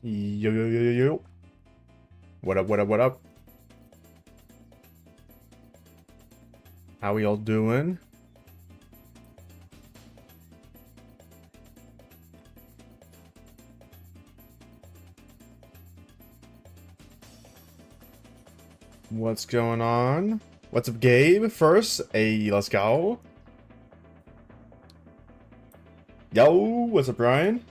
Yo, yo, yo, yo, yo. What up, what up, what up? How we all doing? What's going on? What's up, Gabe? First, hey, let's go. Yo, what's up, Brian?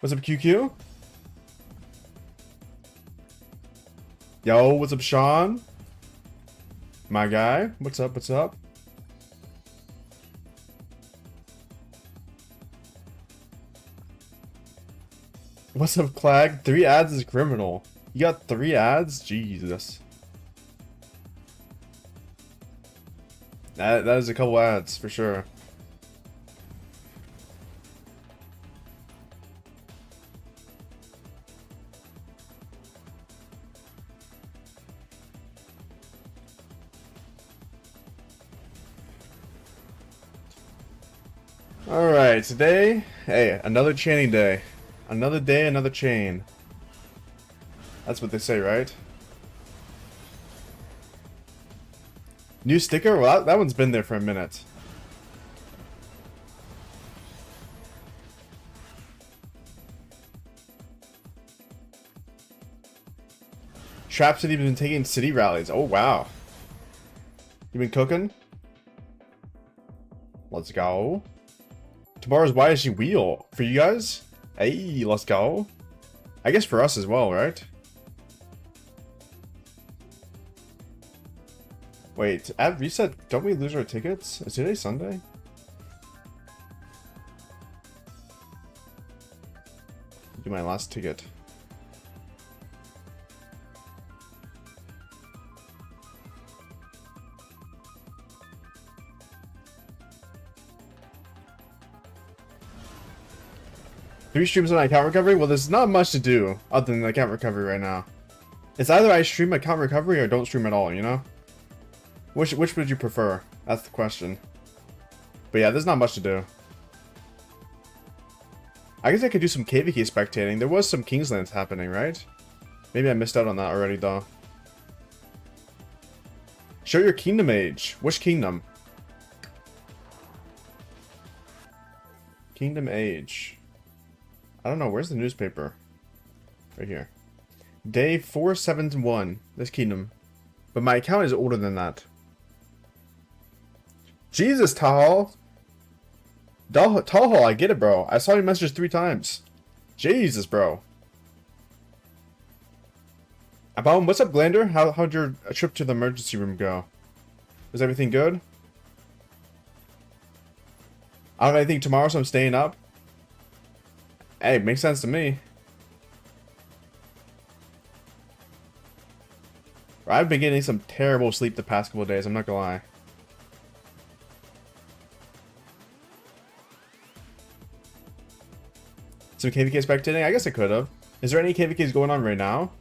What's up, QQ? Yo, what's up, Sean? My guy, what's up, what's up? What's up, Clag? 3 ads is criminal. You got 3 ads? Jesus. That is a couple ads, for sure. Alright, today, hey, another chaining day. Another day, another chain. That's what they say, right? New sticker? Well, that one's been there for a minute. Trap City been taking city rallies. Oh, wow. You been cooking? Let's go. Tomorrow's YSG wheel. For you guys? Hey, let's go. I guess for us as well, right? Wait, at reset, don't we lose our tickets? Is today Sunday? Do my last ticket. Three streams on account recovery? Well, there's not much to do other than account recovery right now. It's either I stream account recovery or don't stream at all, you know? Which would you prefer? That's the question. But yeah, there's not much to do. I guess I could do some KVK spectating. There was some Kingslands happening, right? Maybe I missed out on that already, though. Show your kingdom age. Which kingdom? Kingdom age. I don't know. Where's the newspaper? Right here. Day 471. This kingdom. But my account is older than that. Jesus, Tahal. Tahal, I get it, bro. I saw your messages 3 times. Jesus, bro. About what's up, Glander? How'd your trip to the emergency room go? Was everything good? I don't have anything tomorrow, so I'm staying up. Hey, it makes sense to me. I've been getting some terrible sleep the past couple of days, I'm not gonna lie. Some KVK spectating? I guess I could have. Is there any KVKs going on right now?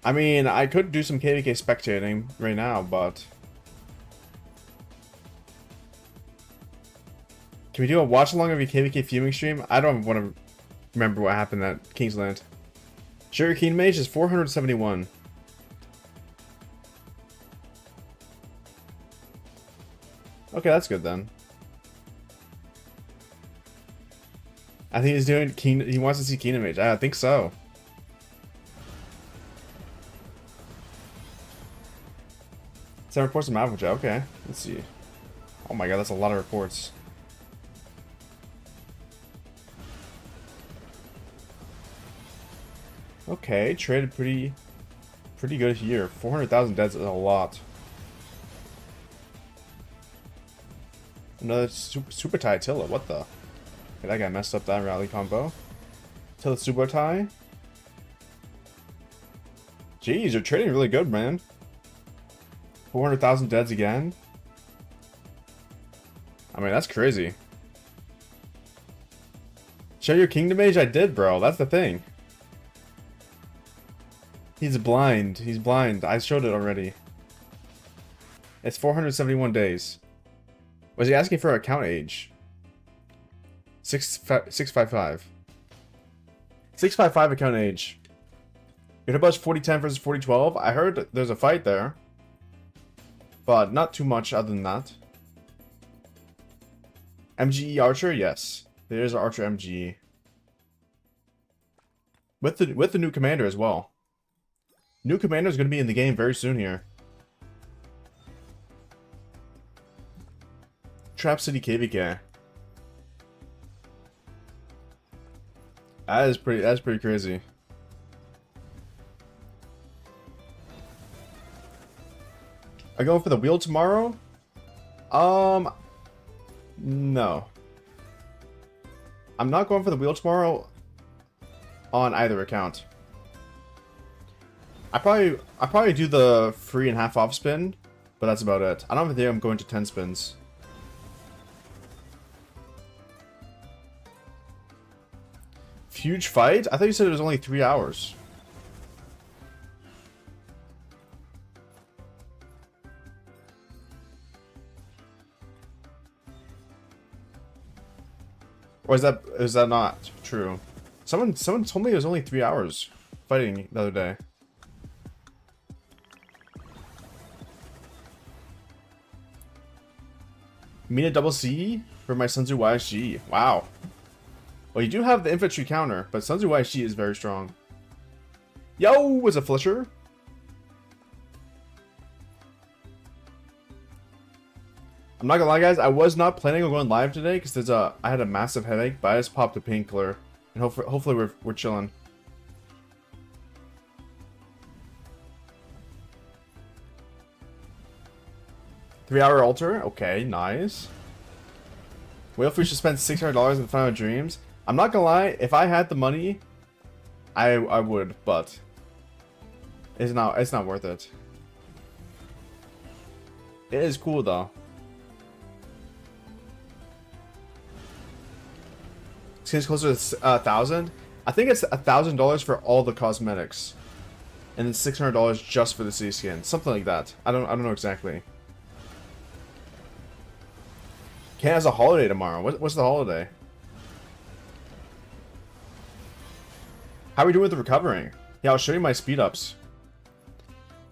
I mean, I could do some KVK spectating right now, but... Can we do a watch along of your KVK fuming stream? I don't want to remember what happened at Kingsland. Sugar Keen Mage is 471. Okay, that's good then. I think he's doing Keen. He wants to see Kingdom Mage. I think so. Some reports from Avalanche. Okay, let's see. Oh my god, that's a lot of reports. Okay, traded pretty good here. 400,000 deads is a lot. Another super tie Attila. What the? Okay, that guy messed up that rally combo. Attila super tie. Jeez, you're trading really good, man. 400,000 deads again. I mean, that's crazy. Show your Kingdom Age? I did, bro. That's the thing. He's blind. He's blind. I showed it already. It's 471 days. Was he asking for account age? 655. 655 account age. Your hitbox 4010 versus 4012. I heard there's a fight there, but not too much other than that. MGE Archer, yes, there is an Archer MGE with the new commander as well. New commander is going to be in the game very soon here. Trap City KVK. That's pretty crazy. I go for the wheel tomorrow? No. I'm not going for the wheel tomorrow on either account. I probably do the free and half off spin, but that's about it. I don't think I'm going to 10 spins. Huge fight? I thought you said it was only 3 hours. Or is that not true? Someone told me it was only 3 hours fighting the other day. Mina double C for my Sun Tzu YSG. Wow. Well, you do have the infantry counter, but Sun Tzu YSG is very strong. Yo, was a flusher. I'm not gonna lie, guys. I was not planning on going live today because I had a massive headache, but I just popped a painkiller, and hopefully we're chilling. Three-hour altar, okay, nice. Whale Free should spend $600 in Final Dreams. I'm not gonna lie, if I had the money, I would, but it's not worth it. It is cool though. It's closer to 1,000. I think it's $1,000 for all the cosmetics, and then $600 just for the city skin, something like that. I don't know exactly. Ken has a holiday tomorrow. What's the holiday? How are we doing with the recovering? Yeah, I'll show you my speed ups.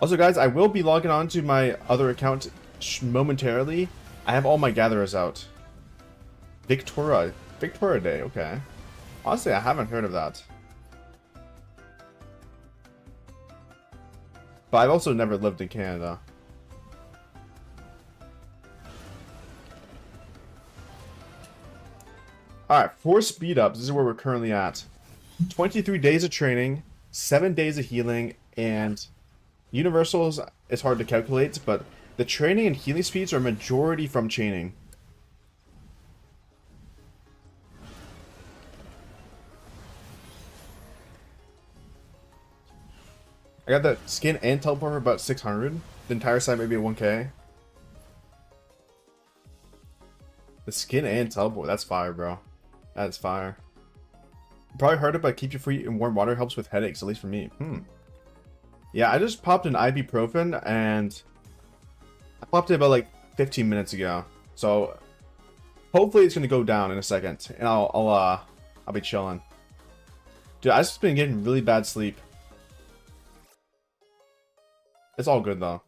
Also, guys, I will be logging on to my other account momentarily. I have all my gatherers out. Victoria Day, okay. Honestly, I haven't heard of that. But I've also never lived in Canada. Alright, 4 speed ups. This is where we're currently at. 23 days of training, 7 days of healing, and universals is hard to calculate, but the training and healing speeds are majority from chaining. I got that skin and teleport for about 600. The entire site maybe at 1k. The skin and teleport, that's fire, bro. That's fire. Probably heard it, but keep your feet in warm water helps with headaches, at least for me. Yeah, I just popped an ibuprofen, and I popped it about like 15 minutes ago. So hopefully it's gonna go down in a second, and I'll be chilling. Dude, I've just been getting really bad sleep. It's all good though.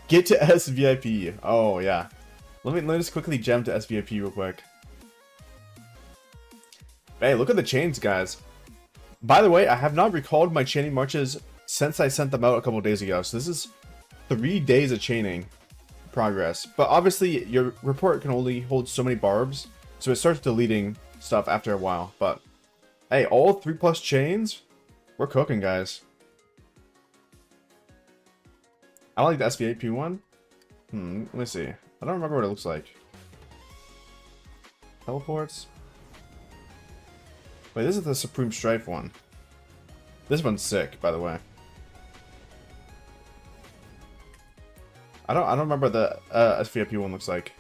Get to SVIP. Oh yeah. Let me just quickly gem to SVIP real quick. Hey, look at the chains, guys. By the way, I have not recalled my chaining marches since I sent them out a couple days ago. So this is 3 days of chaining progress. But obviously, your report can only hold so many barbs, so it starts deleting stuff after a while. But hey, all 3+ chains, we're cooking, guys. I don't like the SVIP one. Let me see. I don't remember what it looks like. Teleports. Wait, this is the Supreme Strife one. This one's sick, by the way. I don't remember the SVIP one looks like.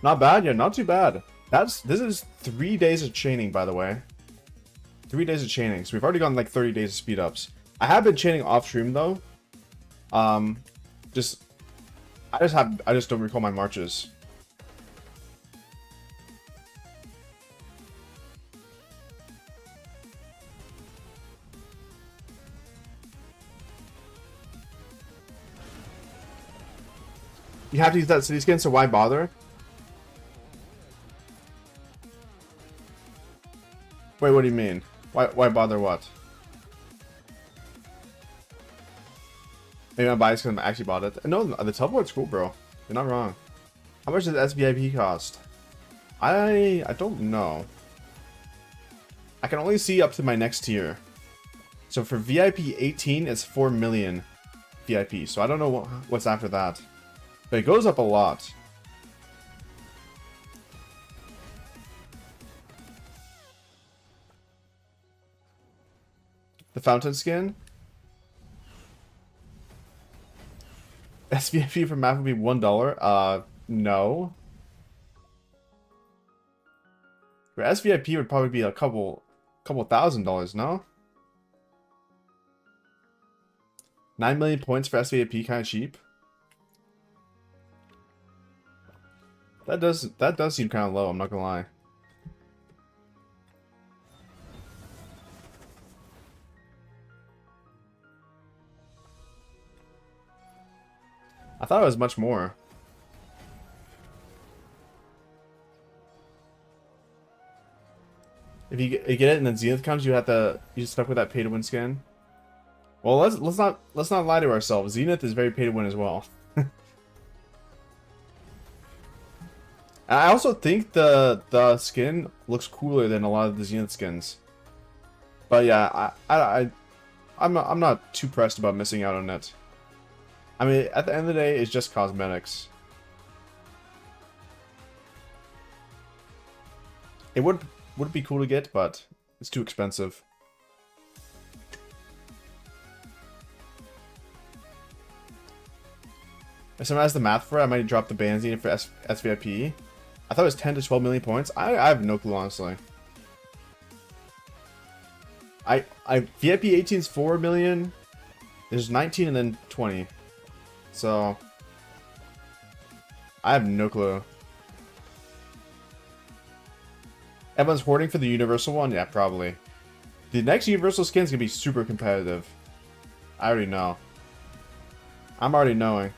Not bad, yeah, not too bad. This is 3 days of chaining, by the way. 3 days of chaining, so we've already gotten like 30 days of speed ups. I have been chaining off stream though, Um, just I just don't recall my marches. You have to use that city skin, so why bother? Wait, what do you mean? Why bother what? Maybe I'm biased because I actually bought it. No, the teleport's cool, bro. You're not wrong. How much does SVIP cost? I don't know. I can only see up to my next tier. So for VIP 18, it's 4 million VIP. So I don't know what's after that. But it goes up a lot. The fountain skin? SVIP for map would be $1. No. For SVIP would probably be a couple $1,000s, no? 9 million points for SVIP, kind of cheap. That does seem kind of low, I'm not gonna lie. I thought it was much more. If you get it and then Zenith comes, you just stuck with that pay to win skin. Well, let's not lie to ourselves. Zenith is very pay to win as well. I also think the skin looks cooler than a lot of the Zenith skins. But yeah, I'm not too pressed about missing out on it. I mean, at the end of the day, it's just cosmetics. It would be cool to get, but it's too expensive. If someone has the math for it, I might drop the Banzine for SVIP. I thought it was 10 to 12 million points. I have no clue, honestly. VIP 18 is 4 million. There's 19 and then 20. So I have no clue. Everyone's hoarding for the universal one? Yeah, probably. The next universal skin is gonna be super competitive. I already know. I'm already knowing.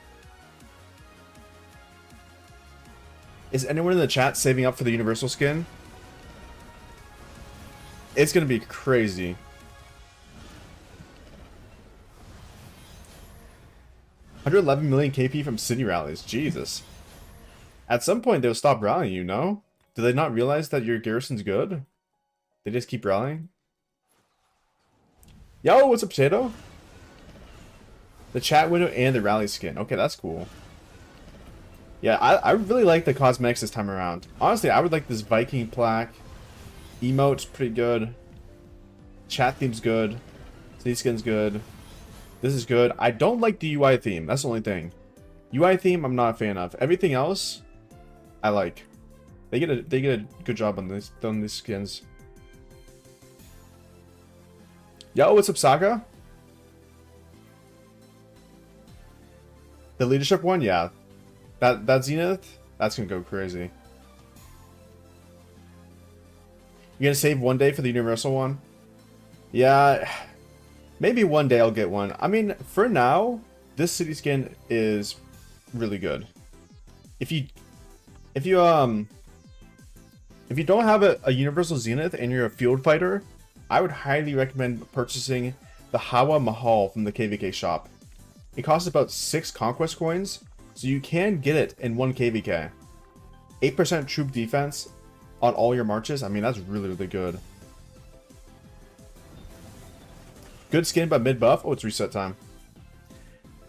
Is anyone in the chat saving up for the universal skin? It's gonna be crazy. $111 million KP from city rallies. Jesus. At some point, they'll stop rallying you, no? Do they not realize that your garrison's good? They just keep rallying? Yo, what's up, Potato? The chat window and the rally skin. Okay, that's cool. Yeah, I really like the cosmetics this time around. Honestly, I would like this Viking plaque. Emote's pretty good. Chat theme's good. City skin's good. This is good. I don't like the UI theme. That's the only thing. UI theme, I'm not a fan of. Everything else, I like. They get a good job on these skins. Yo, what's up, Saga? The leadership one, yeah. That Zenith, that's gonna go crazy. You gonna save one day for the universal one? Yeah, maybe one day I'll get one. I mean, for now, this city skin is really good. If you don't have a universal Zenith and you're a field fighter, I would highly recommend purchasing the Hawa Mahal from the KVK shop. It costs about 6 conquest coins, so you can get it in 1 KVK. 8% troop defense on all your marches. I mean, that's really, really good. Good skin, but mid buff. Oh, it's reset time.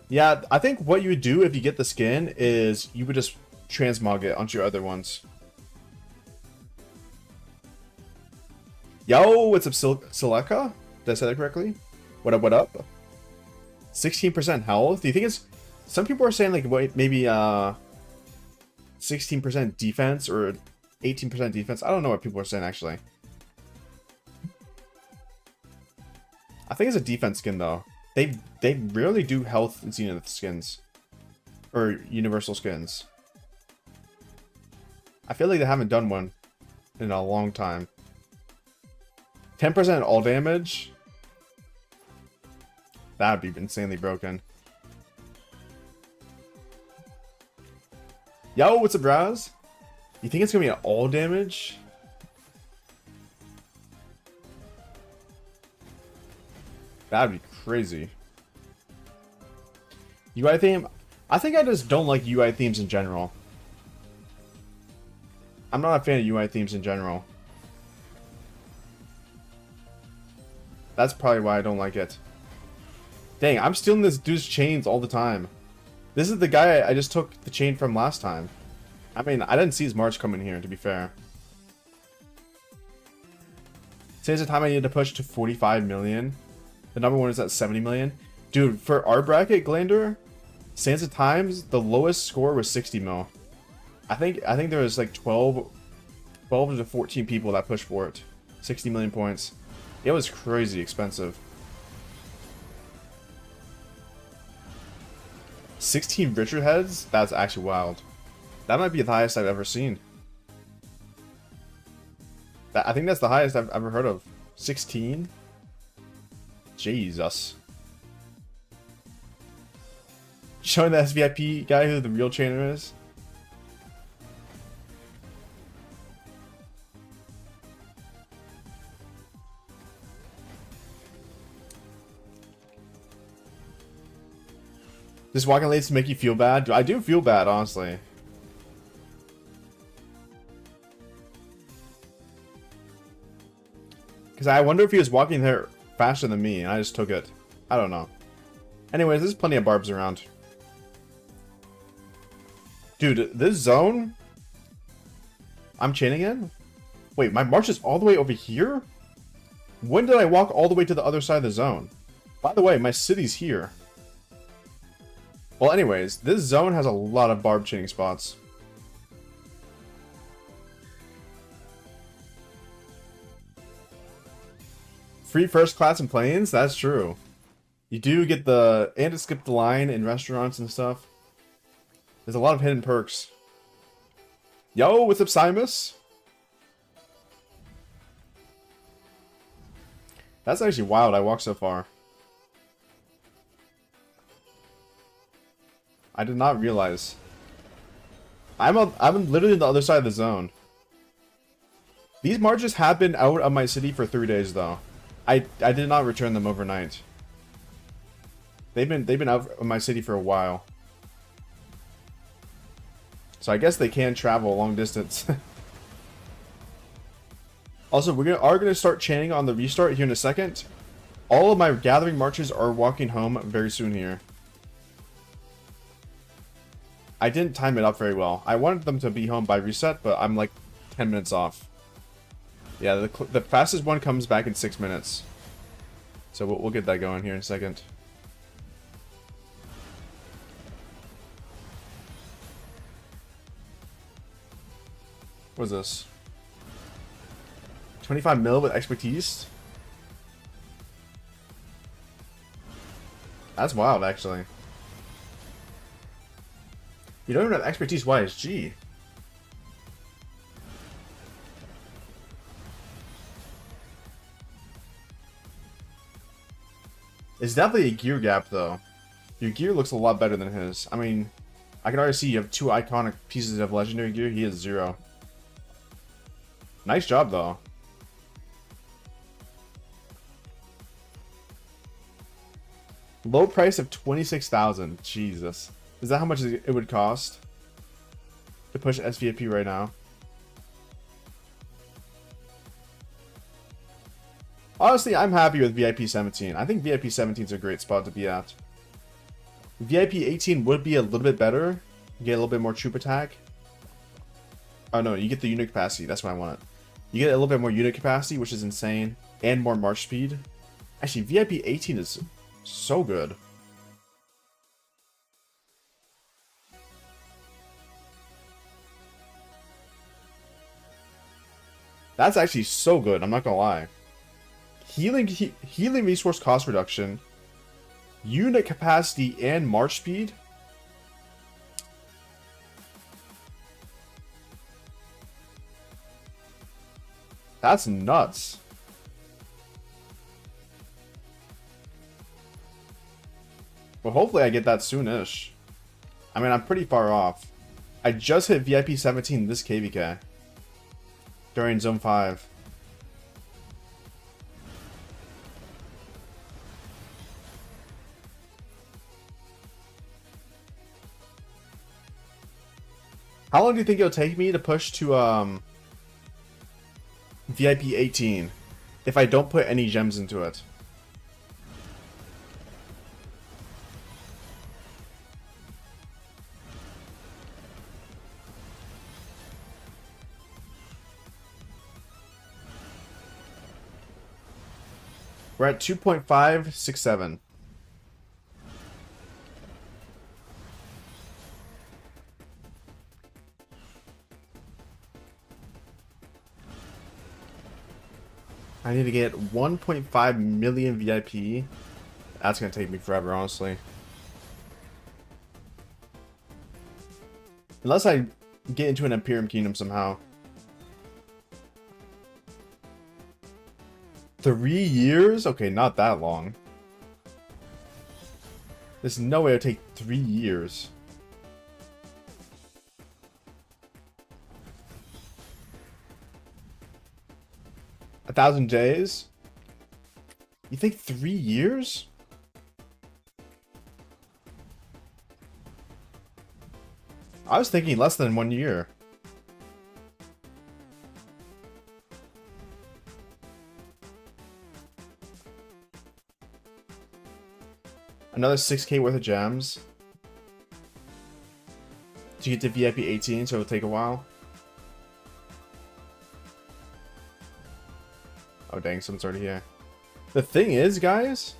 Yeah, I think what you would do if you get the skin is you would just transmog it onto your other ones. Yo, what's up, Sileka? Did I say that correctly? What up, what up? 16% health? Do you think it's... Some people are saying, like, wait, maybe 16% defense or 18% defense. I don't know what people are saying, actually. I think it's a defense skin, though. They rarely do health zenith skins. Or universal skins. I feel like they haven't done one in a long time. 10% all damage? That would be insanely broken. Yo, what's up, Braz? You think it's gonna be an all damage? That'd be crazy. UI theme? I think I just don't like UI themes in general. I'm not a fan of UI themes in general. That's probably why I don't like it. Dang, I'm stealing this dude's chains all the time. This is the guy I just took the chain from last time. I mean, I didn't see his march coming here, to be fair. Since the time I needed to push to 45 million. The number one is at 70 million. Dude, for our bracket, Glander, Sands of Times, the lowest score was 60 mil. I think there was like 12 to 14 people that pushed for it. 60 million points. It was crazy expensive. 16 Richard heads? That's actually wild. That might be the highest I've ever seen. I think that's the highest I've ever heard of. 16? Jesus. Showing the SVIP guy who the real trainer is. Just walking late to make you feel bad? I do feel bad, honestly. Because I wonder if he was walking there faster than me and I just took it. I don't know. Anyways, there's plenty of barbs around. Dude, this zone... I'm chaining in? Wait, my march is all the way over here? When did I walk all the way to the other side of the zone? By the way, my city's here. Well, anyways, this zone has a lot of barb chaining spots. Free first class in planes? That's true. You do get the... and to skip the line in restaurants and stuff. There's a lot of hidden perks. Yo, what's up, Simus? That's actually wild, I walked so far. I did not realize. I'm literally on the other side of the zone. These marches have been out of my city for 3 days though. I did not return them overnight. They've been out of my city for a while. So I guess they can travel a long distance. Also, we are gonna start chanting on the restart here in a second. All of my gathering marches are walking home very soon here. I didn't time it up very well. I wanted them to be home by reset, but I'm like 10 minutes off. Yeah, the fastest one comes back in 6 minutes. So we'll get that going here in a second. What is this? 25 mil with expertise? That's wild, actually. You don't even have expertise YSG. It's definitely a gear gap, though. Your gear looks a lot better than his. I mean, I can already see you have 2 iconic pieces of legendary gear. He has 0. Nice job, though. Low price of 26,000. Jesus. Is that how much it would cost to push SVIP right now? Honestly, I'm happy with VIP 17. I think VIP 17 is a great spot to be at. VIP 18 would be a little bit better. You get a little bit more troop attack. Oh no, you get the unit capacity. That's what I want. You get a little bit more unit capacity, which is insane. And more march speed. Actually, VIP 18 is so good. That's actually so good, I'm not gonna lie. Healing resource cost reduction. Unit capacity and march speed? That's nuts. Well, hopefully I get that soonish. I mean, I'm pretty far off. I just hit VIP 17 this KVK. During Zone 5. How long do you think it'll take me to push to, VIP 18 if I don't put any gems into it? We're at 2.567. I need to get 1.5 million VIP. That's gonna take me forever, honestly. Unless I get into an Imperium Kingdom somehow. 3 years? Okay, not that long. There's no way it'll take 3 years. A 1,000 days? You think 3 years? I was thinking less than 1 year. Another 6k worth of gems. To get to VIP 18, so it'll take a while. Oh dang, someone's already here. The thing is, guys,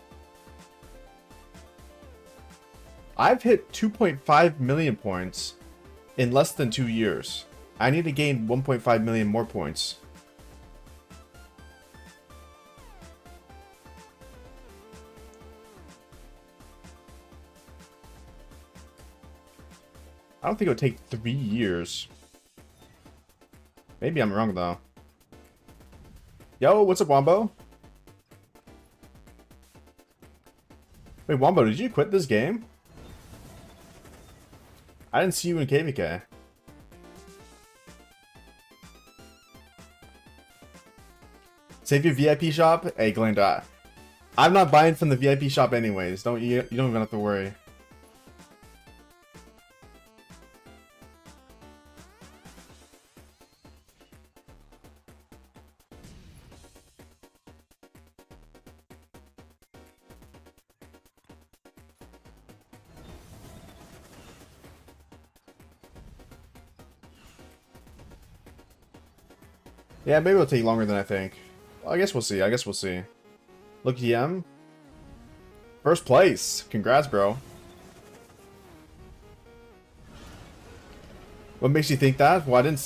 I've hit 2.5 million points in less than 2 years. I need to gain 1.5 million more points. I don't think it would take 3 years. Maybe I'm wrong, though. Yo, what's up, Wombo? Wait, Wombo, did you quit this game? I didn't see you in KVK. Save your VIP shop? Hey, Glenda. I'm not buying from the VIP shop anyways. You don't even have to worry. Yeah, maybe it'll take longer than I think. Well, I guess we'll see. I guess we'll see. Look, EM. First place. Congrats, bro. What makes you think that? Well, I didn't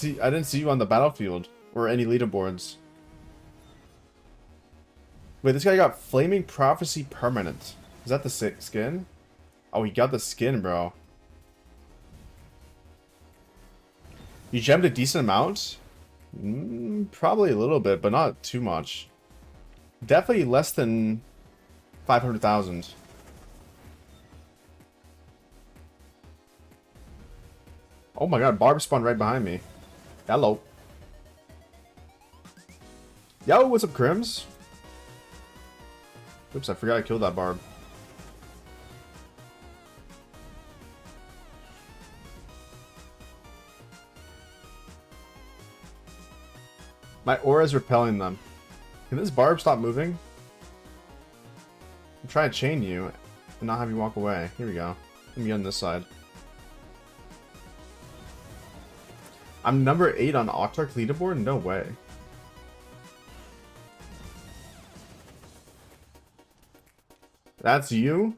see you on the battlefield or any leaderboards. Wait, this guy got Flaming Prophecy Permanent. Is that the skin? Oh, he got the skin, bro. You gemmed a decent amount? Probably a little bit, but not too much. Definitely less than 500,000. Oh my god, Barb spawned right behind me. Hello. Yo, what's up, Crims? Oops, I forgot I killed that Barb. My aura is repelling them. Can this Barb stop moving? I'm trying to chain you and not have you walk away. Here we go. Let me get on this side. I'm number 8 on Octarch leaderboard? No way. That's you?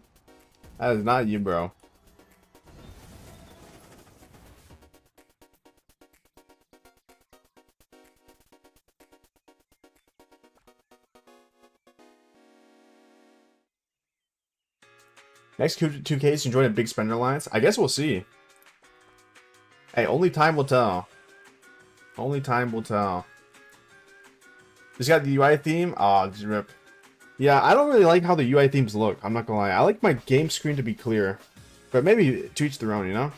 That is not you, bro. Next 2Ks can join a big spender alliance. I guess we'll see. Hey, only time will tell. Only time will tell. Just got the UI theme. Aw, rip. Yeah, I don't really like how the UI themes look. I'm not gonna lie. I like my game screen to be clear. But maybe to each their own, you know?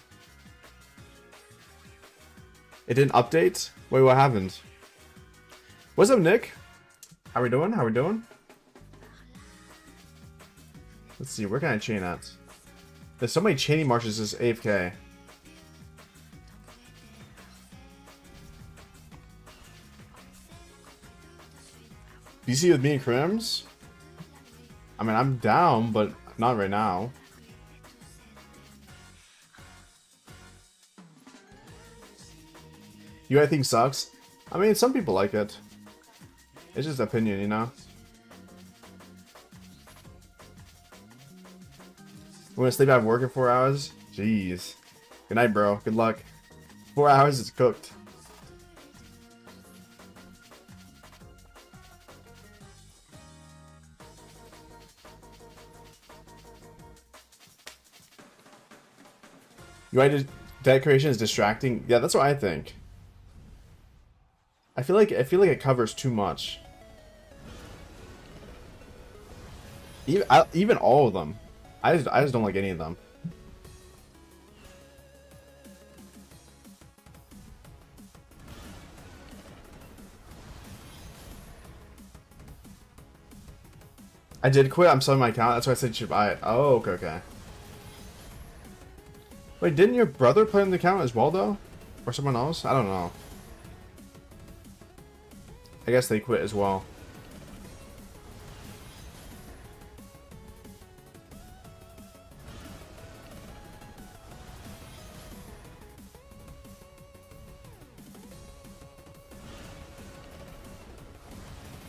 It didn't update? Wait, what happened? What's up, Nick? How we doing? How we doing? Let's see, where can I chain at? There's so many chaining marches as AFK. BC with me and Crims? I mean, I'm down, but not right now. UI think sucks? I mean, some people like it. It's just opinion, you know? We're gonna sleep out of work in 4 hours? Jeez. Good night, bro. Good luck. 4 hours is cooked. UI decoration is distracting. Yeah, that's what I think. I feel like it covers too much. Even all of them. I just don't like any of them. I did quit. I'm selling my account. That's why I said you should buy it. Oh, okay, okay. Wait, didn't your brother play on the account as well, though? Or someone else? I don't know. I guess they quit as well.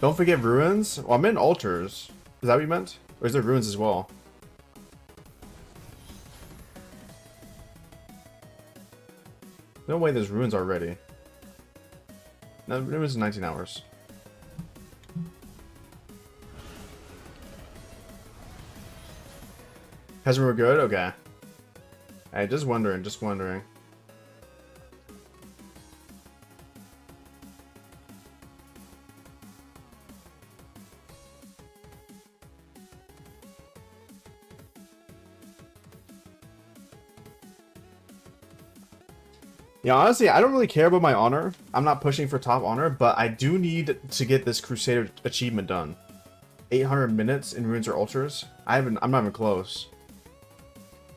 Don't forget ruins. Well, I meant altars. Is that what you meant? Or is there ruins as well? No way there's ruins already. No, ruins in 19 hours. Hasn't we good? Okay. Hey, just wondering, just wondering. Yeah, honestly, I don't really care about my honor. I'm not pushing for top honor, but I do need to get this Crusader achievement done. 800 minutes in ruins or altars. I'm not even close.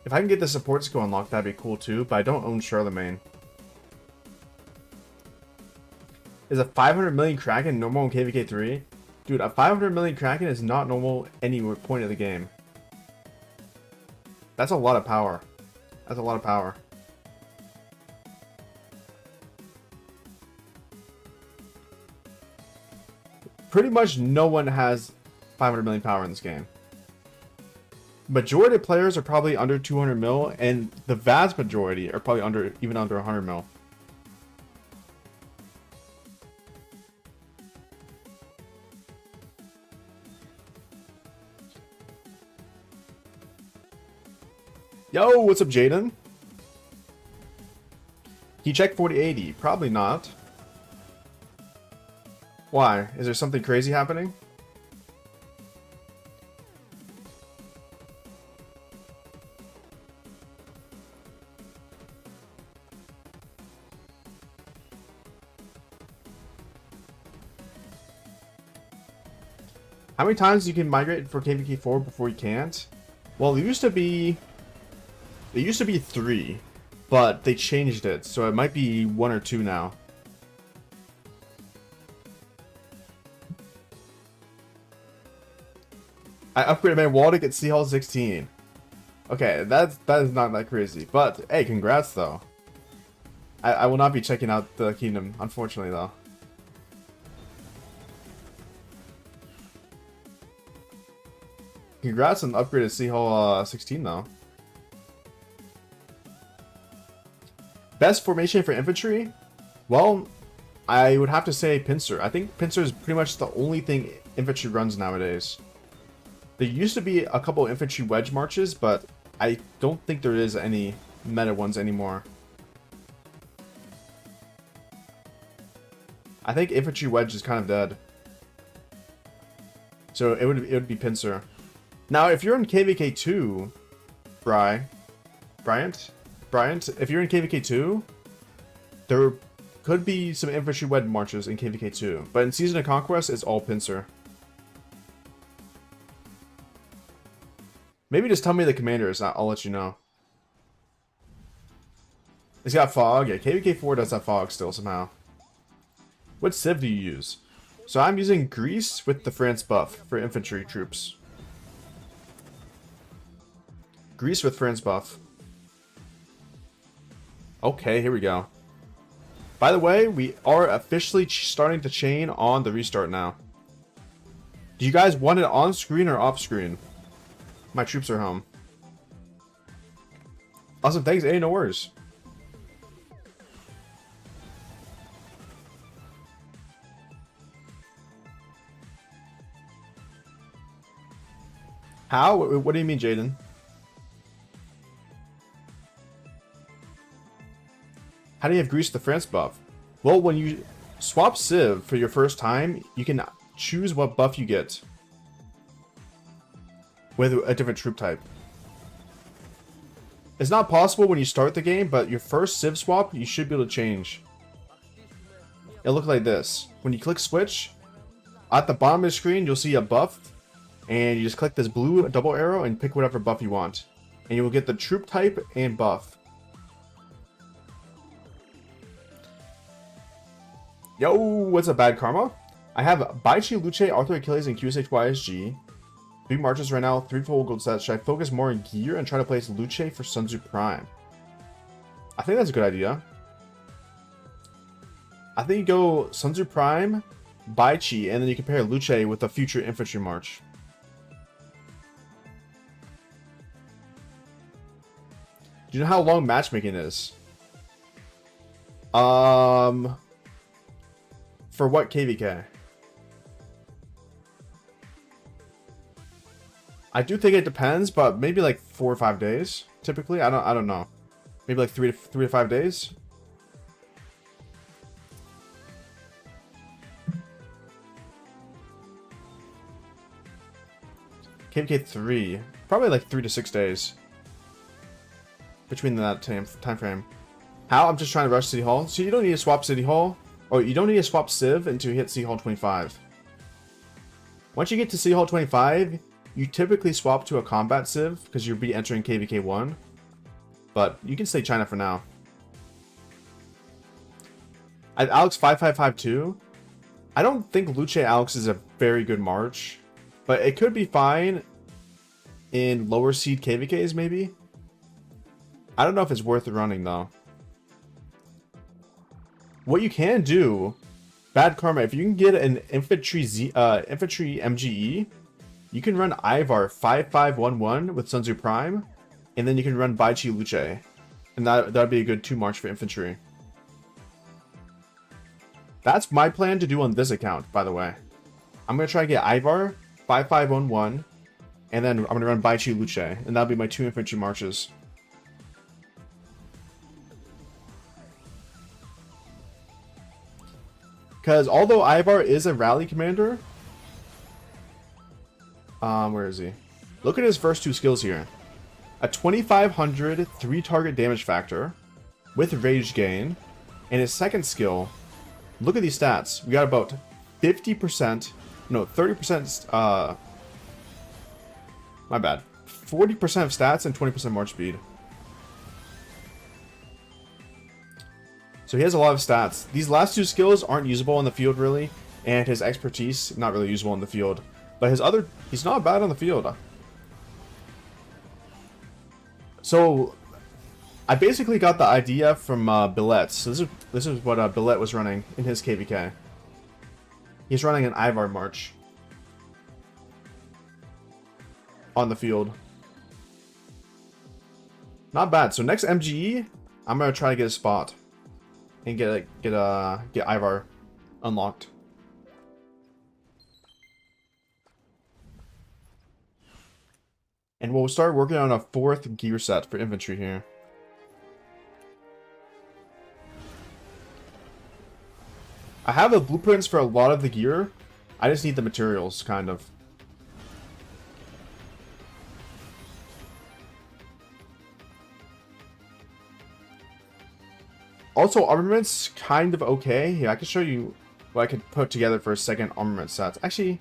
If I can get the support skill unlocked, that'd be cool too, but I don't own Charlemagne. Is a 500 million Kraken normal in KVK 3? Dude, a 500 million Kraken is not normal any point of the game. That's a lot of power. That's a lot of power. Pretty much no one has 500 million power in this game. Majority of players are probably under 200 mil, and the vast majority are probably even under 100 mil. Yo, what's up, Jaden? Can you check 4080? Probably not. Why? Is there something crazy happening? How many times you can migrate for KVK 4 before you can't? Well, it used to be 3, but they changed it, so it might be 1 or 2 now. I upgraded my wall to get Sea Hall 16. Okay, that is not that crazy, but hey, congrats though. I will not be checking out the kingdom, unfortunately though. Congrats on the upgraded Sea Hall 16 though. Best formation for infantry? Well, I would have to say pincer. I think pincer is pretty much the only thing infantry runs nowadays. There used to be a couple infantry wedge marches, but I don't think there is any meta ones anymore. I think infantry wedge is kind of dead. So it would be pincer. Now, if you're in KVK 2, Bryant, if you're in KVK 2, there could be some infantry wedge marches in KVK 2, but in Season of Conquest, it's all pincer. Maybe just tell me the commanders, I'll let you know. It's got fog. Yeah, KVK 4 does have fog still somehow. What civ do you use? So I'm using Greece with the France buff for infantry troops. Greece with France buff. Okay, here we go. By the way, we are officially starting to chain on the restart now. Do you guys want it on screen or off screen? My troops are home. Awesome, thanks. Hey, no worries. How? What do you mean, Jaden? How do you have Greece the France buff? Well, when you swap Civ for your first time, you can choose what buff you get with a different troop type. It's not possible when you start the game, but your first Civ swap, you should be able to change. It'll look like this. When you click switch, at the bottom of the screen, you'll see a buff, and you just click this blue double arrow and pick whatever buff you want. And you will get the troop type and buff. Yo, what's up, Bad Karma? I have Baichi, Luce, Arthur, Achilles, and QSH YSG. 3 marches right now, 3 full gold sets. Should I focus more in gear and try to place Luce for Sun Tzu Prime? I think that's a good idea. I think you go Sun Tzu Prime, Baichi, and then you compare Luce with the future infantry march. Do you know how long matchmaking is? For what KVK? I do think it depends, but maybe like 4 or 5 days. Typically, I don't know. Maybe like 3 to 5 days. KVK 3, probably like 3 to 6 days between that time frame. How? I'm just trying to rush City Hall. So you don't need to swap City Hall. Oh, you don't need to swap Civ until you hit City Hall 25. Once you get to City Hall 25, you typically swap to a combat Civ because you'll be entering KVK 1. But you can stay China for now. I have Alex 5552. I don't think Luce Alex is a very good march, but it could be fine in lower seed KVKs maybe. I don't know if it's worth running though. What you can do, Bad Karma, if you can get an infantry MGE, you can run Ivar 5511 with Sun Tzu Prime, and then you can run Baichi Luce, and that'd be a good 2 march for infantry. That's my plan to do on this account, by the way. I'm gonna try to get Ivar 5511, and then I'm gonna run Baichi Luce, and that'll be my 2 infantry marches. Because although Ivar is a rally commander, where is he? Look at his first 2 skills here. A 2500 3-target damage factor with rage gain, and his second skill, look at these stats. We got about 50%, no, 30%, my bad. 40% of stats and 20% march speed. So he has a lot of stats. These last 2 skills aren't usable in the field really, and his expertise not really usable in the field. But his other, he's not bad on the field. So I basically got the idea from Billet. So this is what Billet was running in his KVK. He's running an Ivar march on the field. Not bad. So next MGE, I'm gonna try to get a spot and get Ivar unlocked. And we'll start working on a 4th gear set for infantry here. I have the blueprints for a lot of the gear. I just need the materials, kind of. Also, armaments, kind of okay. Yeah, I can show you what I could put together for a second armament set. Actually,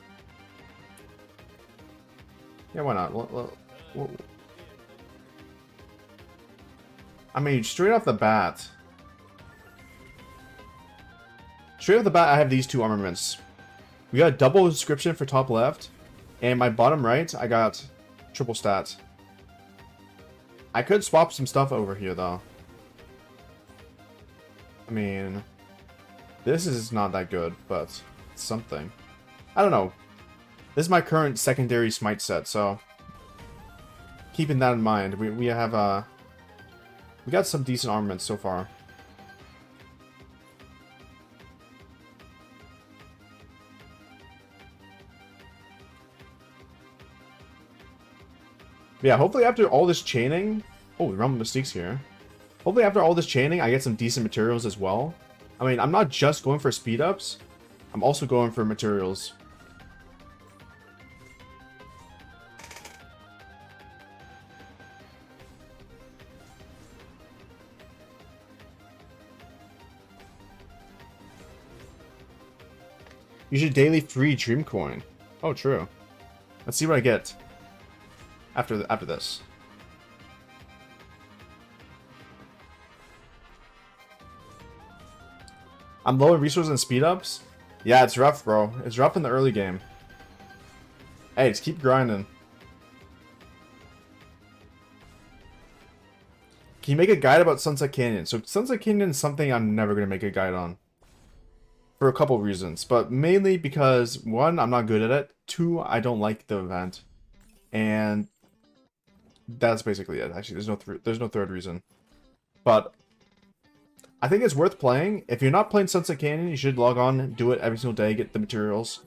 yeah, why not? I mean, straight off the bat, I have these 2 armaments. We got a double inscription for top left, and my bottom right, I got triple stat. I could swap some stuff over here, though. I mean, this is not that good, but it's something. I don't know. This is my current secondary smite set, so keeping that in mind, we have we got some decent armaments so far. Yeah, hopefully after all this chaining... Oh, Realm of Mystique's here. Hopefully after all this chaining, I get some decent materials as well. I mean, I'm not just going for speed ups. I'm also going for materials. You should daily free Dream Coin. Oh, true. Let's see what I get after this. I'm low in resources and speed ups. Yeah, it's rough, bro. It's rough in the early game. Hey, just keep grinding. Can you make a guide about Sunset Canyon? So Sunset Canyon is something I'm never going to make a guide on. For a couple reasons. But mainly because, 1, I'm not good at it. 2, I don't like the event. And that's basically it. Actually, there's no third reason. But I think it's worth playing. If you're not playing Sunset Canyon, you should log on, do it every single day, get the materials.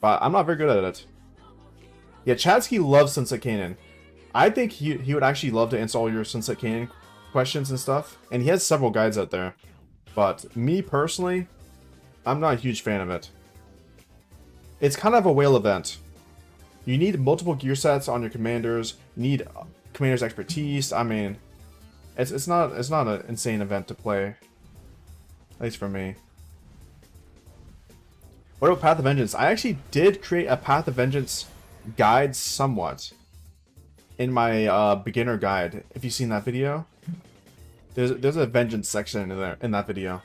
But I'm not very good at it. Yeah, Chadsky loves Sunset Canyon. I think he would actually love to answer all your Sunset Canyon questions and stuff. And he has several guides out there. But me personally, I'm not a huge fan of it. It's kind of a whale event. You need multiple gear sets on your commanders. You need commander's expertise. I mean, it's not an insane event to play. At least for me. What about Path of Vengeance? I actually did create a Path of Vengeance guide somewhat in my beginner guide. If you've seen that video, there's a vengeance section in that video.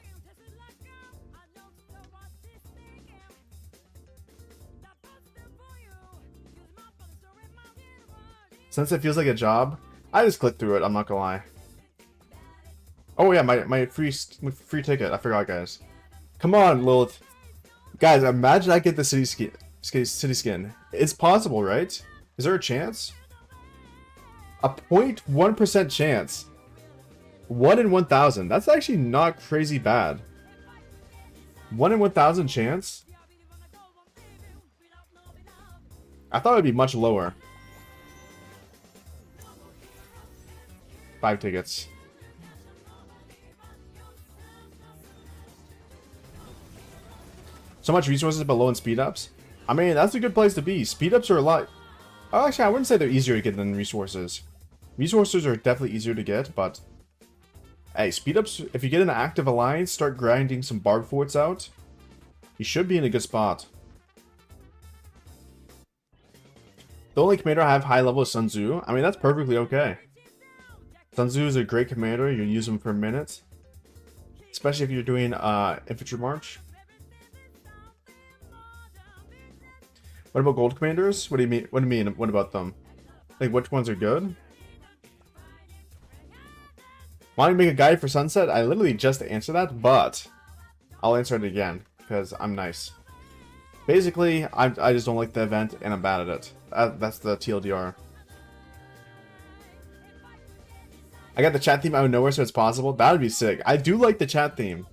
Since it feels like a job, I just clicked through it, I'm not gonna lie. Oh yeah, my free ticket, I forgot, guys. Come on, Lilith. Guys, imagine I get the city skin. It's possible, right? Is there a chance? A 0.1% chance. 1 in 1,000. That's actually not crazy bad. 1 in 1,000 chance? I thought it would be much lower. 5 tickets. So much resources but low in speed ups. I mean, that's a good place to be. Speed ups are a lot... Oh, actually, I wouldn't say they're easier to get than resources. Resources are definitely easier to get, but... Hey, speed ups, if you get an active alliance, start grinding some barb forts out, you should be in a good spot. The only commander I have high level is Sun Tzu. I mean, that's perfectly okay. Sun Tzu is a great commander. You use him for minutes. Especially if you're doing infantry march. What about gold commanders? What do you mean? What do you mean? What about them? Like, which ones are good? Want to make a guide for Sunset? I literally just answered that, but I'll answer it again because I'm nice. Basically, I just don't like the event and I'm bad at it. That's the TLDR. I got the chat theme out of nowhere, so it's possible. That would be sick. I do like the chat theme.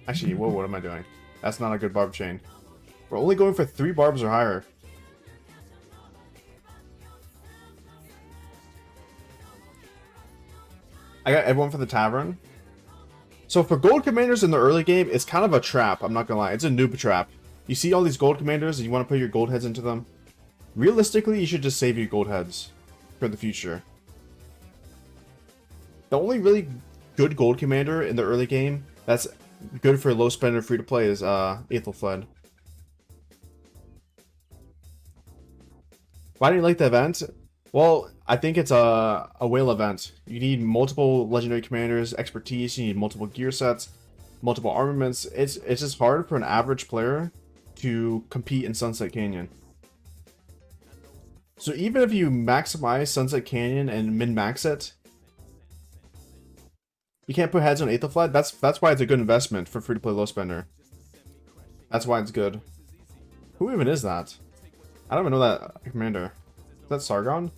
Actually, whoa, what am I doing? That's not a good barb chain. We're only going for 3 barbs or higher. I got everyone for the tavern. So for gold commanders in the early game, it's kind of a trap. I'm not gonna lie, it's a noob trap. You see all these gold commanders and you want to put your gold heads into them. Realistically, you should just save your gold heads for the future. The only really good gold commander in the early game that's good for low spender free to play is Aethelflaed. Why do you like the event? Well, I think it's a whale event. You need multiple legendary commanders, expertise, you need multiple gear sets, multiple armaments. It's just hard for an average player to compete in Sunset Canyon. So even if you maximize Sunset Canyon and min-max it, you can't put heads on Aethelflaed. That's why it's a good investment for free-to-play low spender. That's why it's good. Who even is that? I don't even know that commander. Is that Sargon?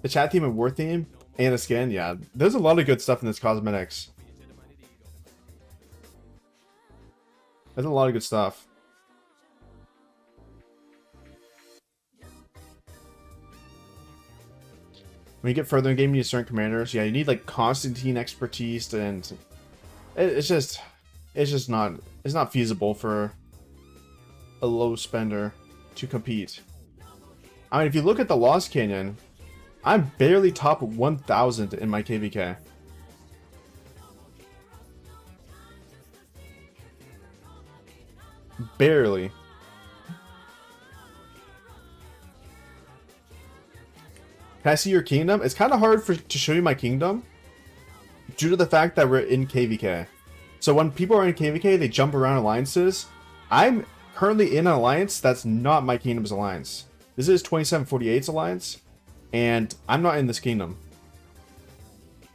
The chat theme and war theme and a skin, yeah. There's a lot of good stuff in this cosmetics. There's a lot of good stuff. When you get further in the game, you need certain commanders. Yeah, you need like Constantine expertise, and it's not feasible for a low spender to compete. I mean, if you look at the Lost Canyon, I'm barely top 1,000 in my KVK. Barely. Can I see your kingdom? It's kind of hard to show you my kingdom due to the fact that we're in KVK. So when people are in KVK, they jump around alliances. I'm currently in an alliance that's not my kingdom's alliance. This is 2748's alliance, and I'm not in this kingdom.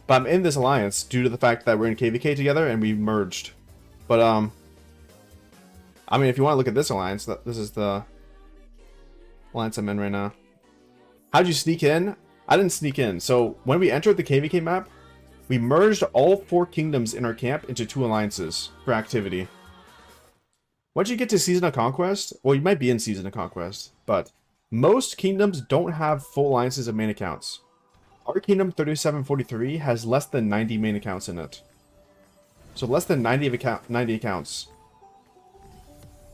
But I'm in this alliance due to the fact that we're in KVK together and we merged. But I mean, if you want to look at this alliance, this is the alliance I'm in right now. How'd you sneak in? I didn't sneak in. So when we entered the KVK map, we merged all 4 kingdoms in our camp into 2 alliances for activity. Once you get to Season of Conquest, well, you might be in Season of Conquest, but most kingdoms don't have full alliances of main accounts. Our kingdom 3743 has less than 90 main accounts in it. So less than 90 accounts.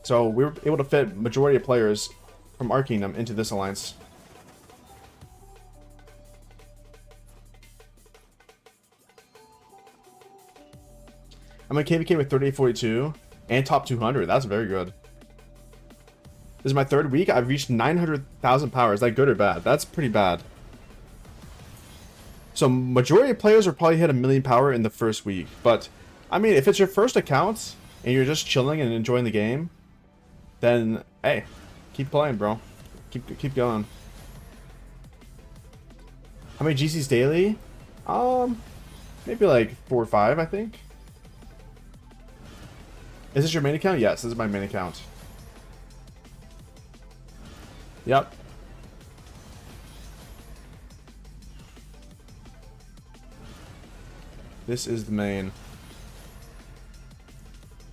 So we were able to fit majority of players from our kingdom into this alliance. I'm in KVK with 3842 and top 200. That's very good. This is my 3rd week. I've reached 900,000 power. Is that good or bad? That's pretty bad. So majority of players will probably hit 1,000,000 power in the first week. But I mean, if it's your first account and you're just chilling and enjoying the game, then hey, keep playing, bro. Keep going. How many GCs daily? Maybe like 4 or 5, I think. Is this your main account? Yes, this is my main account. Yep. This is the main.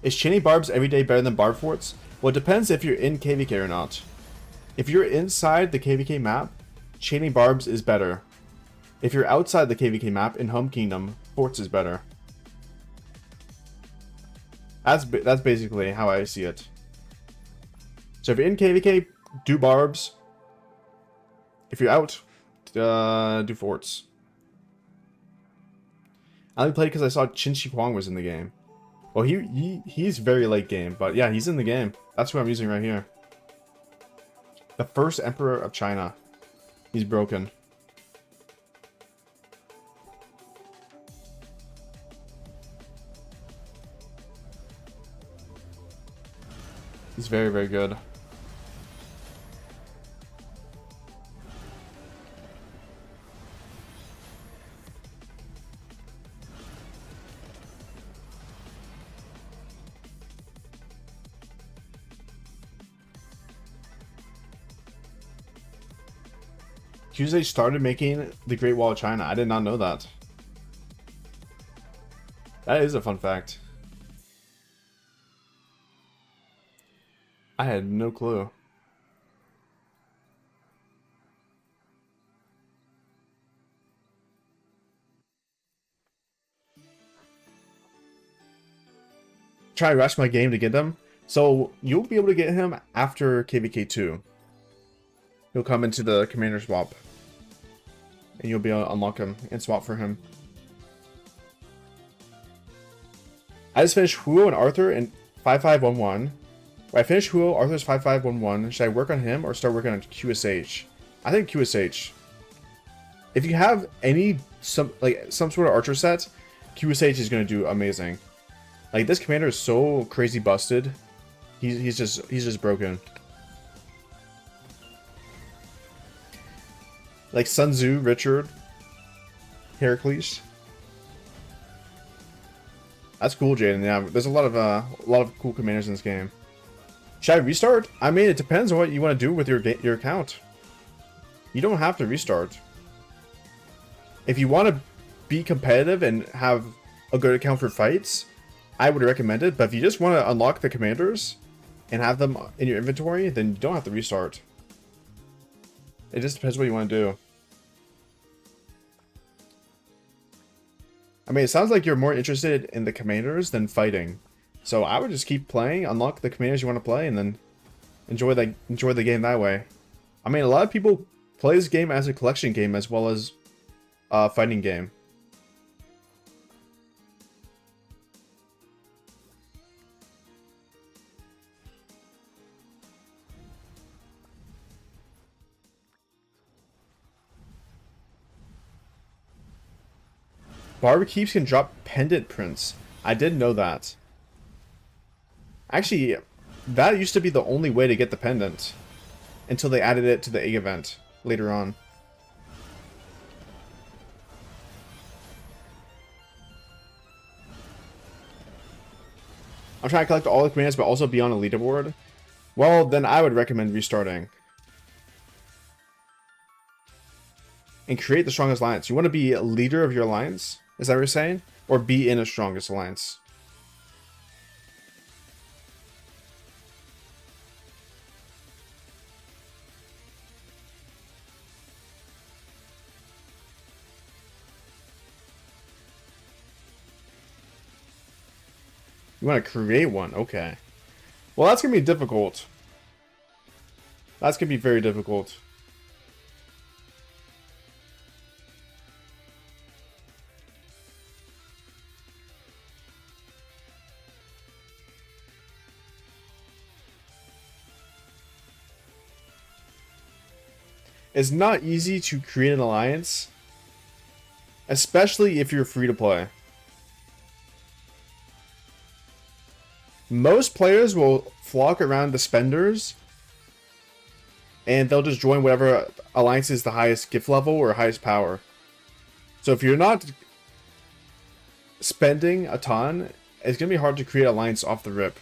Is Chaining Barbs every day better than Barb Forts? Well, it depends if you're in KVK or not. If you're inside the KVK map, Chaining Barbs is better. If you're outside the KVK map in Home Kingdom, Forts is better. That's basically how I see it. So if you're in KVK, do Barbs. If you're out, do Forts. I only played because I saw Qin Shi Huang was in the game. Well, he's very late game, but yeah, he's in the game. That's who I'm using right here. The first Emperor of China. He's broken. He's very, very good. Tuesday started making the Great Wall of China. I did not know that. That is a fun fact. I had no clue. try to rush my game to get him. So you'll be able to get him after KVK2. He'll come into the commander swap. And you'll be able to unlock him and swap for him. I just finished Huo and Arthur in 5511. When I finish Huo, Arthur's 5511. Should I work on him or start working on QSH? I think QSH. If you have some sort of archer set, QSH is going to do amazing. Like, this commander is so crazy busted. He's just broken. Like Sun Tzu, Richard, Heracles. That's cool, Jaden. Yeah, there's a lot of cool commanders in this game. Should I restart? I mean, it depends on what you want to do with your account. You don't have to restart. If you want to be competitive and have a good account for fights, I would recommend it. But if you just want to unlock the commanders and have them in your inventory, then you don't have to restart. It just depends what you want to do. I mean, it sounds like you're more interested in the commanders than fighting. So I would just keep playing, unlock the commanders you want to play, and then enjoy the game that way. I mean, a lot of people play this game as a collection game as well as a fighting game. Barbekeeps can drop pendant prints. I didn't know that. Actually, that used to be the only way to get the pendant. Until they added it to the egg event later on. I'm trying to collect all the commanders but also be on a leaderboard. Well, then I would recommend restarting. And create the strongest alliance. You want to be a leader of your alliance? Is that what you're saying? Or be in a strongest alliance? You want to create one? Okay. Well, that's going to be difficult. That's going to be very difficult. It's not easy to create an alliance, especially if you're free to play. Most players will flock around the spenders, and they'll just join whatever alliance is the highest gift level or highest power. So if you're not spending a ton, it's going to be hard to create an alliance off the rip.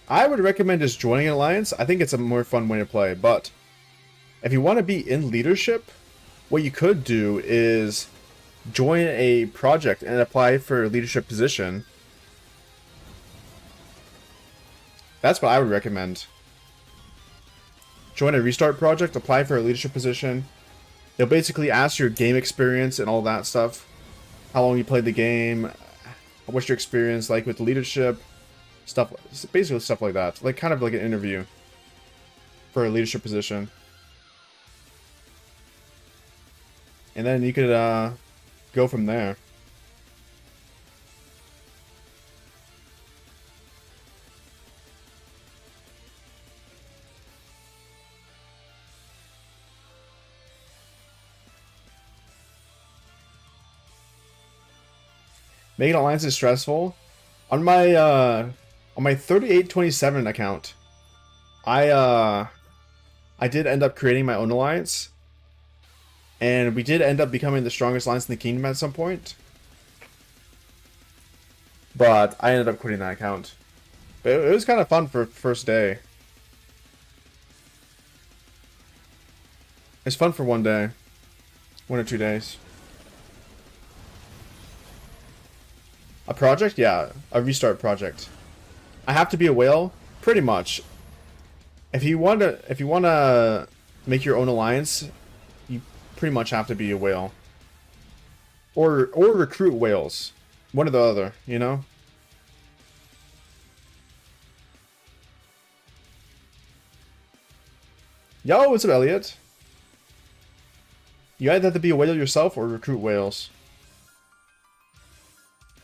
I would recommend just joining an alliance. I think it's a more fun way to play, but if you want to be in leadership, what you could do is join a project and apply for a leadership position. That's what I would recommend. Join a restart project, apply for a leadership position. They'll basically ask your game experience and all that stuff. How long you played the game, what's your experience like with leadership, stuff, basically stuff like that. Like kind of like an interview for a leadership position. And then you could go from there. Making alliance is stressful. On my 3827 account, I did end up creating my own alliance. And we did end up becoming the strongest alliance in the kingdom at some point. But I ended up quitting that account. But it was kind of fun for first day. It's fun for one day. 1 or 2 days. A project? Yeah, a restart project. I have to be a whale? Pretty much. If you want to make your own alliance pretty much have to be a whale. Or recruit whales. One or the other, you know? Yo, what's up, Elliot? You either have to be a whale yourself or recruit whales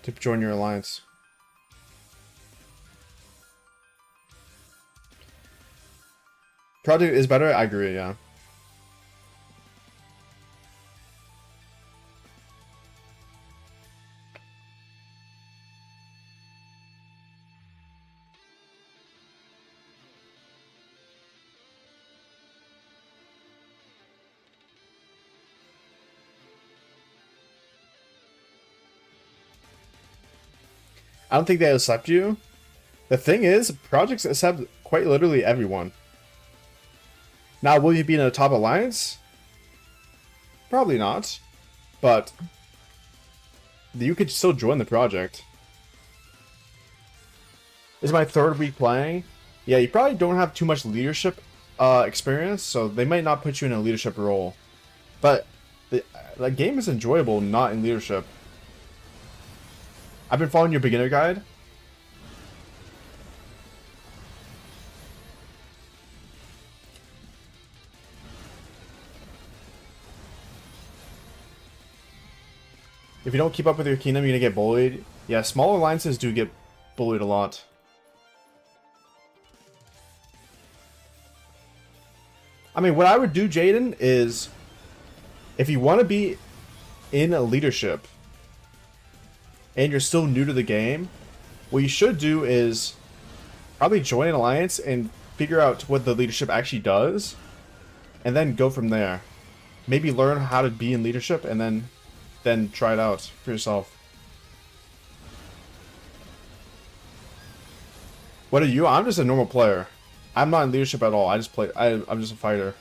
to join your alliance. Project is better? I agree, yeah. I don't think they accept you. The thing is, projects accept quite literally everyone. Now, will you be in a top alliance? Probably not. But you could still join the project. This is my 3rd week playing. Yeah, you probably don't have too much leadership experience, so they might not put you in a leadership role. But the game is enjoyable not in leadership. I've been following your beginner guide. If you don't keep up with your kingdom, you're gonna get bullied. Yeah, small alliances do get bullied a lot. I mean, what I would do, Jaden, is if you want to be in a leadership and you're still new to the game, what you should do is probably join an alliance and figure out what the leadership actually does, and then go from there. Maybe learn how to be in leadership and then try it out for yourself. What are you? I'm just a normal player. I'm not in leadership at all. I just play. I'm just a fighter.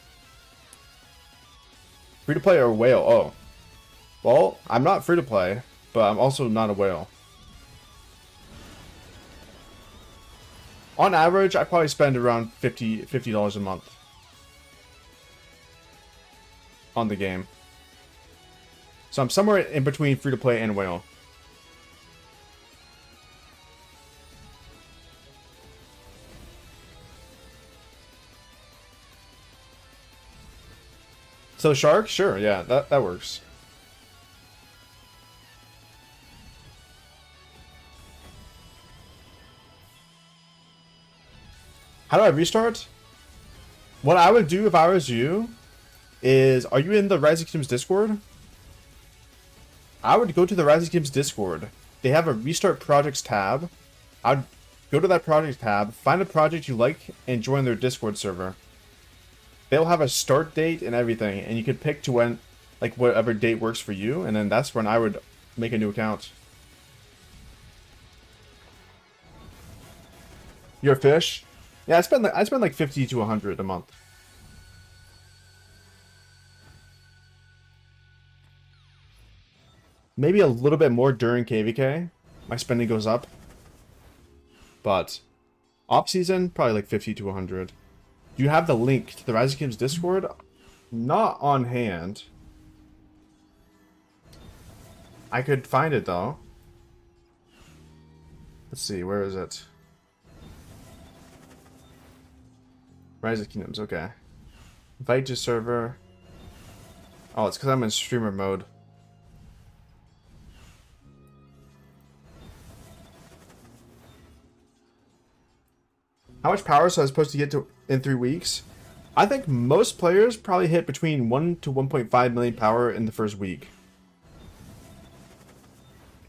Free to play or whale? Oh, well, I'm not free to play, but I'm also not a whale. On average, I probably spend around $50 a month on the game. So I'm somewhere in between free to play and whale. So shark? Sure, yeah, that works. How do I restart? What I would do if I was you is, are you in the Rising Kingdoms Discord? I would go to the Rising Kingdoms Discord. They have a restart projects tab. I'd go to that project tab, find a project you like, and join their Discord server. They'll have a start date and everything, and you could pick to when, like, whatever date works for you, and then that's when I would make a new account. You're a fish? Yeah, I spend like 50 to 100 a month. Maybe a little bit more during KVK. My spending goes up. But off season, probably like 50 to 100. Do you have the link to the Rising Kingdoms Discord? Not on hand. I could find it though. Let's see, where is it? Rising Kingdoms, okay. Invite to server. Oh, it's because I'm in streamer mode. How much power was I supposed to get to in 3 weeks? I think most players probably hit between 1 to 1.5 million power in the first week.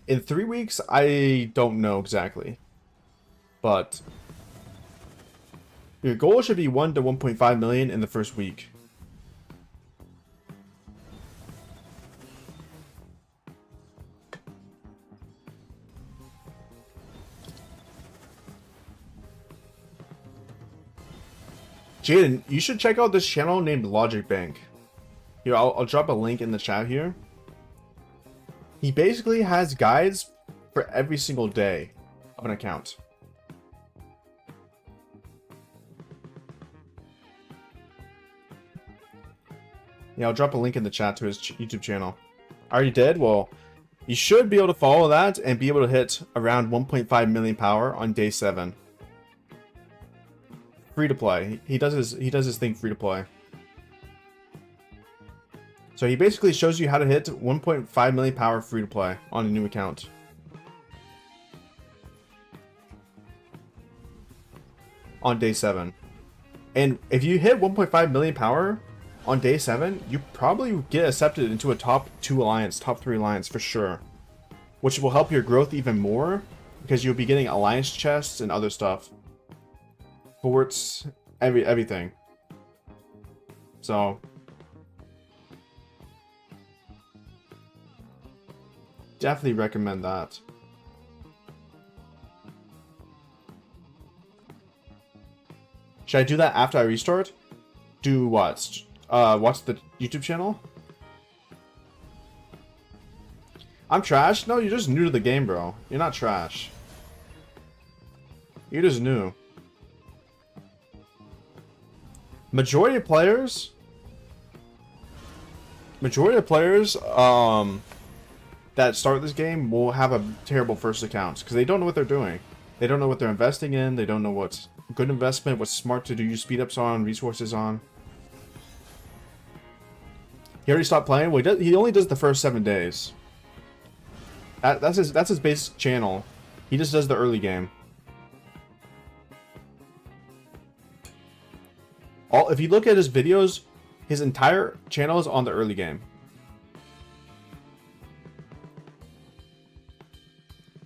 In 3 weeks, I don't know exactly. But your goal should be 1 to 1.5 million in the first week. Jaden, you should check out this channel named Logic Bank. Here, I'll drop a link in the chat here. He basically has guides for every single day of an account. Yeah, I'll drop a link in the chat to his YouTube channel. I already did? Well, you should be able to follow that and be able to hit around 1.5 million power on day 7. Free to play. He does his thing free to play. So he basically shows you how to hit 1.5 million power free to play on a new account. On day 7. And if you hit 1.5 million power on day 7, you probably get accepted into a top 2 alliance, top 3 alliance for sure. Which will help your growth even more, because you'll be getting alliance chests and other stuff. Forts, everything. So definitely recommend that. Should I do that after I restart? Do what? Watch the YouTube channel? I'm trash? No, you're just new to the game, bro. You're not trash. You're just new. Majority of players that start this game will have a terrible first account because they don't know what they're doing. They don't know what they're investing in. They don't know what's good investment, what's smart to do use speed ups on, resources on. He already stopped playing. Well, he only does the first 7 days. That's his base channel. He just does the early game. If you look at his videos, his entire channel is on the early game.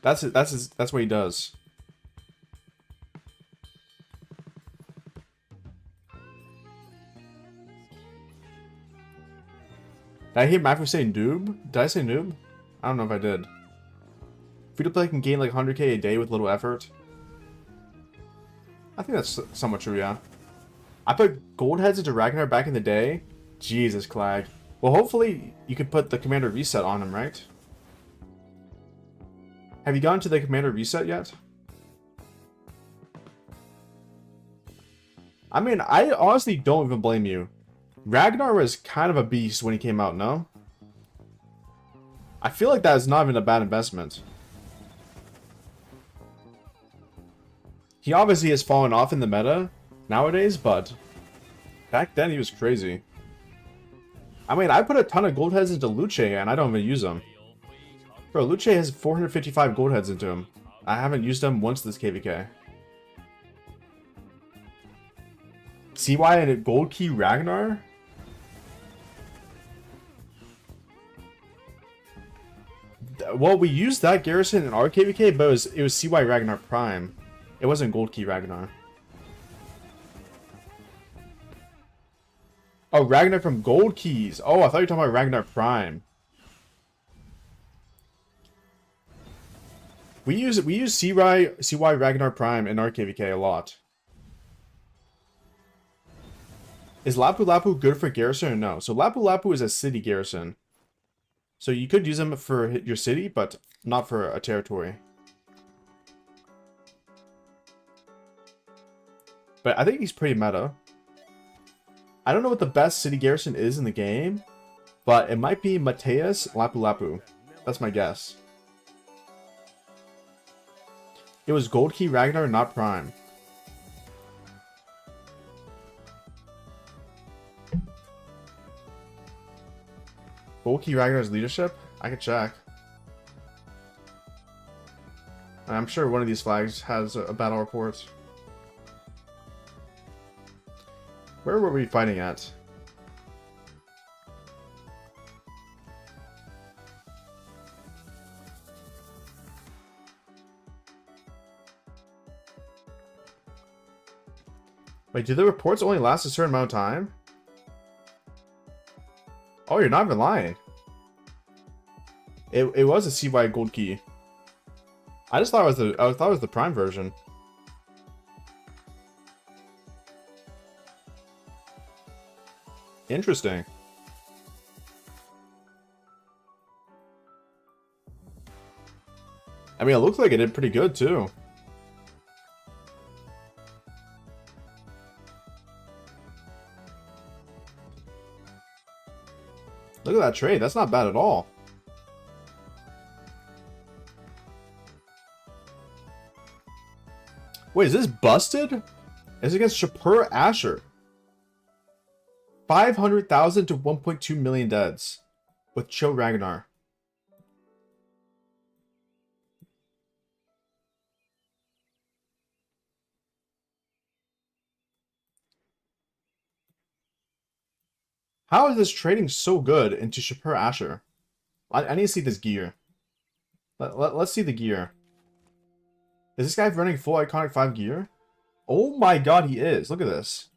That's what he does. Did I hear Matthew say noob? Did I say noob? I don't know if I did. Free to play can gain like 100k a day with little effort. I think that's somewhat true, yeah. I put gold heads into Ragnar back in the day. Jesus, Clag. Well, hopefully you could put the commander reset on him, right? Have you gone to the commander reset yet? I mean, I honestly don't even blame you. Ragnar was kind of a beast when he came out, no? I feel like that is not even a bad investment. He obviously has fallen off in the meta nowadays, but back then he was crazy. I mean, I put a ton of gold heads into Luce and I don't even use them. Bro, Luce has 455 gold heads into him. I haven't used them once this KVK. CY and Gold Key Ragnar? Well, we used that garrison in our KVK, but it was CY Ragnar Prime. It wasn't Gold Key Ragnar. Oh, Ragnar from Gold Keys. Oh, I thought you were talking about Ragnar Prime. We use CY Ragnar Prime in our KVK a lot. Is Lapu Lapu good for garrison or no? So Lapu Lapu is a city garrison. So you could use them for your city, but not for a territory. But I think he's pretty meta. I don't know what the best city garrison is in the game, but it might be Mateus Lapu Lapu. That's my guess. It was Gold Key Ragnar, not Prime. Gold Key Ragnar's leadership? I could check. I'm sure one of these flags has a battle report. Where were we fighting at? Wait, do the reports only last a certain amount of time? Oh, you're not even lying. It was a CY Gold Key. I thought it was the Prime version. Interesting. I mean, it looks like it did pretty good too. that trade. That's not bad at all. Wait, is this busted? It's against Shapur Asher. 500,000 to 1.2 million deads with Cho Ragnar. How is this trading so good into Shapur Asher? I need to see this gear. Let's see the gear. Is this guy running full Iconic 5 gear? Oh my god, he is. Look at this.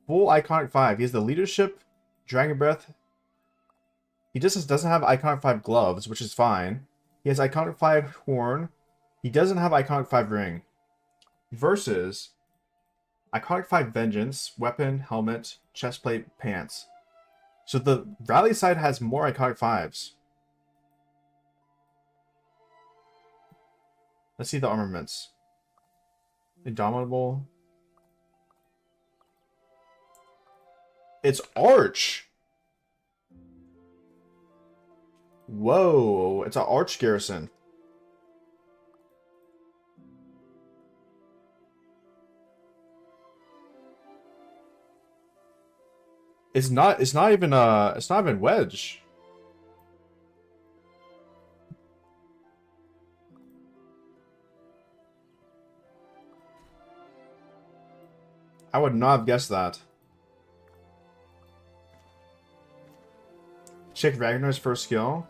Full Iconic 5. He has the Leadership, Dragon Breath. He just doesn't have Iconic 5 gloves, which is fine. He has Iconic 5 horn. He doesn't have Iconic 5 ring. Versus Iconic 5 Vengeance, weapon, helmet, chestplate, pants. So the rally side has more Iconic 5s. Let's see the armaments. Indomitable. It's Arch. Whoa, it's an Arch Garrison. It's not even Wedge. I would not have guessed that. Check Ragnar's first skill.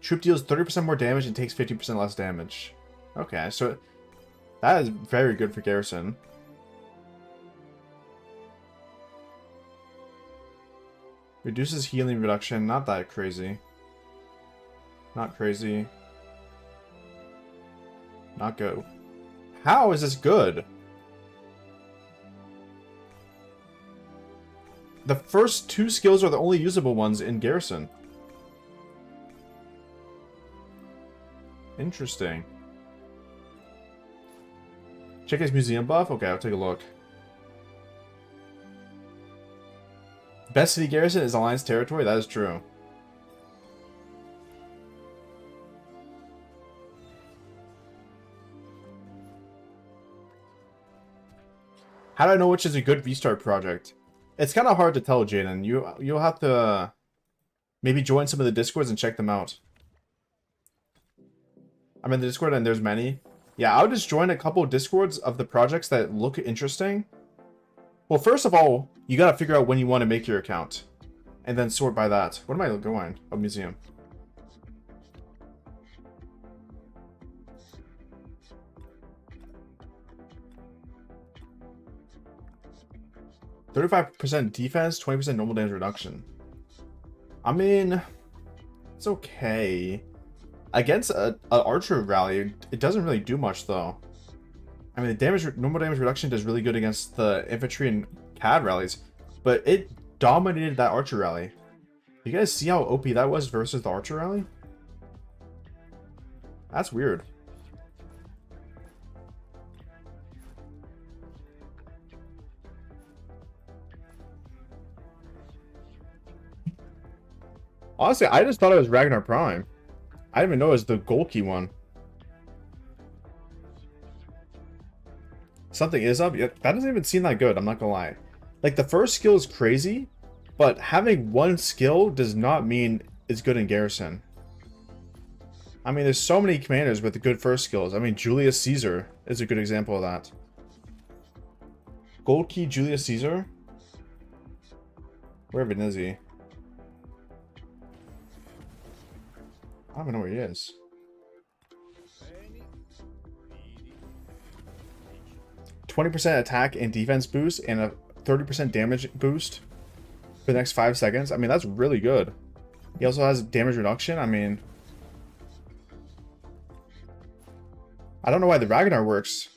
Troop deals 30% more damage and takes 50% less damage. Okay, so that is very good for Garrison. Reduces healing reduction, not that crazy. Not crazy. Not good. How is this good? The first two skills are the only usable ones in Garrison. Interesting. Check his museum buff? Okay, I'll take a look. Best city garrison is Alliance territory? That is true. How do I know which is a good restart project? It's kind of hard to tell, Jaden. You'll have to maybe join some of the Discords and check them out. I'm in the Discord and there's many. Yeah, I would just join a couple of Discords of the projects that look interesting. Well, first of all, you gotta figure out when you want to make your account. And then sort by that. What am I going? A museum. %35 defense, 20% normal damage reduction. I mean, it's okay. Against an archer rally, it doesn't really do much though. I mean, the normal damage reduction does really good against the infantry and CAD rallies, but it dominated that archer rally. You guys see how OP that was versus the archer rally? That's weird. Honestly, I just thought it was Ragnar Prime. I didn't even know it was the Golki one. Something is up? Yeah, that doesn't even seem that good, I'm not gonna lie. Like, the first skill is crazy, but having one skill does not mean it's good in Garrison. I mean, there's so many commanders with good first skills. I mean, Julius Caesar is a good example of that. Golki Julius Caesar? Where even is he? I don't even know where he is. %20 attack and defense boost and a 30% damage boost for the next 5 seconds. I mean, that's really good. He also has damage reduction. I mean, I don't know why the Ragnar works.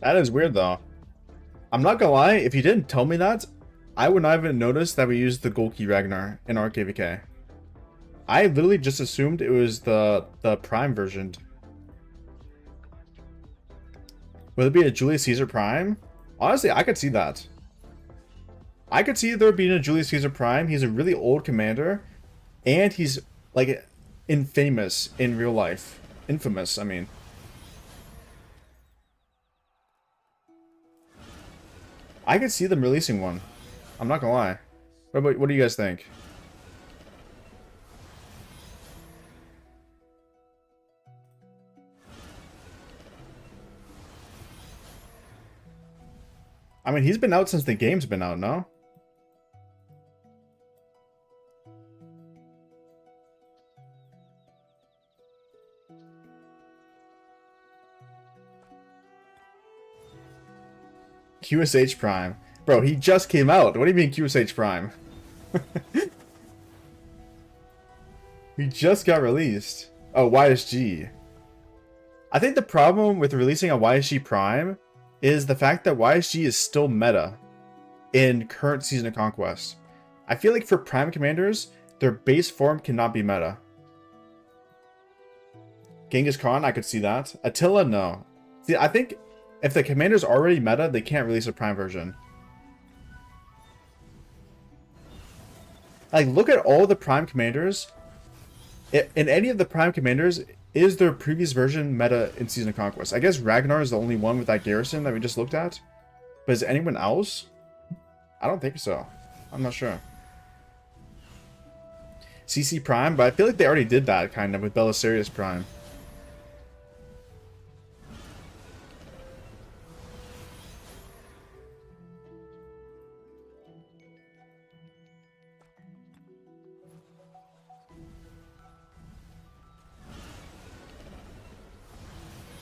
That is weird though. I'm not gonna lie, if you didn't tell me that, I would not even notice that we used the Golki Ragnar in RKVK. I literally just assumed it was the Prime version. Would it be a Julius Caesar Prime? Honestly, I could see that. I could see there being a Julius Caesar Prime. He's a really old commander, and he's like infamous in real life. Infamous, I mean. I could see them releasing one. I'm not gonna lie. What do you guys think? I mean, he's been out since the game's been out, no? QSH Prime. Bro, he just came out. What do you mean QSH Prime? He just got released. Oh, YSG. I think the problem with releasing a YSG Prime is the fact that YSG is still meta in current Season of Conquest. I feel like for Prime Commanders, their base form cannot be meta. Genghis Khan, I could see that. Attila, no. See, I think if the commander's already meta, they can't release a Prime version. Like, look at all the Prime Commanders. In any of the Prime Commanders, is their previous version meta in Season of Conquest? I guess Ragnar is the only one with that garrison that we just looked at. But is anyone else? I don't think so. I'm not sure. CC Prime, but I feel like they already did that, kind of, with Belisarius Prime.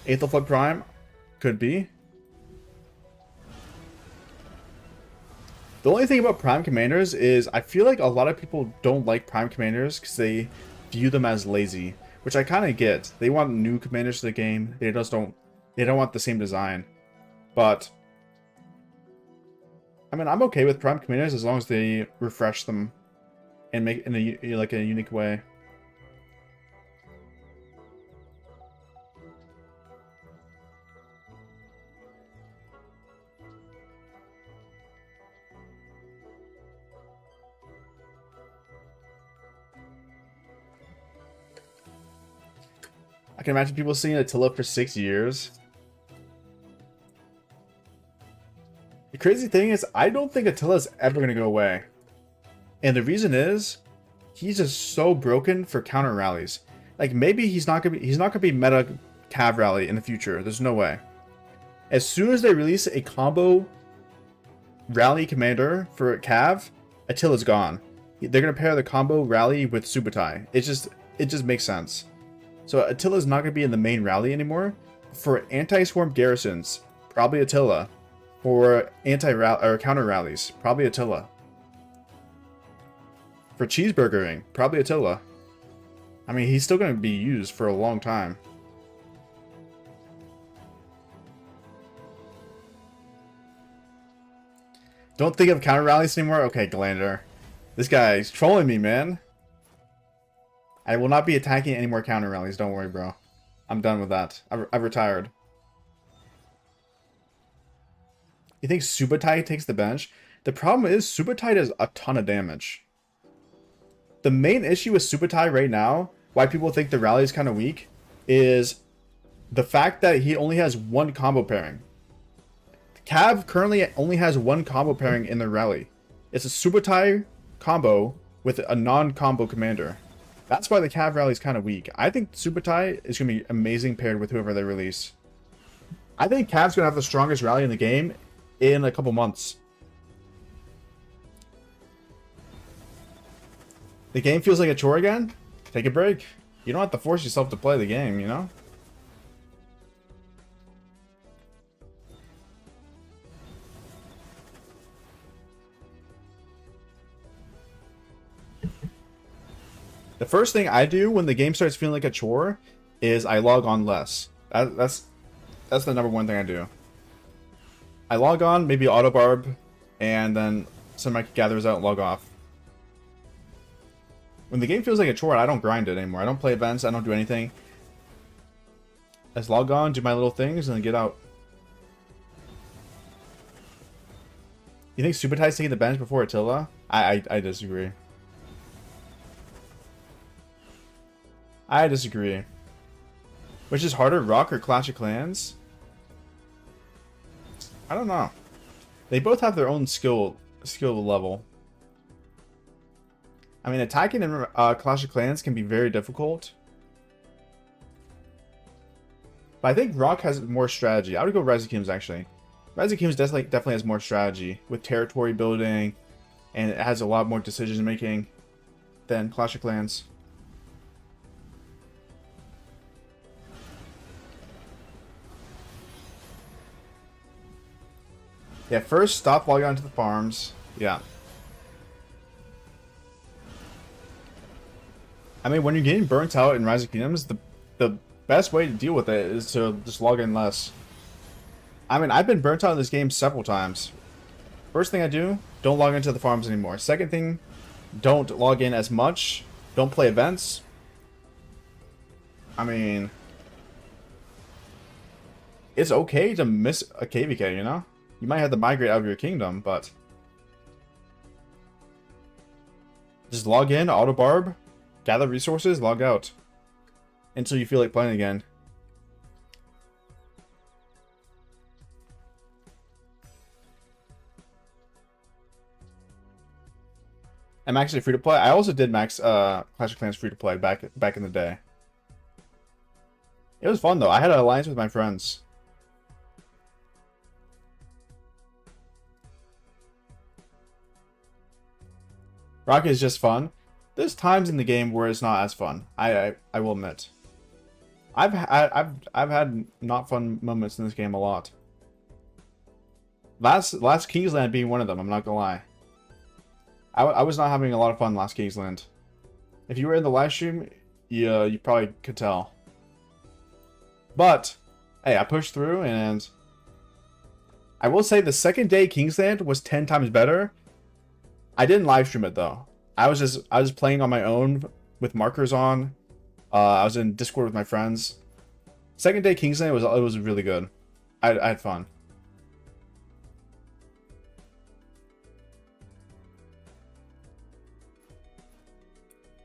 Aethelflaed Prime? Could be. The only thing about Prime Commanders is I feel like a lot of people don't like Prime Commanders because they view them as lazy, which I kind of get. They want new commanders to the game. They don't want the same design. But I mean, I'm okay with Prime Commanders as long as they refresh them and make it in a unique way. I can imagine people seeing Attila for 6 years. The crazy thing is, I don't think Attila's ever going to go away. And the reason is, he's just so broken for counter rallies. Like, maybe he's not gonna be meta Cav rally in the future. There's no way. As soon as they release a combo rally commander for Cav, Attila's gone. They're gonna pair the combo rally with Subutai. It just makes sense. So Attila's not going to be in the main rally anymore. For anti-swarm garrisons, probably Attila. For counter rallies, probably Attila. For cheeseburgering, probably Attila. I mean, he's still going to be used for a long time. Don't think of counter rallies anymore? Okay, Galander. This guy's trolling me, man. I will not be attacking any more counter rallies. Don't worry, bro. I'm done with that. I've retired. You think Subutai takes the bench? The problem is Subutai does a ton of damage. The main issue with Subutai right now, why people think the rally is kind of weak, is the fact that he only has one combo pairing. Cav currently only has one combo pairing in the rally. It's a Subutai combo with a non-combo commander. That's why the Cav rally is kind of weak. I think Subutai is going to be amazing paired with whoever they release. I think Cav's going to have the strongest rally in the game in a couple months. The game feels like a chore again? Take a break. You don't have to force yourself to play the game, you know? The first thing I do when the game starts feeling like a chore is I log on less. That's the number one thing I do. I log on, maybe auto barb, and then somebody gathers out and log off. When the game feels like a chore, I don't grind it anymore. I don't play events, I don't do anything. I just log on, do my little things, and then get out. You think Subotai's taking the bench before Attila? I disagree. I disagree. Which is harder, Rock or Clash of Clans? I don't know. They both have their own skill level. I mean, attacking in Clash of Clans can be very difficult. But I think Rock has more strategy. I would go Rise of Kingdoms, actually. Rise of Kingdoms definitely has more strategy with territory building, and it has a lot more decision making than Clash of Clans. Yeah, first stop logging onto the farms. Yeah. I mean, when you're getting burnt out in Rise of Kingdoms, the best way to deal with it is to just log in less. I mean, I've been burnt out in this game several times. First thing I do, don't log into the farms anymore. Second thing, don't log in as much. Don't play events. I mean, it's okay to miss a KVK, you know? You might have to migrate out of your kingdom, but just log in, auto barb, gather resources, log out until you feel like playing again. I'm actually free to play. I also did max Clash of Clans free to play back in the day. It was fun though. I had an alliance with my friends. Rocket is just fun. There's times in the game where it's not as fun. I will admit. I've had not fun moments in this game a lot. Last Kingsland being one of them. I'm not gonna lie. I was not having a lot of fun last Kingsland. If you were in the live stream, you probably could tell. But hey, I pushed through, and I will say the second day Kingsland was 10 times better. I didn't live stream it though. I was playing on my own with markers on. I was in Discord with my friends. Second day Kingsland was really good. I had fun.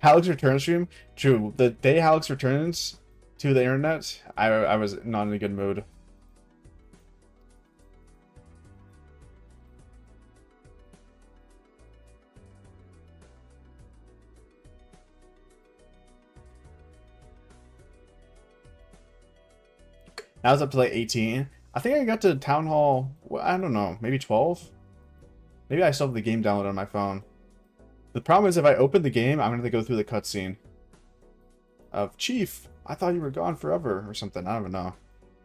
Hallex return stream. True. The day Hallex returns to the internet, I was not in a good mood. Now it's up to like 18. I think I got to Town Hall, I don't know, maybe 12? Maybe I still have the game downloaded on my phone. The problem is if I open the game, I'm going to have to go through the cutscene of Chief, I thought you were gone forever or something. I don't even know.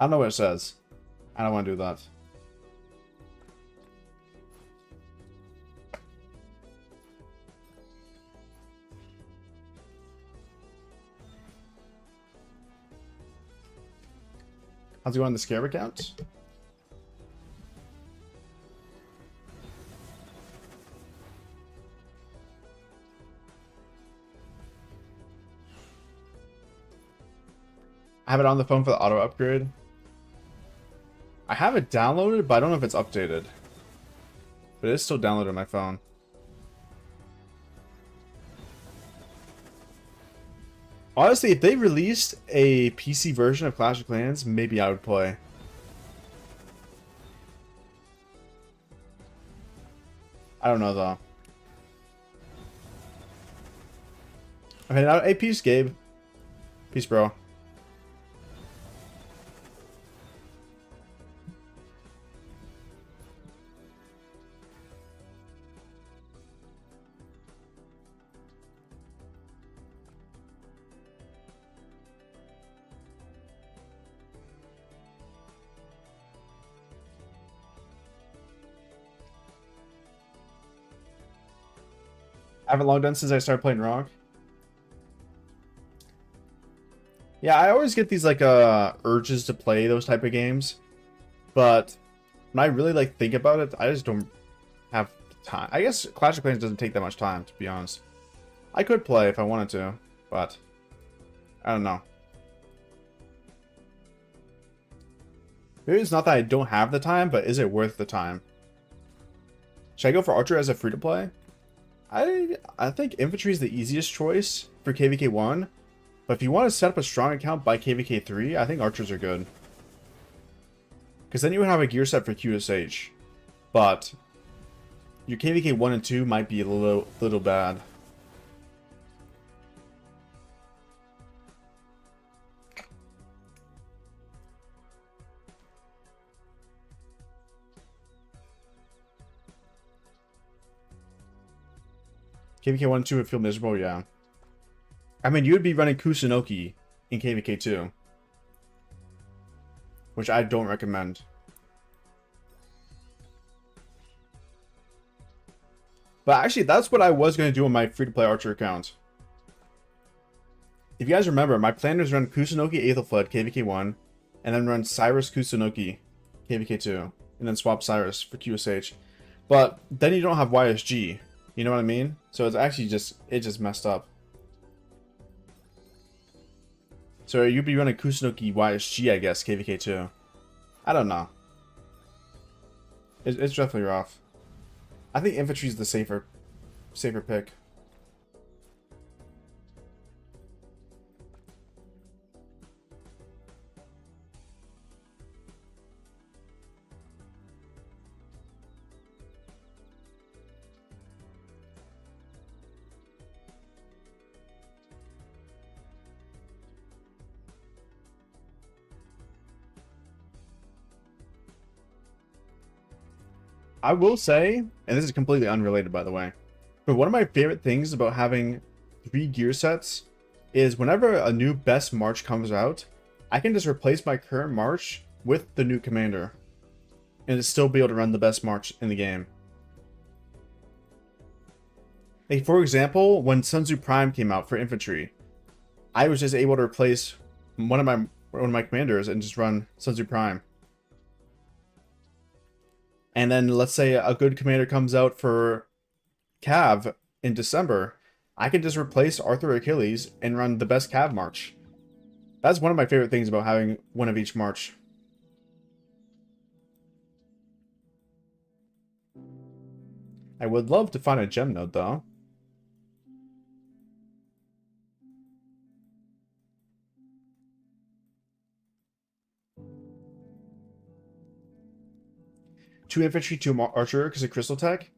I don't know what it says. I don't want to do that. How's it going on the Scarab account? I have it on the phone for the auto upgrade. I have it downloaded, but I don't know if it's updated. But it is still downloaded on my phone. Honestly, if they released a PC version of Clash of Clans, maybe I would play. I don't know though. Okay, now, hey, peace, Gabe. Peace, bro. I haven't logged in since I started playing Rock. Yeah, I always get these like urges to play those type of games, but when I really like think about it, I just don't have time. I guess Clash of Clans doesn't take that much time, to be honest. I could play if I wanted to, but I don't know. Maybe it's not that I don't have the time, but is it worth the time? Should I go for Archer as a free-to-play? I think Infantry is the easiest choice for KVK 1, but if you want to set up a strong account by KVK 3, I think Archers are good. Because then you would have a gear set for QSH, but your KVK 1 and 2 might be a little bad. KVK 1 and 2 would feel miserable, yeah. I mean, you would be running Kusunoki in KVK 2. Which I don't recommend. But actually, that's what I was going to do on my free-to-play Archer account. If you guys remember, my plan was run Kusunoki Aethelflaed KVK 1, and then run Cyrus Kusunoki KVK 2, and then swap Cyrus for QSH. But then you don't have YSG. You know what I mean? So it's actually just messed up. So you'd be running Kusunoki YSG, I guess, KVK 2. I don't know. It's definitely rough. I think Infantry is the safer pick. I will say, and this is completely unrelated by the way, but one of my favorite things about having 3 gear sets is whenever a new best march comes out, I can just replace my current march with the new commander and still be able to run the best march in the game. Like for example, when Sun Tzu Prime came out for infantry, I was just able to replace one of my commanders and just run Sun Tzu Prime. And then let's say a good commander comes out for Cav in December, I can just replace Arthur Achilles and run the best Cav march. That's one of my favorite things about having one of each march. I would love to find a gem node though. Two infantry, 2 archer because of crystal tech.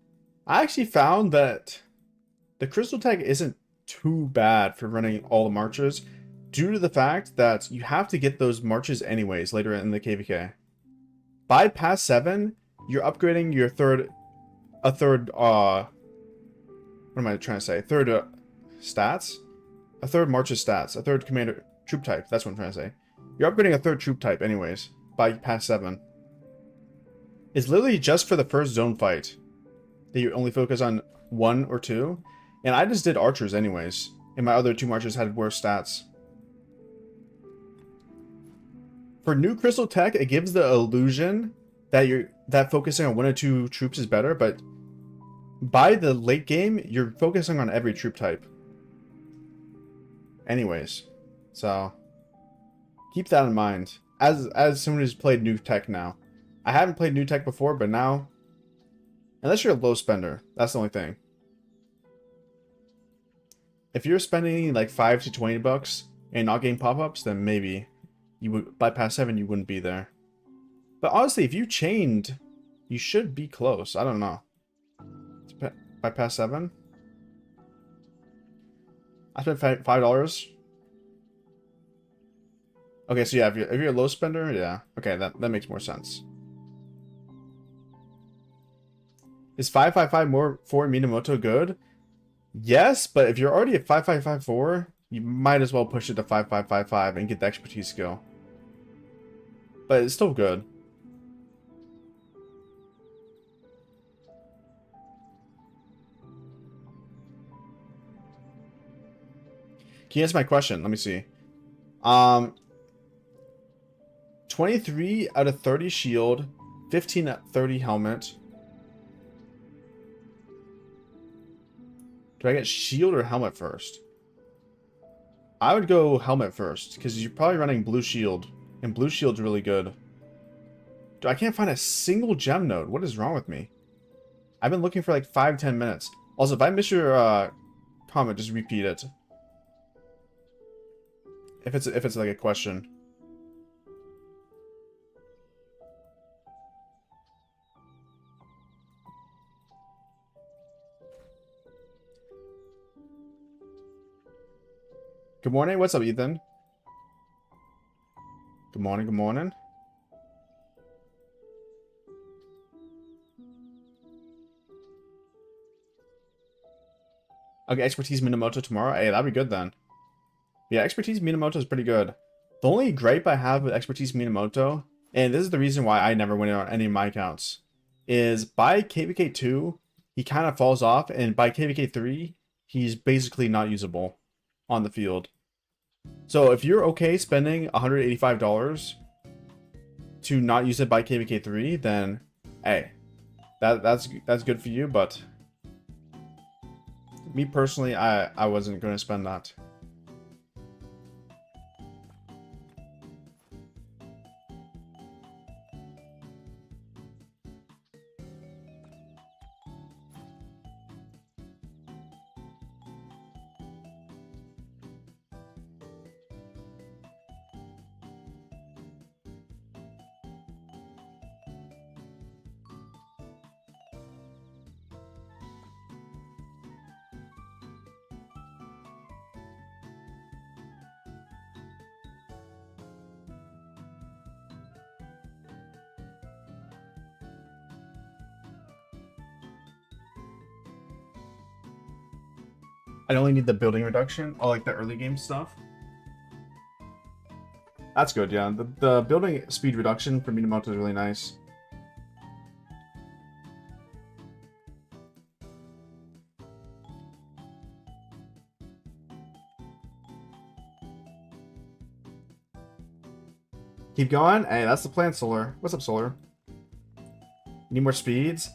I actually found that the crystal tech isn't too bad for running all the marches due to the fact that you have to get those marches anyways later in the KVK. By pass 7, you're upgrading your what am I trying to say? Stats? A third march's stats. A third commander troop type. That's what I'm trying to say. You're upgrading a third troop type anyways by pass 7. It's literally just for the first zone fight that you only focus on 1 or 2. And I just did archers anyways. And my other 2 marchers had worse stats. For new crystal tech, it gives the illusion that focusing on 1 or 2 troops is better, but by the late game, you're focusing on every troop type. Anyways. So keep that in mind. As someone who's played new tech now. I haven't played new tech before, but now, unless you're a low spender, that's the only thing. If you're spending like 5 to 20 bucks and not getting pop-ups, then maybe you would, by pass 7, you wouldn't be there. But honestly, if you chained, you should be close. I don't know. By pass 7? I spent $5. Okay, so yeah, if you're a low spender, yeah. Okay, that makes more sense. Is 555 more for Minamoto good? Yes, but if you're already at 5554, you might as well push it to 5555 and get the expertise skill. But it's still good. Can you answer my question? Let me see. 23 out of 30 shield, 15 at 30 helmet. Do I get shield or helmet first? I would go helmet first, because you're probably running blue shield. And blue shield's really good. Dude, I can't find a single gem node. What is wrong with me? I've been looking for like 5-10 minutes. Also, if I miss your comment, just repeat it. If it's like a question. Good morning. What's up, Ethan? Good morning. Good morning. Okay, expertise Minamoto tomorrow. Hey, that'd be good then. Yeah, expertise Minamoto is pretty good. The only gripe I have with expertise Minamoto, and this is the reason why I never win on any of my accounts, is by KVK 2, he kind of falls off, and by KVK 3, he's basically not usable on the field. So if you're okay spending $185 to not use it by KVK 3, then hey, that's good for you, but me personally, I wasn't going to spend that. I only need the building reduction, or like the early game stuff. That's good, yeah. The building speed reduction for Minamoto is really nice. Keep going? Hey, that's the plan, Solar. What's up, Solar? Need more speeds?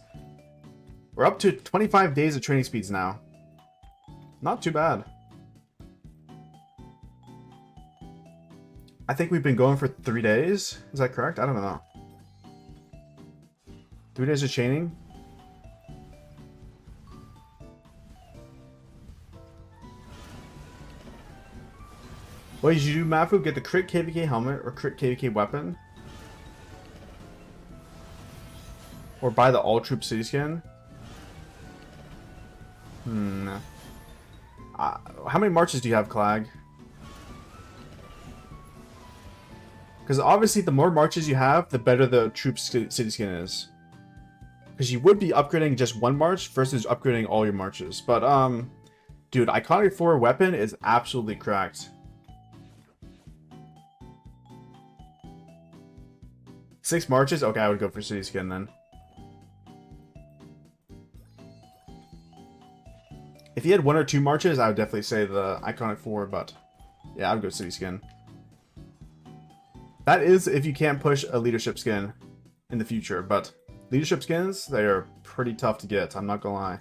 We're up to 25 days of training speeds now. Not too bad. I think we've been going for 3 days. Is that correct? I don't know. 3 days of chaining? What did you do, Mafu? Get the crit KVK helmet or crit KVK weapon? Or buy the all troop city skin? How many marches do you have, Clag? Because obviously the more marches you have, the better the troop city skin is. Because you would be upgrading just one march versus upgrading all your marches. But, dude, Iconic 4 weapon is absolutely cracked. 6 marches? Okay, I would go for city skin then. If he had 1 or 2 marches, I would definitely say the Iconic 4, but yeah, I would go city skin. That is if you can't push a leadership skin in the future, but leadership skins, they are pretty tough to get, I'm not gonna lie.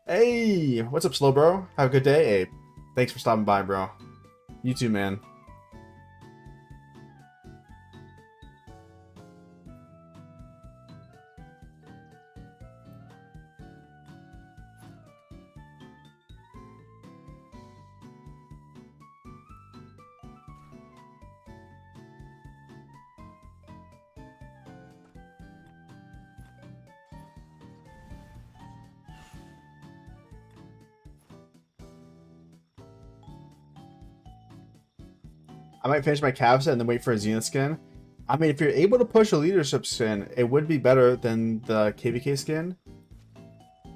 Hey, what's up, Slow Bro? Have a good day. Hey, thanks for stopping by, bro. You too, man. I might finish my cav set and then wait for a Zenith skin. I mean, if you're able to push a leadership skin, it would be better than the KVK skin.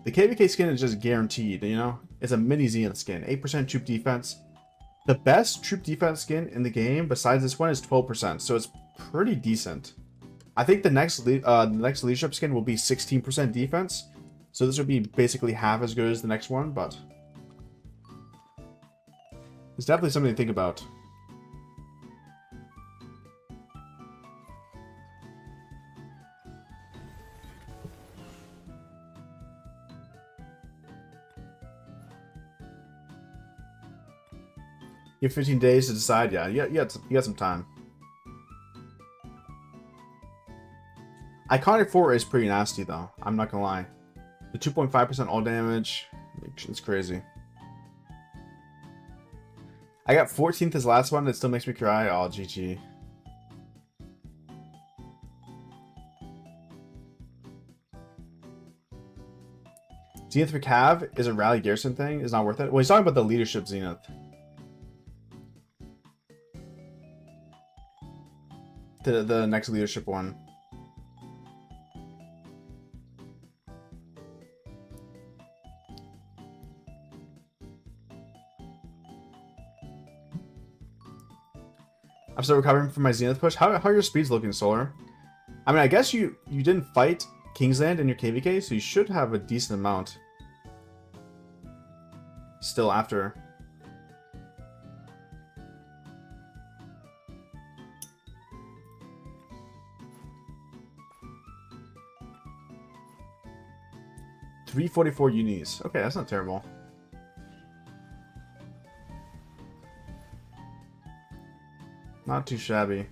The KVK skin is just guaranteed, you know? It's a mini Zenith skin, 8% troop defense. The best troop defense skin in the game, besides this one, is 12%, so it's pretty decent. I think the next leadership skin will be 16% defense, so this would be basically half as good as the next one, but it's definitely something to think about. You have 15 days to decide. Yeah, you got some time. Iconic 4 is pretty nasty, though. I'm not gonna lie. The 2.5% all damage, it's crazy. I got 14th as last one. It still makes me cry. Oh, GG. Zenith for Cav is a Rally Garrison thing. Is not worth it. Well, he's talking about the leadership Zenith. The next leadership one. I'm still recovering from my Zenith push. How are your speeds looking, Solar? I mean, I guess you didn't fight Kingsland in your KVK, so you should have a decent amount still after. $344 unis. Okay, that's not terrible. Not too shabby.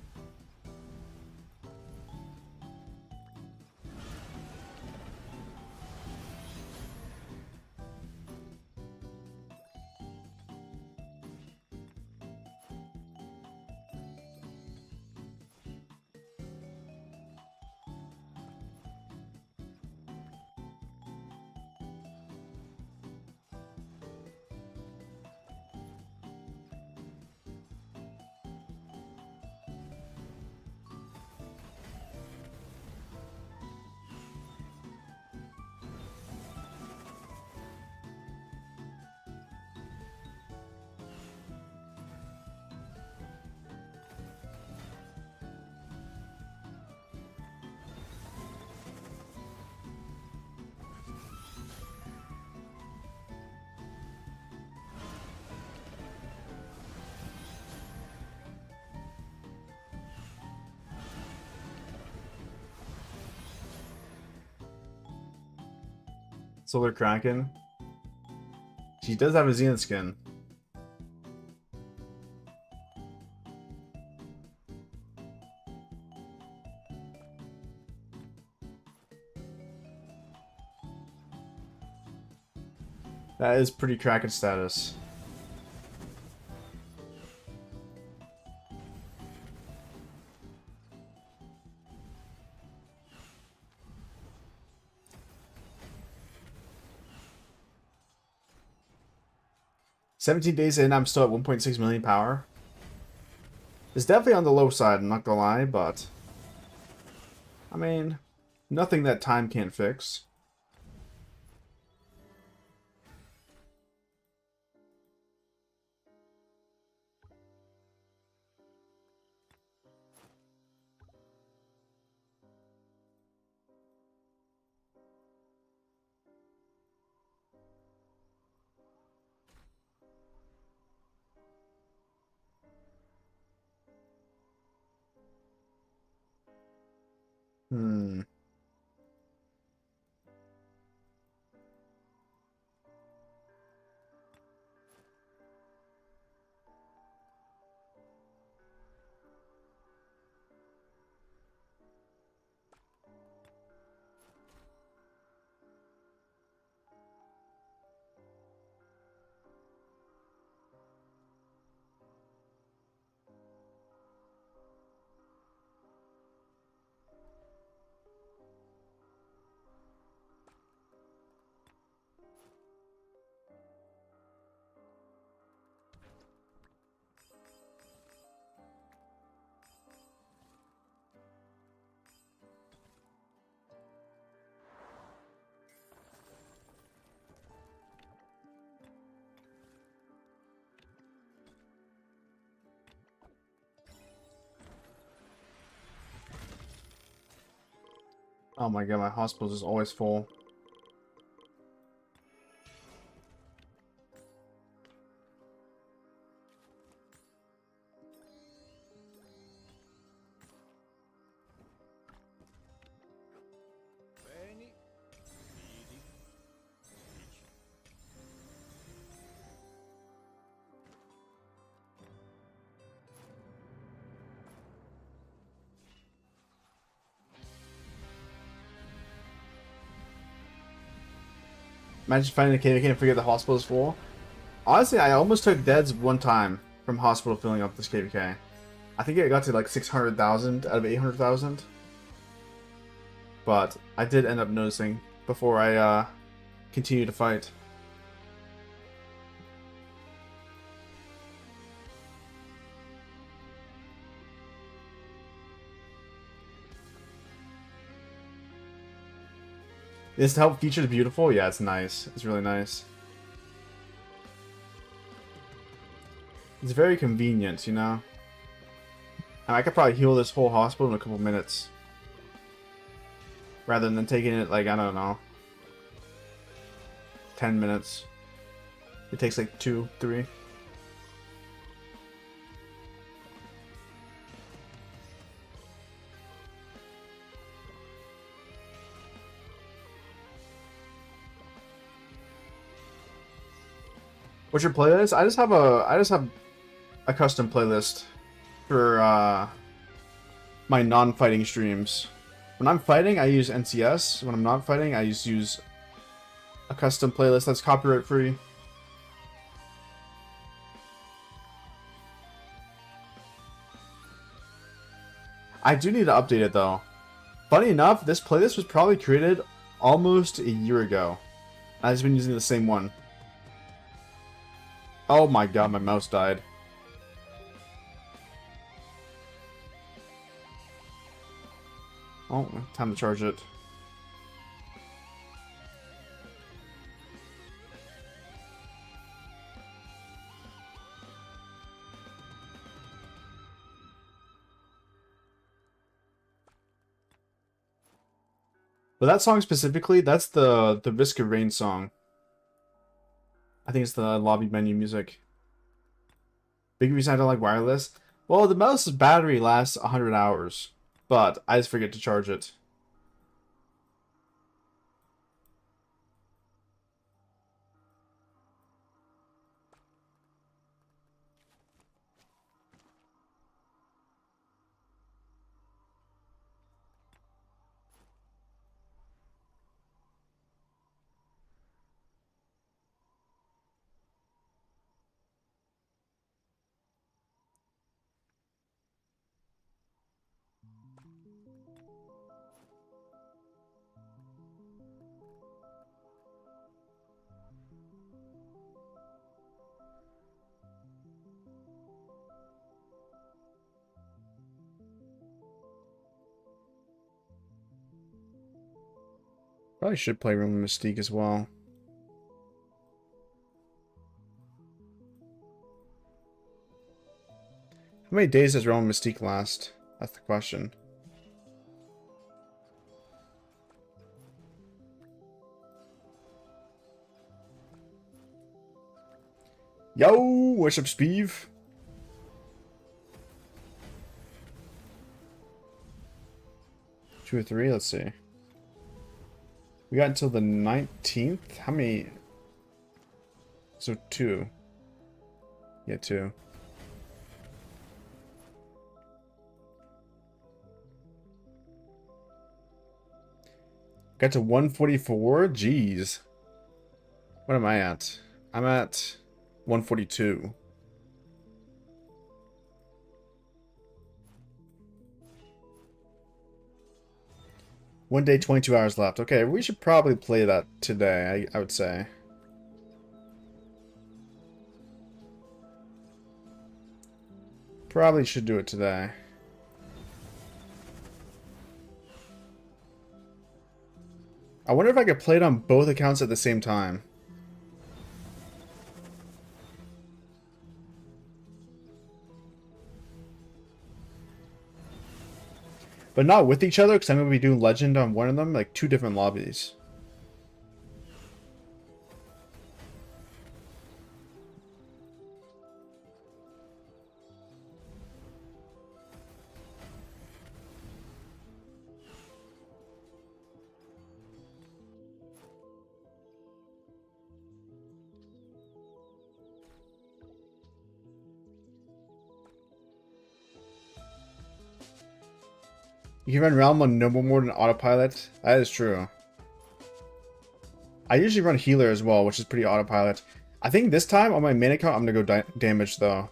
Solar Kraken. She does have a Zenith skin. That is pretty Kraken status. "17 days in, I'm still at 1.6 million power." It's definitely on the low side, I'm not gonna lie, but I mean, nothing that time can't fix. Hmm. Oh my god, my hospital is always full. Imagine finding a KVK and figure the hospital is full. Honestly, I almost took deads one time from hospital filling up this KVK. I think it got to like 600,000 out of 800,000. But I did end up noticing before I continued to fight. This help feature is beautiful. Yeah, it's nice. It's really nice. It's very convenient, you know? And I could probably heal this whole hospital in a couple minutes. Rather than taking it, like, I don't know, 10 minutes. It takes like 2, 3. What's your playlist? I just have a custom playlist for my non-fighting streams. When I'm fighting, I use NCS. When I'm not fighting, I just use a custom playlist that's copyright free. I do need to update it though. Funny enough, this playlist was probably created almost a year ago. I've just been using the same one. Oh my god, my mouse died. Oh, time to charge it. But that song specifically, that's the Risk of Rain song. I think it's the lobby menu music. Big reason I don't like wireless. Well, the mouse's battery lasts 100 hours, but I just forget to charge it. Probably should play Realm of Mystique as well. How many days does Realm of Mystique last? That's the question. Yo, what's up, Speeve? Two or three, let's see. We got until the 19th? How many? So 2. Yeah, 2. Got to 144? Jeez. What am I at? I'm at 142. One day, 22 hours left. Okay, we should probably play that today, I would say. Probably should do it today. I wonder if I could play it on both accounts at the same time. But not with each other, because I'm going to be doing Legend on one of them, like 2 different lobbies. You can run Realm on no more than autopilot. That is true. I usually run healer as well, which is pretty autopilot. I think this time on my main account, I'm gonna go damage though.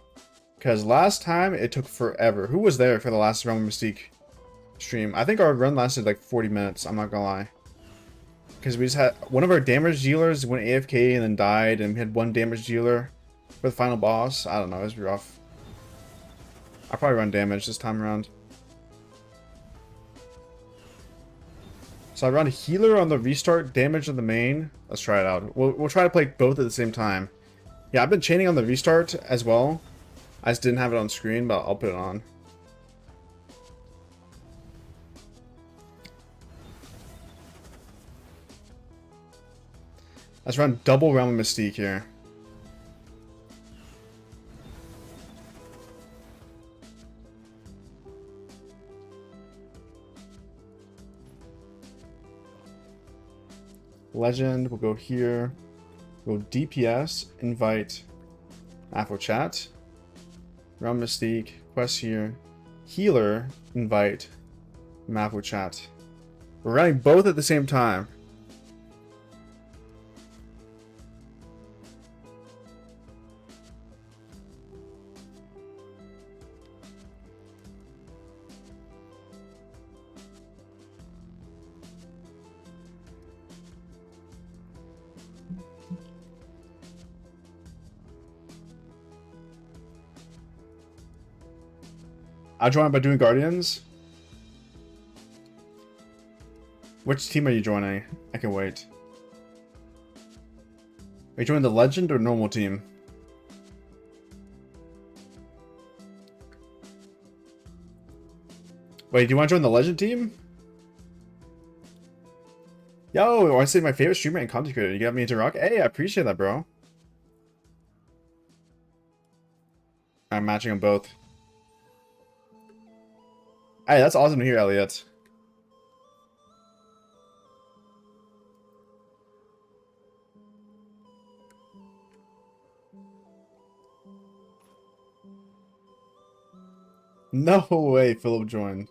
Because last time it took forever. Who was there for the last Realm of Mystique stream? I think our run lasted like 40 minutes, I'm not gonna lie. Because we just had one of our damage dealers went AFK and then died, and we had one damage dealer for the final boss. I don't know, it was rough. I'll probably run damage this time around. So I run healer on the restart, damage on the main. Let's try it out. We'll try to play both at the same time. Yeah, I've been chaining on the restart as well. I just didn't have it on screen, but I'll put it on. Let's run double Realm of Mystique here. Legend, we'll go here. We'll DPS, invite Afro Chat. Realm Mystique, quest here. Healer, invite Afro Chat. We're running both at the same time. I'll join by doing Guardians. Which team are you joining? I can wait. Are you joining the Legend or normal team? Wait, do you want to join the Legend team? Yo, I want to say my favorite streamer and content creator. You got me into rock? Hey, I appreciate that, bro. I'm matching them both. Hey, that's awesome to hear, Elliot. No way Philip joined.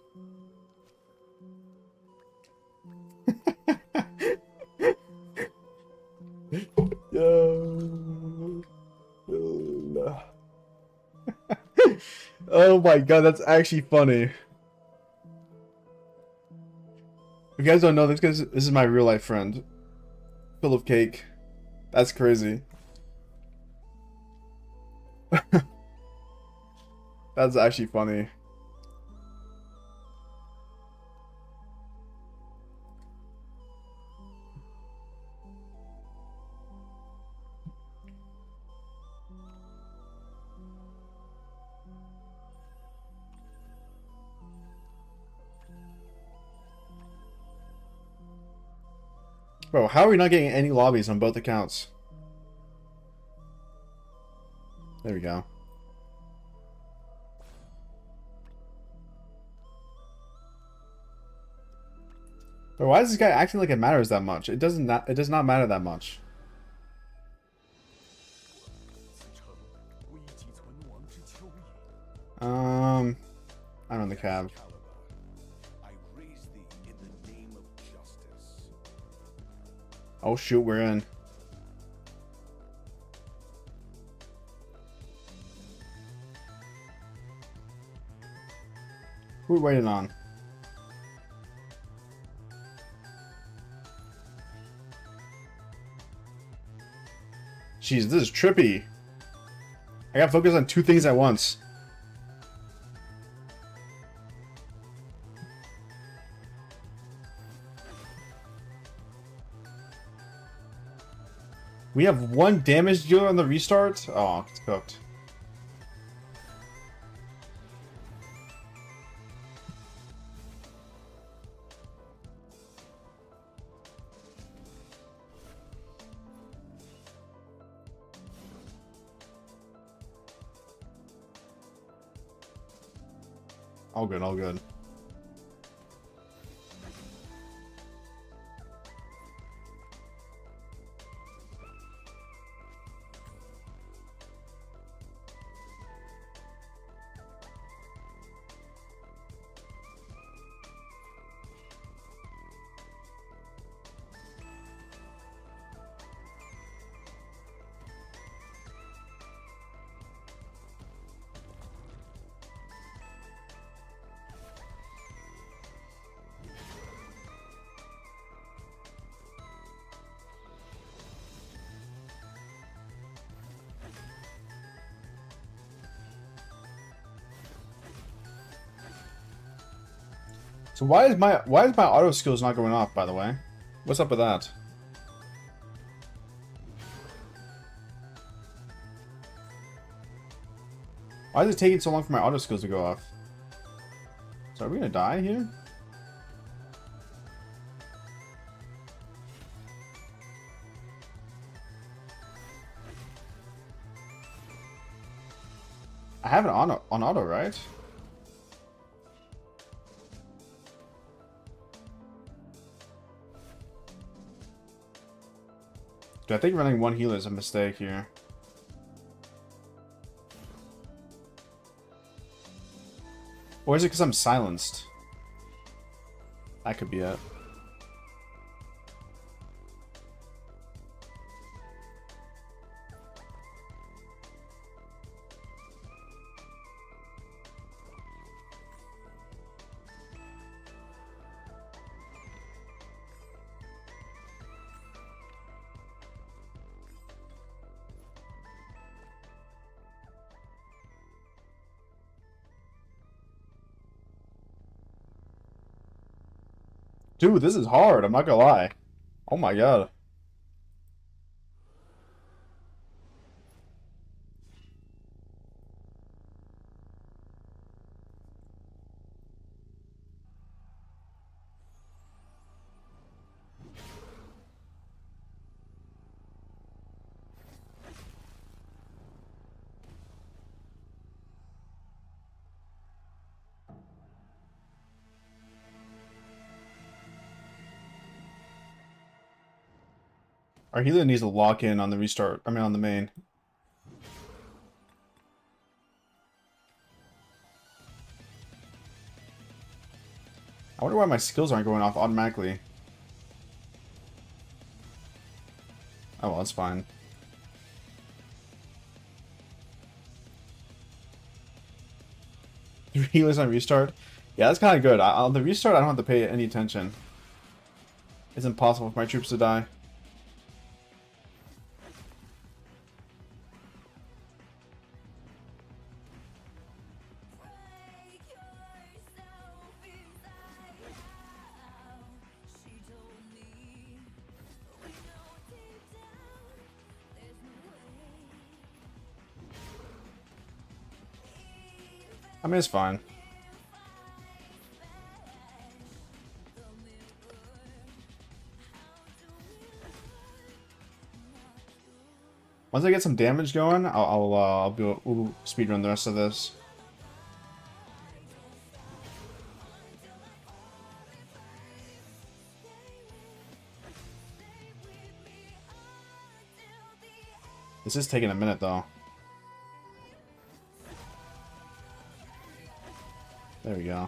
Oh my god, that's actually funny. If you guys don't know this, this is my real life friend, Philip Cake. That's crazy. That's actually funny. Bro, how are we not getting any lobbies on both accounts? There we go. Bro, why is this guy acting like it matters that much? It does not matter that much. I'm on the cab. Oh shoot, we're in. Who are we waiting on? Jeez, this is trippy. I gotta focus on two things at once. We have one damage dealer on the restart? Oh, it's cooked. All good, all good. So why is my auto skills not going off, by the way? What's up with that? Why is it taking so long for my auto skills to go off? So are we gonna die here? I have it on auto, right? Dude, I think running one healer is a mistake here. Or is it because I'm silenced? That could be it. Dude, this is hard, I'm not gonna lie. Oh my god. Our healer needs to lock in on the restart. I mean, on the main. I wonder why my skills aren't going off automatically. Oh, well, that's fine. Three healers on restart? Yeah, that's kind of good. On the restart, I don't have to pay any attention. It's impossible for my troops to die. I mean, it's fine. Once I get some damage going, I'll we'll speedrun the rest of this. This is taking a minute though. There we go.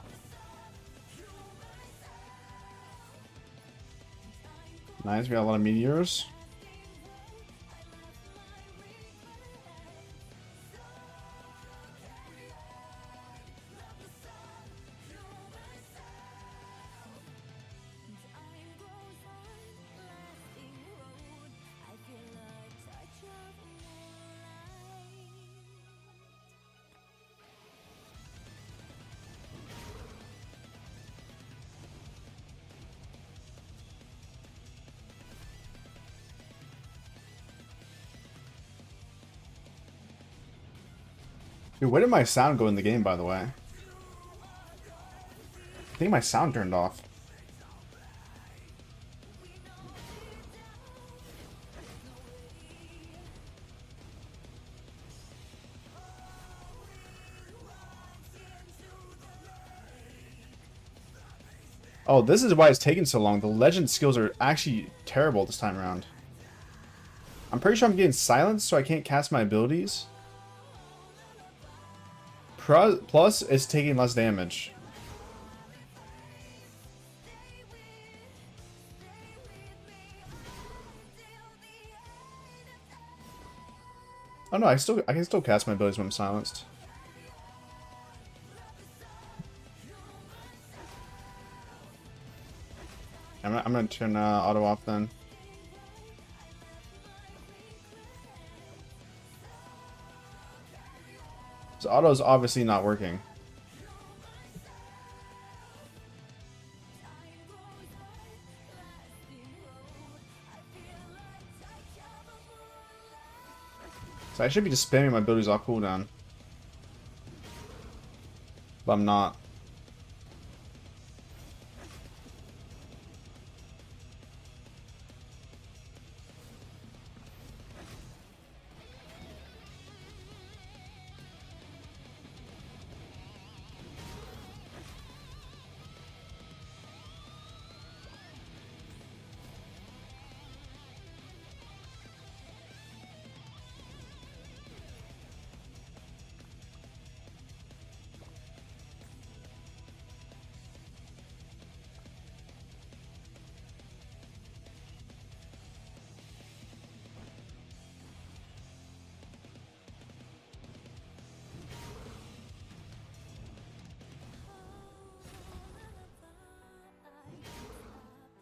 Nice, we got a lot of meteors. Dude, where did my sound go in the game, by the way? I think my sound turned off. Oh, this is why it's taking so long. The legend skills are actually terrible this time around. I'm pretty sure I'm getting silenced, so I can't cast my abilities. Plus, it's taking less damage. Oh no, I can still cast my abilities when I'm silenced. I'm gonna turn auto off then. So auto is obviously not working. So I should be just spamming my abilities off cooldown. But I'm not.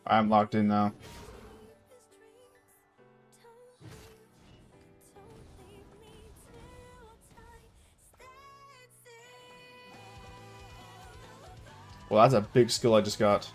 I'm locked in now. Well, that's a big skill I just got.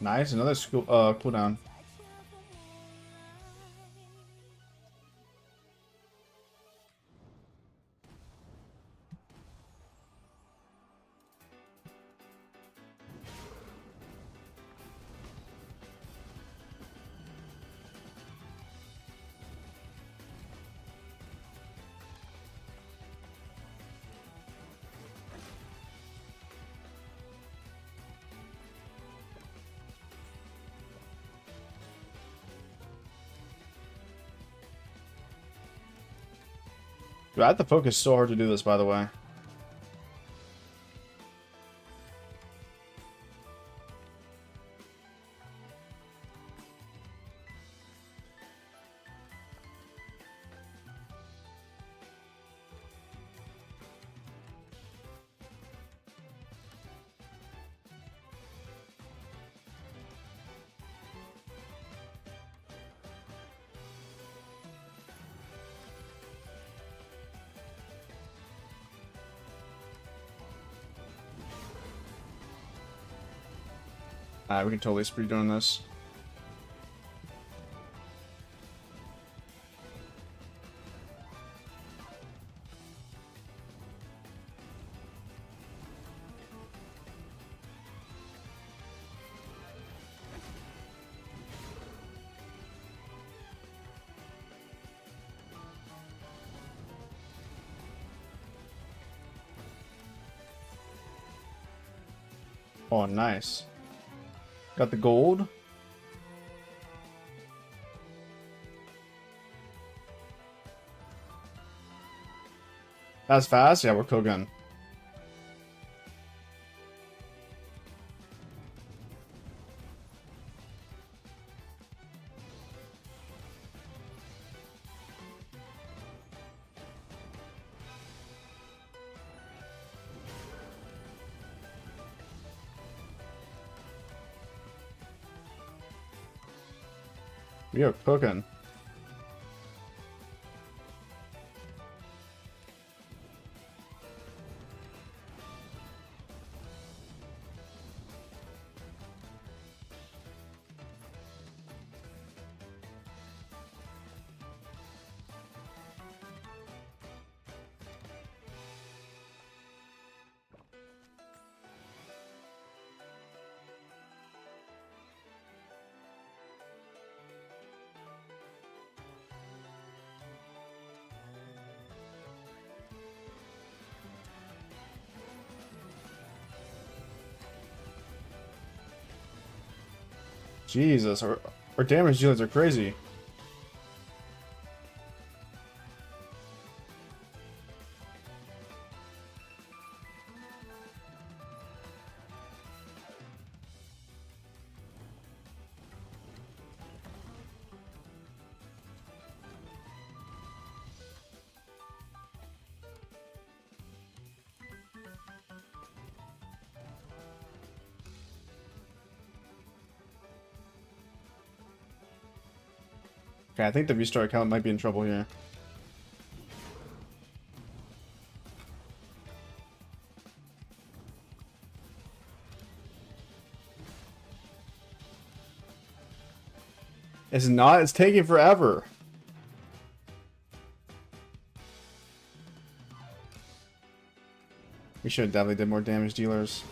Nice, another skill cooldown. Dude, I have to focus so hard to do this, by the way. Alright, we can totally speed doing this. Oh, nice. Got the gold. That's fast? Yeah, we're cooking. We are cooking. Jesus, our damage dealers are crazy. Okay, I think the restart account might be in trouble here. It's not. It's taking forever. We should have definitely did more damage dealers.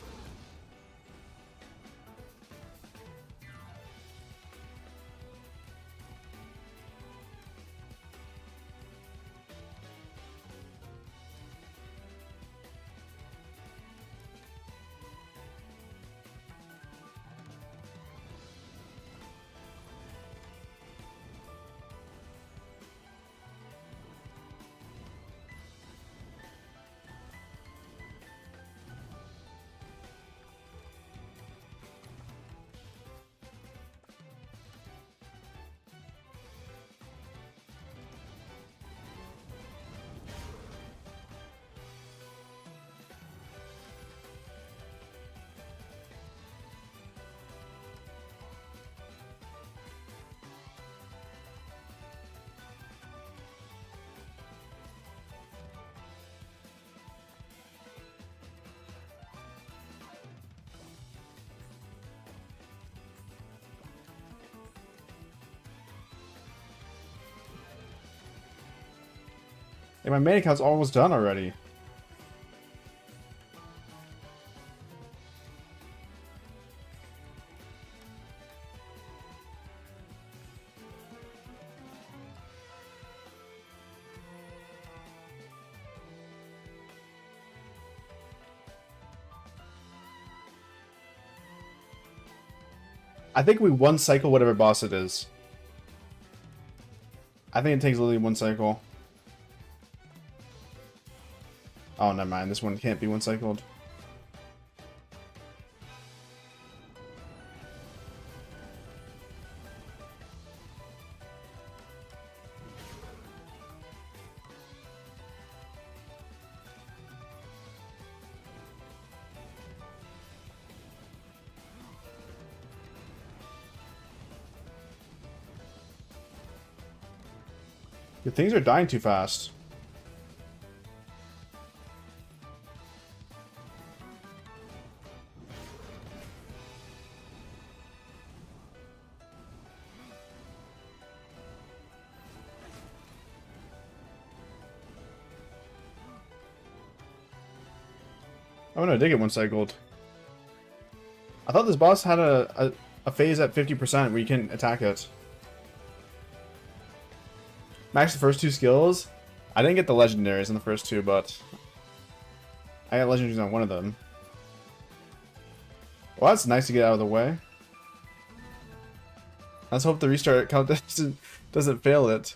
Hey, my main account's almost done already. I think we one cycle whatever boss it is. I think it takes literally one cycle. Oh, never mind. This one can't be one cycled. Your things are dying too fast. Oh no, I did get one cycled. I thought this boss had a phase at 50% where you can attack it. Max the first two skills. I didn't get the legendaries in the first two, but I got legendaries on one of them. Well, that's nice to get out of the way. Let's hope the restart count doesn't fail it.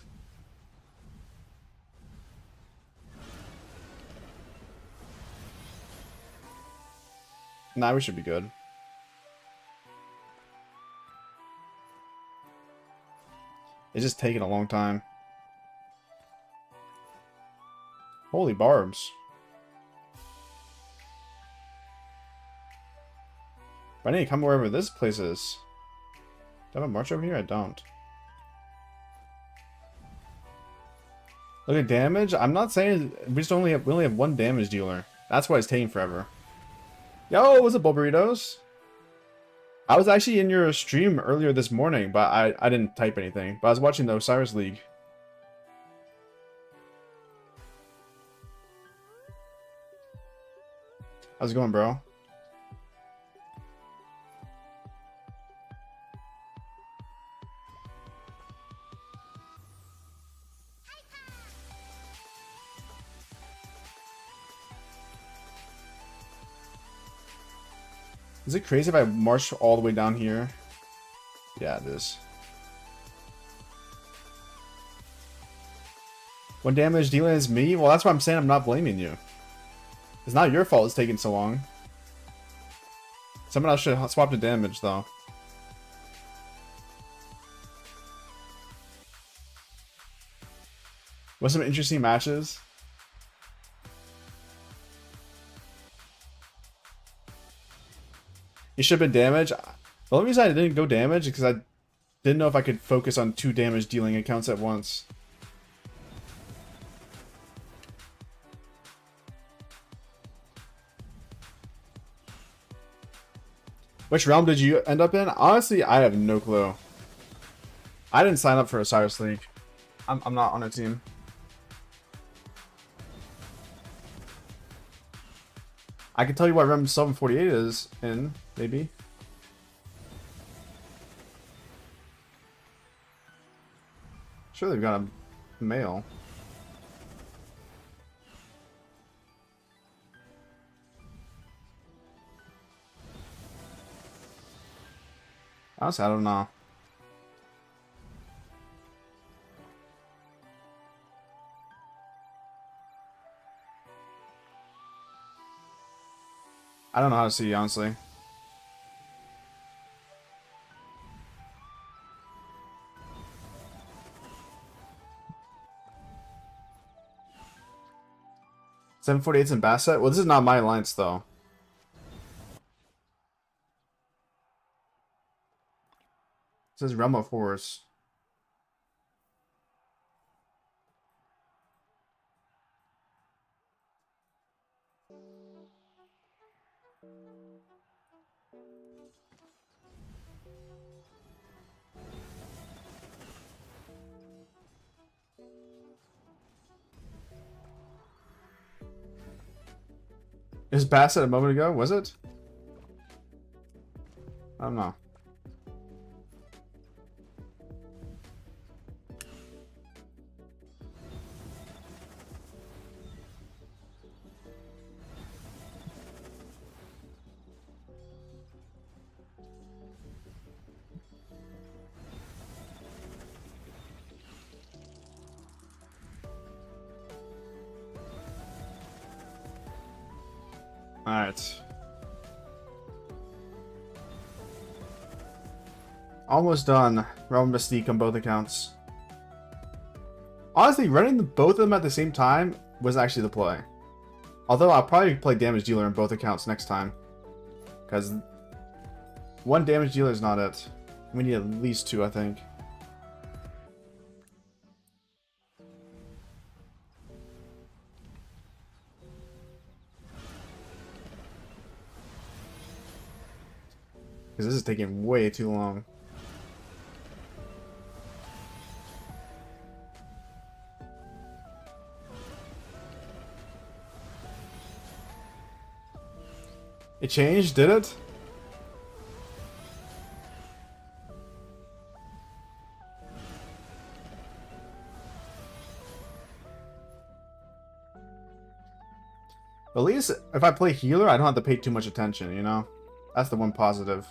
Nah, we should be good. It's just taking a long time. Holy barbs. I need to come wherever this place is. Do I have a march over here? I don't. Look at damage. I'm not saying we only have one damage dealer. That's why it's taking forever. Yo, what's up, Burritos? I was actually in your stream earlier this morning, but I didn't type anything. But I was watching the Osiris League. How's it going, bro? Is it crazy if I march all the way down here? Yeah, it is. One damage dealer is me? Well, that's why I'm saying I'm not blaming you. It's not your fault it's taking so long. Someone else should swap the damage, though. With some interesting matches. You should have been damaged. The only reason I didn't go damage is because I Didn't know if I could focus on 2 damage dealing accounts at once. Which realm did you end up in? Honestly, I have no clue. I didn't sign up for Osiris League. I'm not on a team. I can tell you what realm 748 is in, maybe. Sure, they've got a male. Honestly, I don't know. I don't know how to see, honestly. Seven 748's in Basset? Well, this is not my alliance, though. It says Realm of Horrors. Is Basset a moment ago? Was it? I don't know. Alright. Almost done. Realm Mystique on both accounts. Honestly, running both of them at the same time was actually the play. Although I'll probably play Damage Dealer on both accounts next time. Because one Damage Dealer is not it. We need at least 2, I think. Because this is taking way too long. It changed, did it? At least if I play healer, I don't have to pay too much attention, you know? That's the one positive.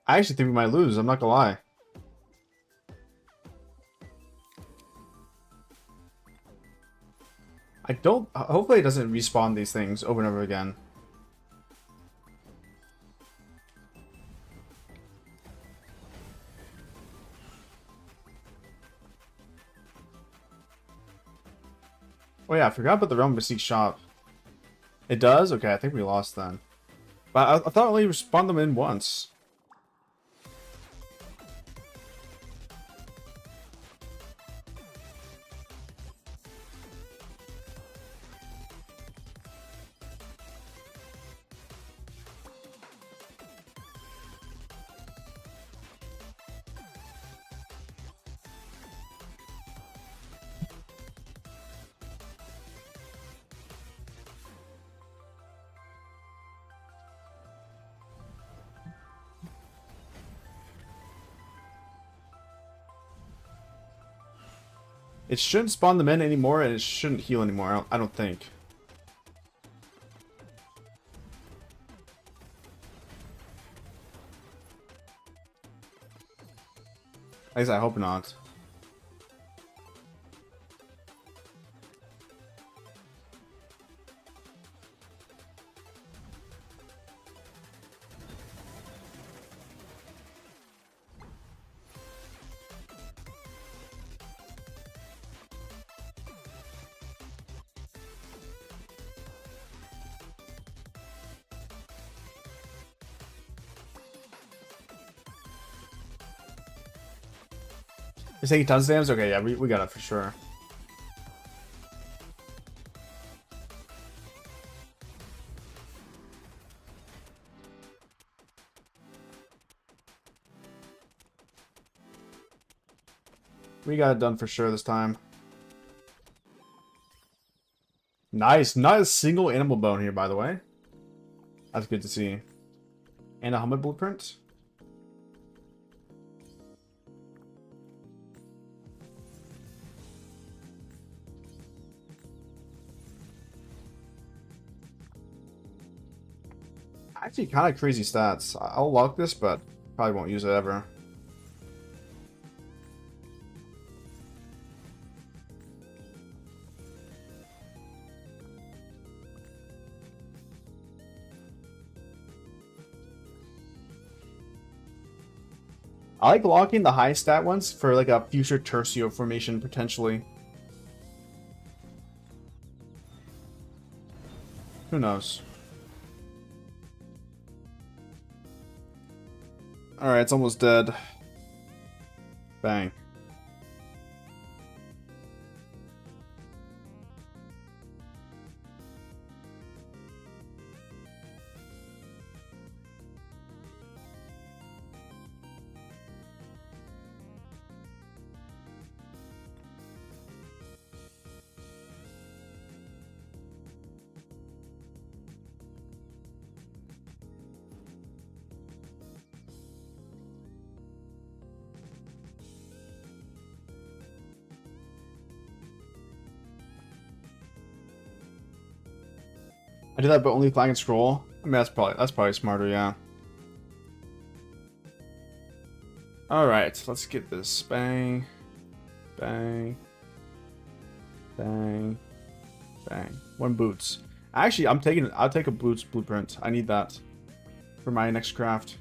I actually think we might lose, I'm not gonna lie. I don't... Hopefully it doesn't respawn these things over and over again. Oh yeah, I forgot about the Realm Mystique shop. It does? Okay, I think we lost then. But I thought I only respawned them in once. It shouldn't spawn them in anymore, and it shouldn't heal anymore, I don't think. At least I hope not. You're taking tons of damage? Okay, yeah, we got it for sure. We got it done for sure this time. Nice. Not a single animal bone here, by the way. That's good to see. And a helmet blueprint. Actually, kind of crazy stats. I'll lock this, but probably won't use it ever. I like locking the high stat ones for like a future Tercio formation potentially. Who knows? Alright, it's almost dead. Bang. I do that, but only flag and scroll. I mean, that's probably smarter, yeah. All right, let's get this. Bang, bang, bang, bang. 1 boots. Actually, I'll take a boots blueprint. I need that for my next craft.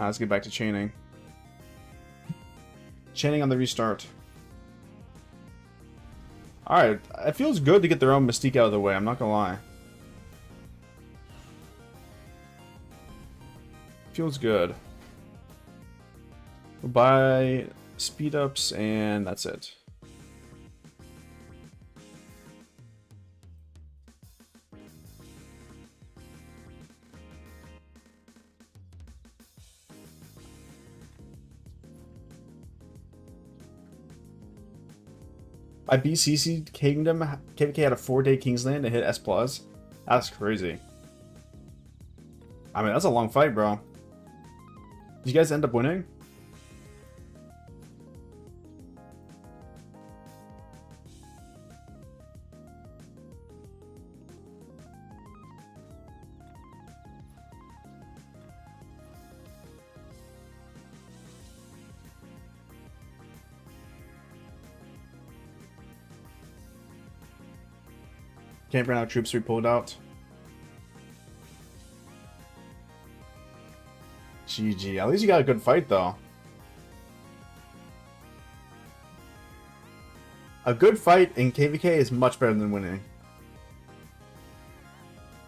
Let's get back to chaining. Chaining on the restart. Alright, it feels good to get their own Mystique out of the way, I'm not gonna lie. Feels good. We'll buy speed ups and that's it. I BCC Kingdom. KVK had a 4-day Kingsland to hit S+. That's crazy. I mean, that's a long fight, bro. Did you guys end up winning? Can't run out troops we pulled out. GG. At least you got a good fight, though. A good fight in KVK is much better than winning.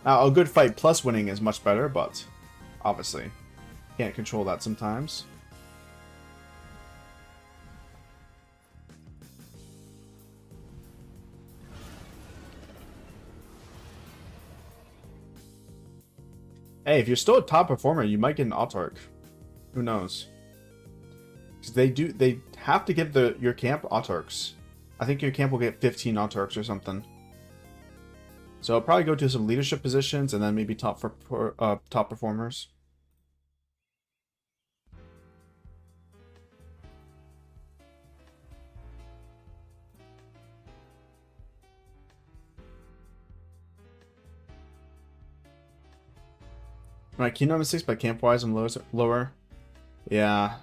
Now, a good fight plus winning is much better, but obviously can't control that sometimes. Hey, if you're still a top performer, you might get an Autarch. Who knows? Because they have to give your camp Autarchs. I think your camp will get 15 Autarchs or something. So I'll probably go to some leadership positions and then maybe top performers. Right, Kingdom is 6, but camp-wise I'm lower. Yeah.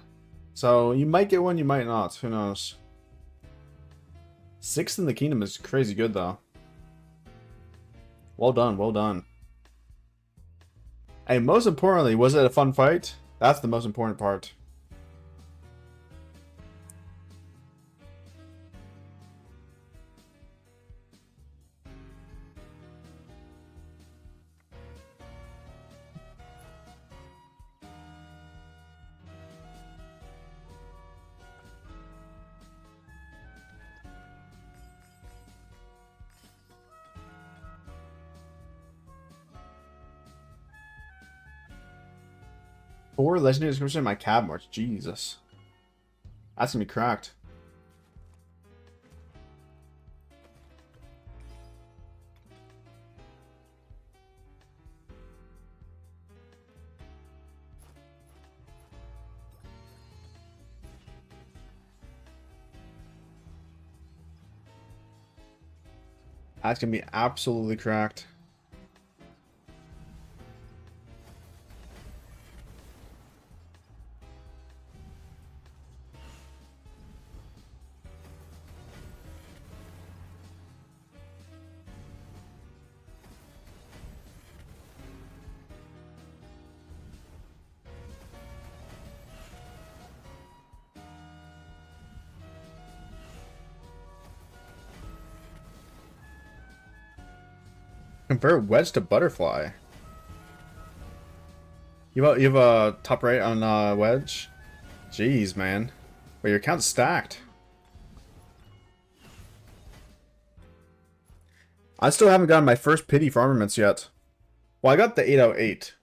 So you might get one, you might not. Who knows? 6th in the Kingdom is crazy good, though. Well done, well done. And most importantly, was it a fun fight? That's the most important part. Four legendary description in my cab march. Jesus. That's gonna be cracked. That's gonna be absolutely cracked. Convert Wedge to Butterfly. You have a top right on Wedge? Jeez, man. Wait, your account's stacked. I still haven't gotten my first pity for armaments yet. Well, I got the 808.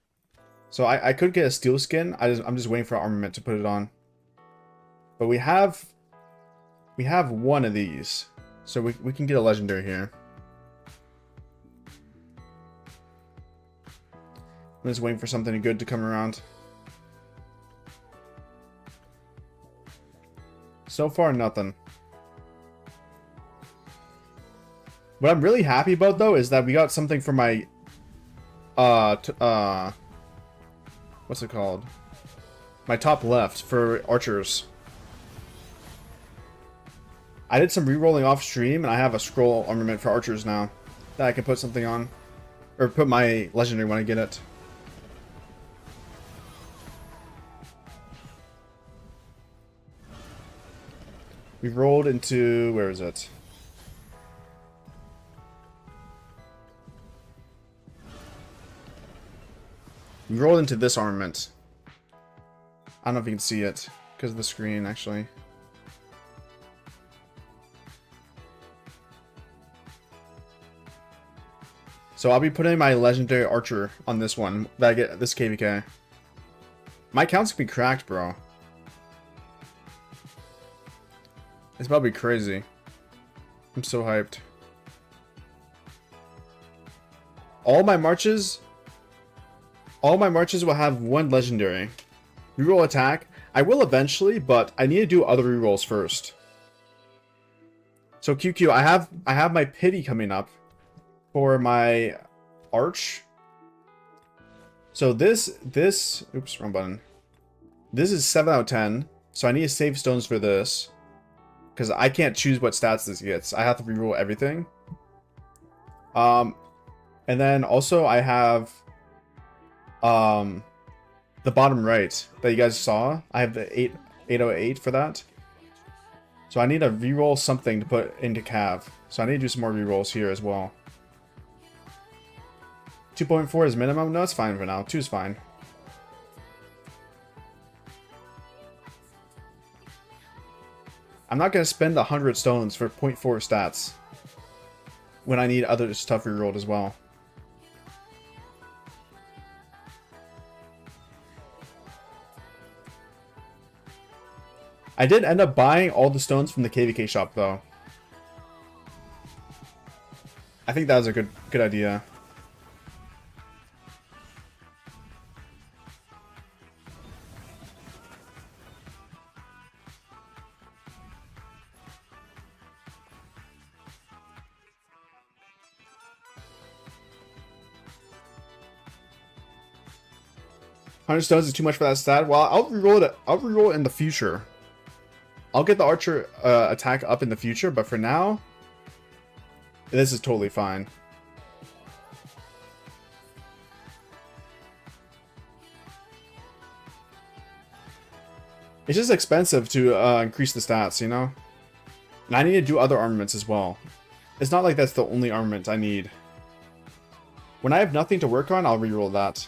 So I could get a steel skin. I'm just waiting for armament to put it on. But we have one of these. So we can get a legendary here. I'm just waiting for something good to come around. So far, nothing. What I'm really happy about, though, is that we got something for my... what's it called? My top left for archers. I did some re-rolling off stream, and I have a scroll armament for archers now that I can put something on. Or put my legendary when I get it. We rolled into... where is it? We rolled into this armament. I don't know if you can see it because of the screen, actually. So I'll be putting my legendary archer on this one that I get this KVK. My account's gonna be cracked, bro. It's probably crazy. I'm so hyped. All my marches will have one legendary. Reroll attack. I will eventually, but I need to do other rerolls first. So QQ, I have my pity coming up for my arch. So this oops, wrong button. This is 7 out of 10. So I need to save stones for this. Because I can't choose what stats this gets. I have to reroll everything. And then also I have the bottom right that you guys saw. I have the 808 for that. So I need to reroll something to put into Cav. So I need to do some more rerolls here as well. 2.4 is minimum? No, it's fine for now. 2 is fine. I'm not going to spend 100 stones for 0.4 stats when I need other stuff rerolled as well. I did end up buying all the stones from the KVK shop though. I think that was a good idea. $100 stones is too much for that stat. Well, I'll reroll it. I'll reroll it in the future. I'll get the archer attack up in the future, but for now, this is totally fine. It's just expensive to increase the stats, you know? And I need to do other armaments as well. It's not like that's the only armament I need. When I have nothing to work on, I'll reroll that.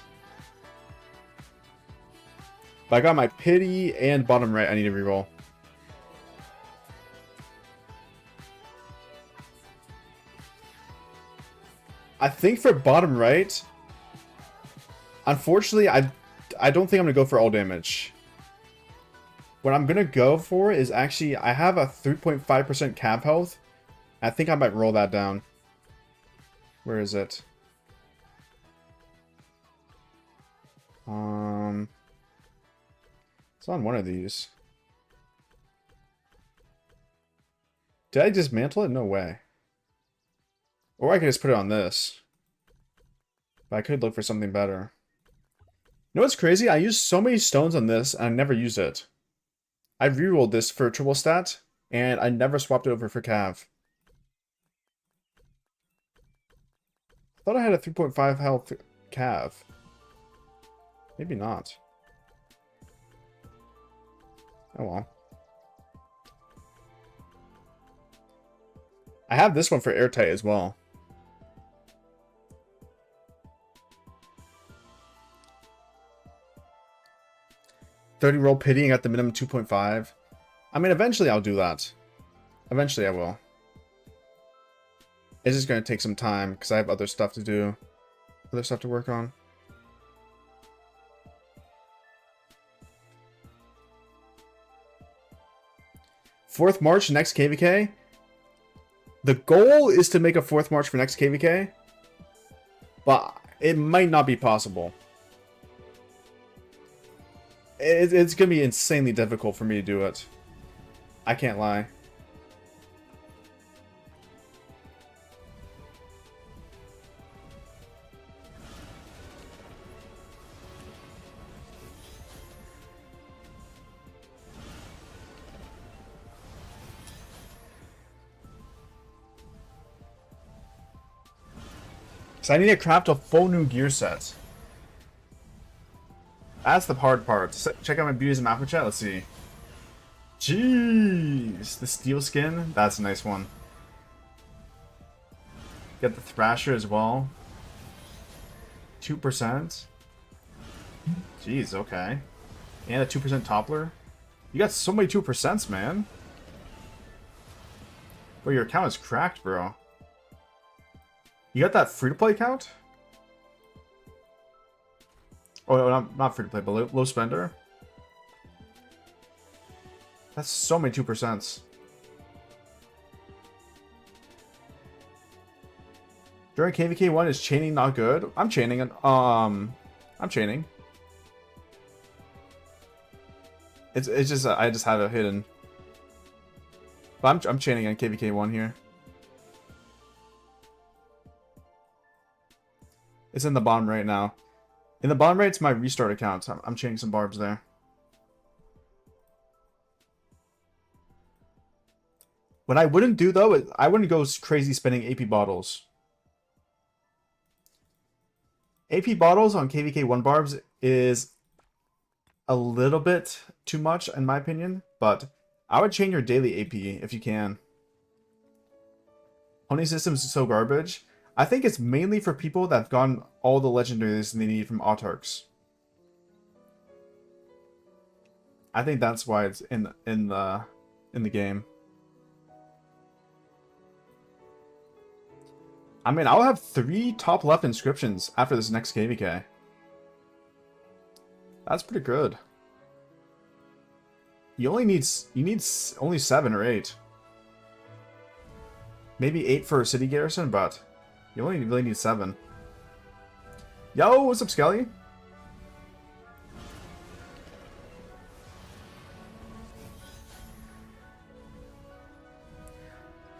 But I got my pity and bottom right I need to reroll. I think for bottom right, unfortunately, I don't think I'm going to go for all damage. What I'm going to go for is actually, I have a 3.5% cav health. I think I might roll that down. Where is it? It's on one of these. Did I dismantle it? No way. Or I could just put it on this. But I could look for something better. You know what's crazy? I used so many stones on this, and I never used it. I rerolled this for triple stat, and I never swapped it over for cav. I thought I had a 3.5 health cav. Maybe not. Oh well. I have this one for airtight as well. $30 roll pitying at the minimum 2.5. I mean, eventually I'll do that. Eventually I will. It's just going to take some time because I have other stuff to do. Other stuff to work on. Fourth March next KVK. The goal is to make a 4th March for next KVK. But it might not be possible. It's going to be insanely difficult for me to do it. I can't lie. So I need to craft a full new gear set. That's the hard part. Check out my beauties in Mapper Chat. Let's see. Jeez. The steel skin. That's a nice one. Get the Thrasher as well. 2%. Jeez, okay. And a 2% Toppler. You got so many 2%s, man. Bro, your account is cracked, bro. You got that free-to-play account? Oh, not free to play, but low spender. That's so many 2%s. During KVK 1, is chaining not good? I'm chaining. I'm chaining. It's just I just have it hidden. But I'm chaining on KVK 1 here. It's in the bottom right now. In the bottom right, it's my restart account. I'm chaining some barbs there. What I wouldn't do, though, is I wouldn't go crazy spending AP bottles. AP bottles on KVK 1 barbs is a little bit too much, in my opinion. But I would chain your daily AP if you can. Honing systems is so garbage. I think it's mainly for people that have gotten all the legendaries they need from Autarchs. I think that's why it's in the game. I mean, I'll have 3 top left inscriptions after this next KVK. That's pretty good. You need only 7 or 8. Maybe 8 for a city garrison, but you only really need 7. Yo, what's up, Skelly?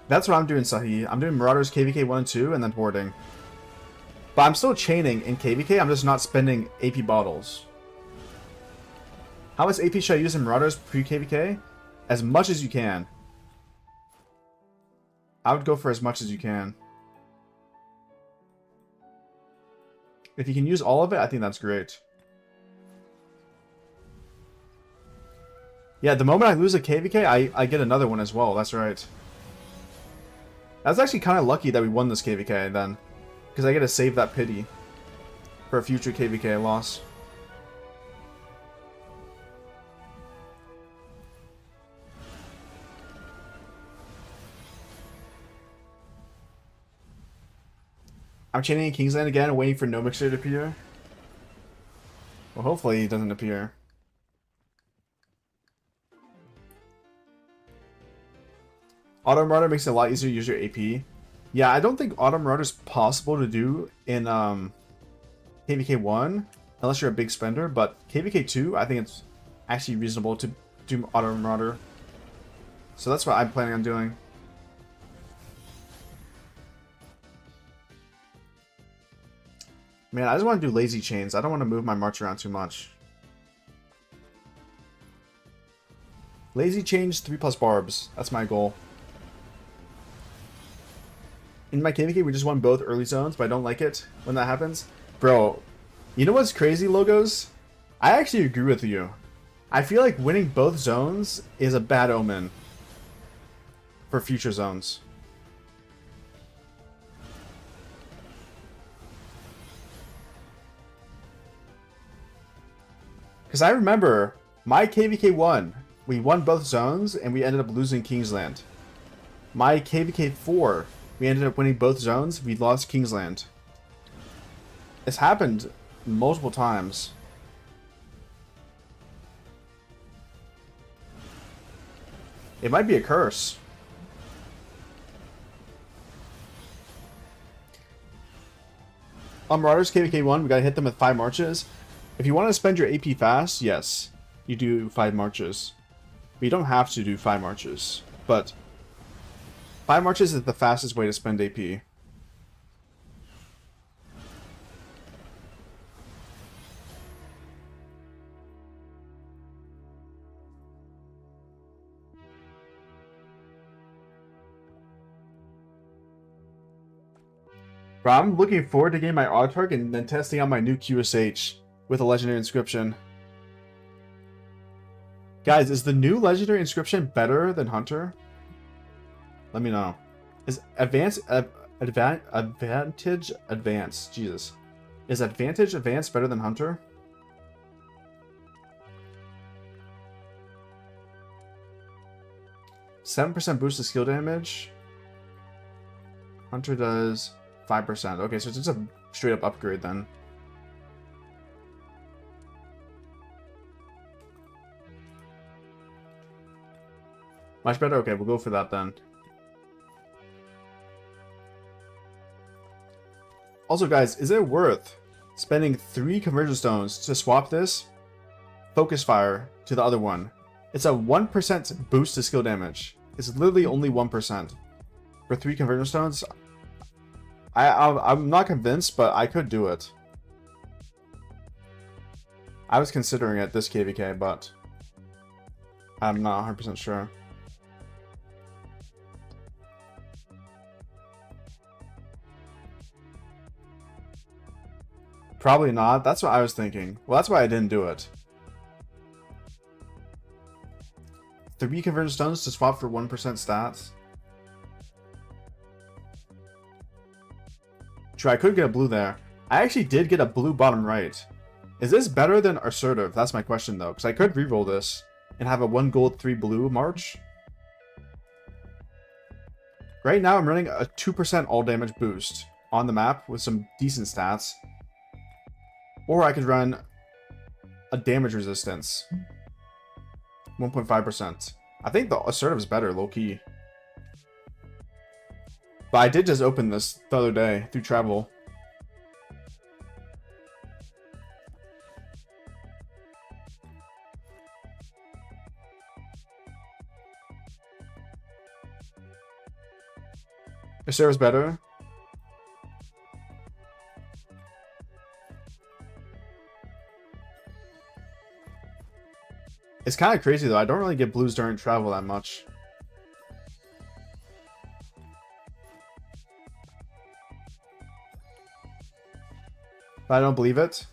That's what I'm doing, Sahi. I'm doing Marauders KVK 1 and 2 and then hoarding. But I'm still chaining in KVK, I'm just not spending AP bottles. How much AP should I use in Marauders pre-KVK? As much as you can. I would go for as much as you can. If you can use all of it, I think that's great. Yeah, the moment I lose a KVK, I get another one as well. That's right. That's actually kind of lucky that we won this KVK then. Because I get to save that pity for a future KVK loss. I'm chaining in Kingsland again and waiting for No Mixer to appear. Well, hopefully he doesn't appear. Auto Marauder makes it a lot easier to use your AP. Yeah, I don't think Auto Marauder is possible to do in KVK 1 unless you're a big spender, but KVK 2, I think it's actually reasonable to do Auto Marauder. So that's what I'm planning on doing. Man, I just want to do lazy chains. I don't want to move my march around too much. Lazy chains, 3+ barbs. That's my goal. In my KVK, we just won both early zones, but I don't like it when that happens. Bro, you know what's crazy, Logos? I actually agree with you. I feel like winning both zones is a bad omen for future zones. Because I remember my KVK 1, we won both zones and we ended up losing Kingsland. My KVK 4, we ended up winning both zones, we lost Kingsland. It's happened multiple times. It might be a curse. On Marauders KVK 1, we gotta hit them with 5 marches. If you want to spend your AP fast, yes, you do 5 marches. But you don't have to do 5 marches. But 5 marches is the fastest way to spend AP. Bro, I'm looking forward to getting my Autarch and then testing out my new QSH with a legendary inscription. Guys, is the new legendary inscription better than Hunter? Let me know. Is Advantage Advance? Jesus. Is Advantage Advance better than Hunter? %7 boost to skill damage. Hunter does 5%. Okay, so it's just a straight up upgrade then. Much better? Okay, we'll go for that then. Also, guys, is it worth spending 3 conversion stones to swap this focus fire to the other one? It's a 1% boost to skill damage. It's literally only 1%. For 3 conversion stones, I'm not convinced, but I could do it. I was considering it this KVK, but I'm not 100% sure. Probably not. That's what I was thinking. Well, that's why I didn't do it. 3 conversion stones to swap for 1% stats. True, I could get a blue there. I actually did get a blue bottom right. Is this better than Assertive? That's my question though, because I could reroll this and have a 1 gold, 3 blue march. Right now I'm running a 2% all damage boost on the map with some decent stats. Or I could run a damage resistance. 1.5%. I think the Assertive is better, low-key. But I did just open this the other day through travel. Assertive's better. It's kind of crazy though. I don't really get blues during travel that much. But I don't believe it.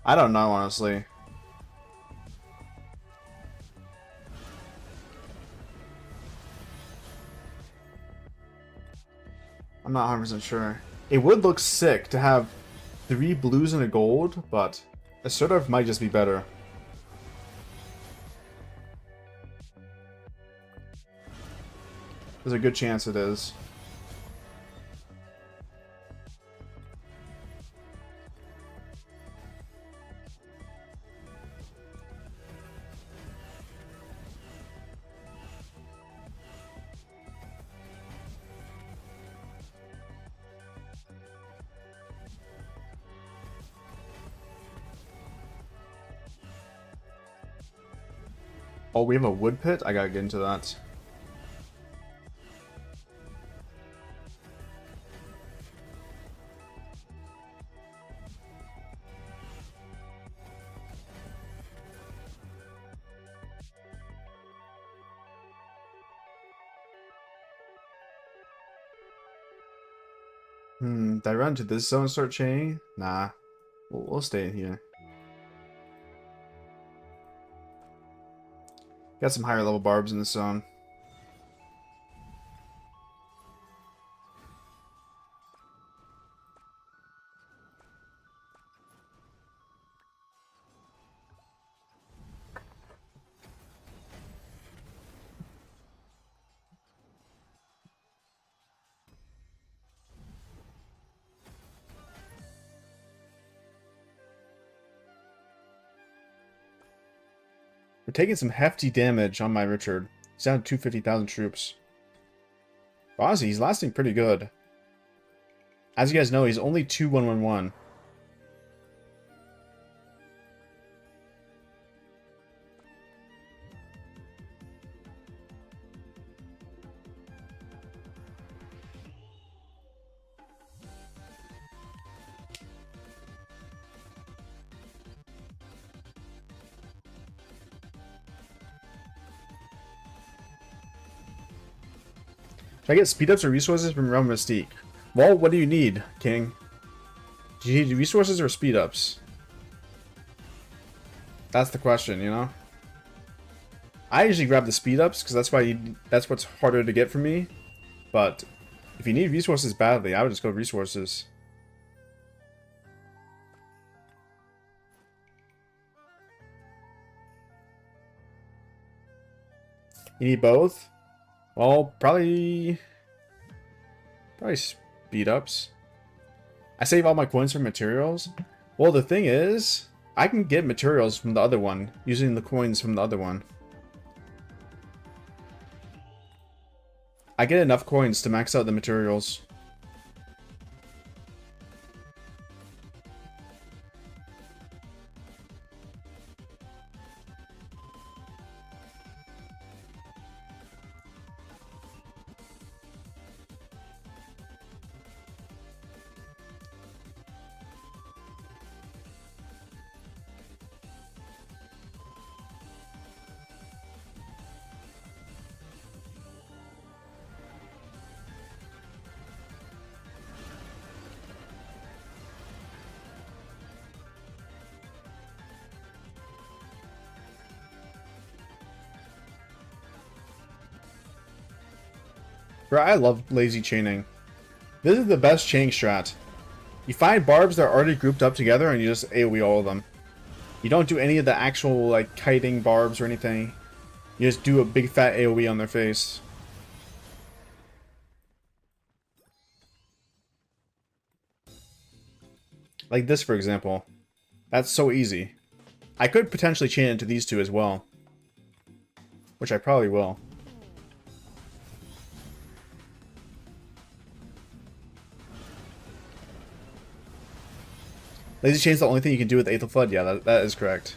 I don't know, honestly. I'm not 100% sure. It would look sick to have 3 blues and a gold, but Assertive might just be better. There's a good chance it is. Oh, we have a wood pit? I gotta get into that. Did I run to this zone and start chaining? Nah. We'll stay in here. Got some higher level barbs in this zone. We're taking some hefty damage on my Richard. He's down to 250,000 troops. But honestly, he's lasting pretty good. As you guys know, he's only 2-1-1-1. Should I get speed ups or resources from Realm Mystique? Well, what do you need, King? Do you need resources or speed ups? That's the question, you know? I usually grab the speed ups because that's what's harder to get for me. But if you need resources badly, I would just go resources. You need both? Well, probably speed ups. I save all my coins for materials. Well, the thing is, I can get materials from the other one using the coins from the other one. I get enough coins to max out the materials. Bro, I love lazy chaining. This is the best chaining strat. You find barbs that are already grouped up together and you just AoE all of them. You don't do any of the actual like kiting barbs or anything. You just do a big fat AoE on their face. Like this, for example. That's so easy. I could potentially chain into these two as well. Which I probably will. Lazy chain's the only thing you can do with Aether Flood? Yeah, that is correct.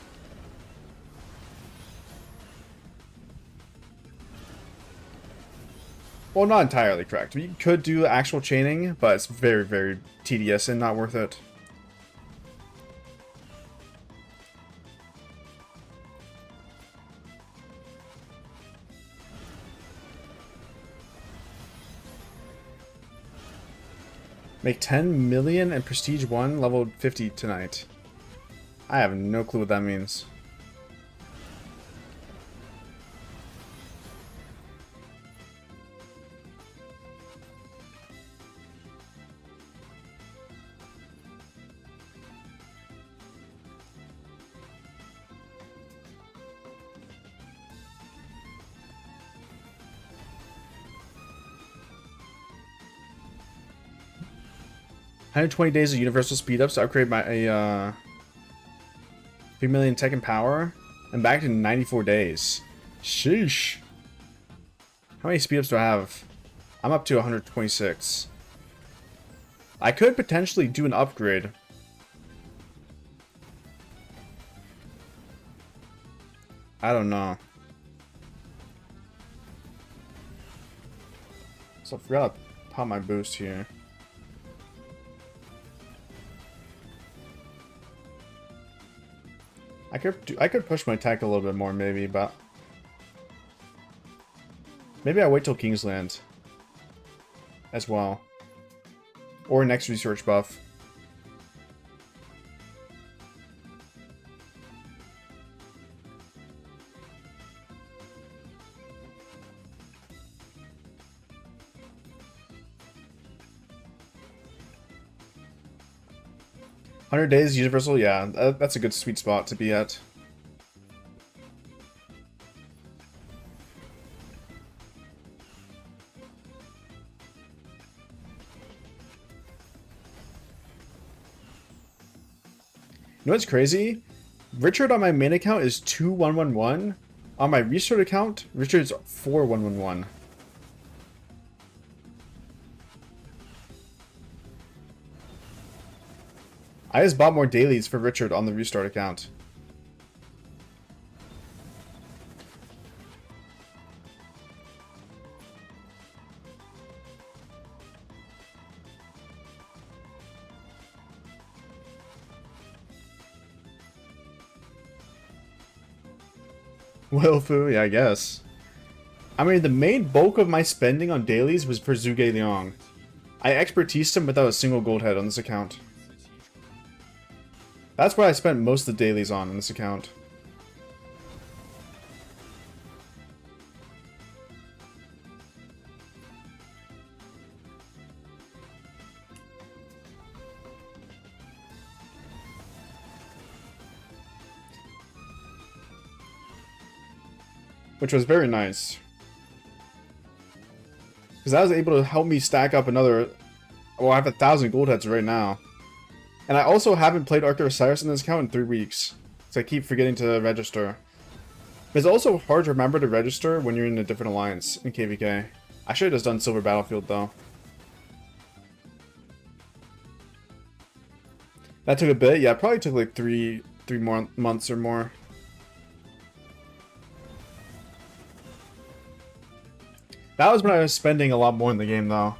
Well, not entirely correct. You could do actual chaining, but it's very, very tedious and not worth it. Make 10 million and Prestige 1 level 50 tonight. I have no clue what that means. $120 days of universal speed ups to upgrade my 3 million tech and power. I'm back in 94 days. Sheesh. How many speed ups do I have? I'm up to 126. I could potentially do an upgrade. I don't know. So I forgot to pop my boost here. I could push my tech a little bit more maybe, but maybe I wait till Kingsland as well, or next research buff. $100 days universal, yeah, that's a good sweet spot to be at. You know what's crazy? Richard on my main account is 2111. On my restart account, Richard's 4111. I just bought more dailies for Richard on the restart account. Wilfu, yeah, I guess. I mean, the main bulk of my spending on dailies was for Zhuge Liang. I expertised him without a single gold head on this account. That's what I spent most of the dailies on this account. Which was very nice. Because that was able to help me stack up another... Well, I have 1,000 gold heads right now. And I also haven't played Arc of Osiris in this account in 3 weeks. So I keep forgetting to register. It's also hard to remember to register when you're in a different alliance in KVK. I should have just done Silver Battlefield though. That took a bit? Yeah, it probably took like three more months or more. That was when I was spending a lot more in the game though.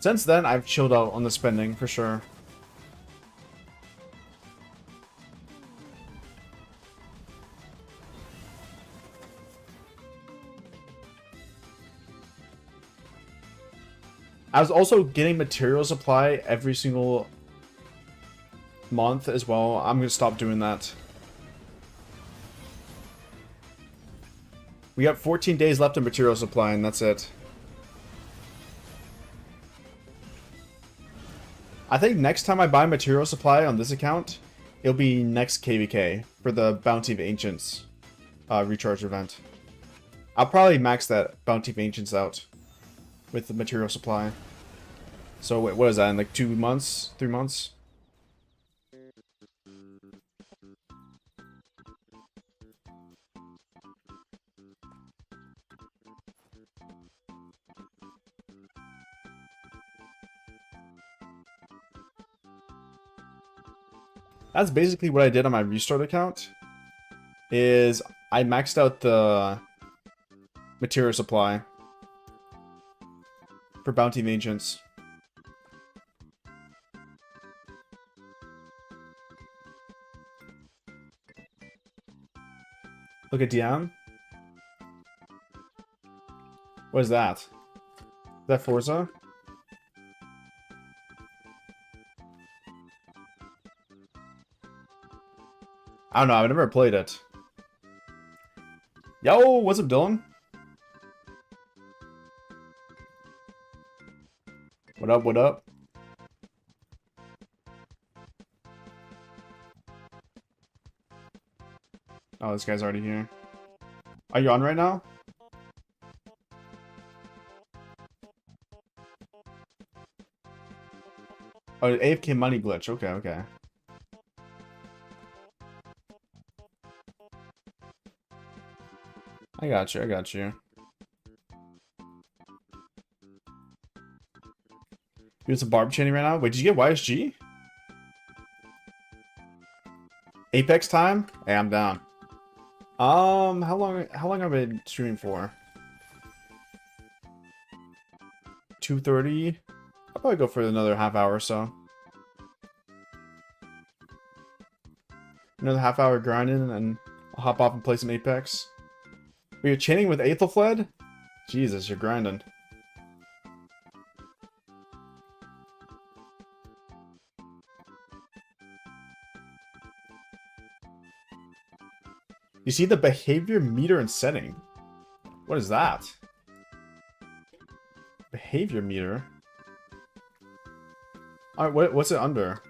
Since then, I've chilled out on the spending for sure. I was also getting material supply every single month as well. I'm going to stop doing that. We got 14 days left of material supply and that's it. I think next time I buy material supply on this account, it'll be next KVK for the Bounty of Ancients recharge event. I'll probably max that Bounty of Ancients out with the material supply. So wait, what is that, in like 2 months? 3 months? That's basically what I did on my restart account. Is I maxed out the material supply for Bounty of Ancients. Look at DM. What is that? Is that Forza? I don't know, I've never played it. Yo, what's up, Dylan? What up, what up? Oh, this guy's already here. Are you on right now? Oh, AFK money glitch. Okay, okay. I got you, I got you. Doing some barb chaining right now? Wait, did you get YSG? Apex time? Hey, I'm down. How long have I been streaming for? 2:30? I'll probably go for another half hour or so. Another half hour grinding, and then I'll hop off and play some Apex. But you're chaining with Aethelfled? Jesus, you're grinding. You see the behavior meter and setting. What is that? Behavior meter? Alright, what's it under?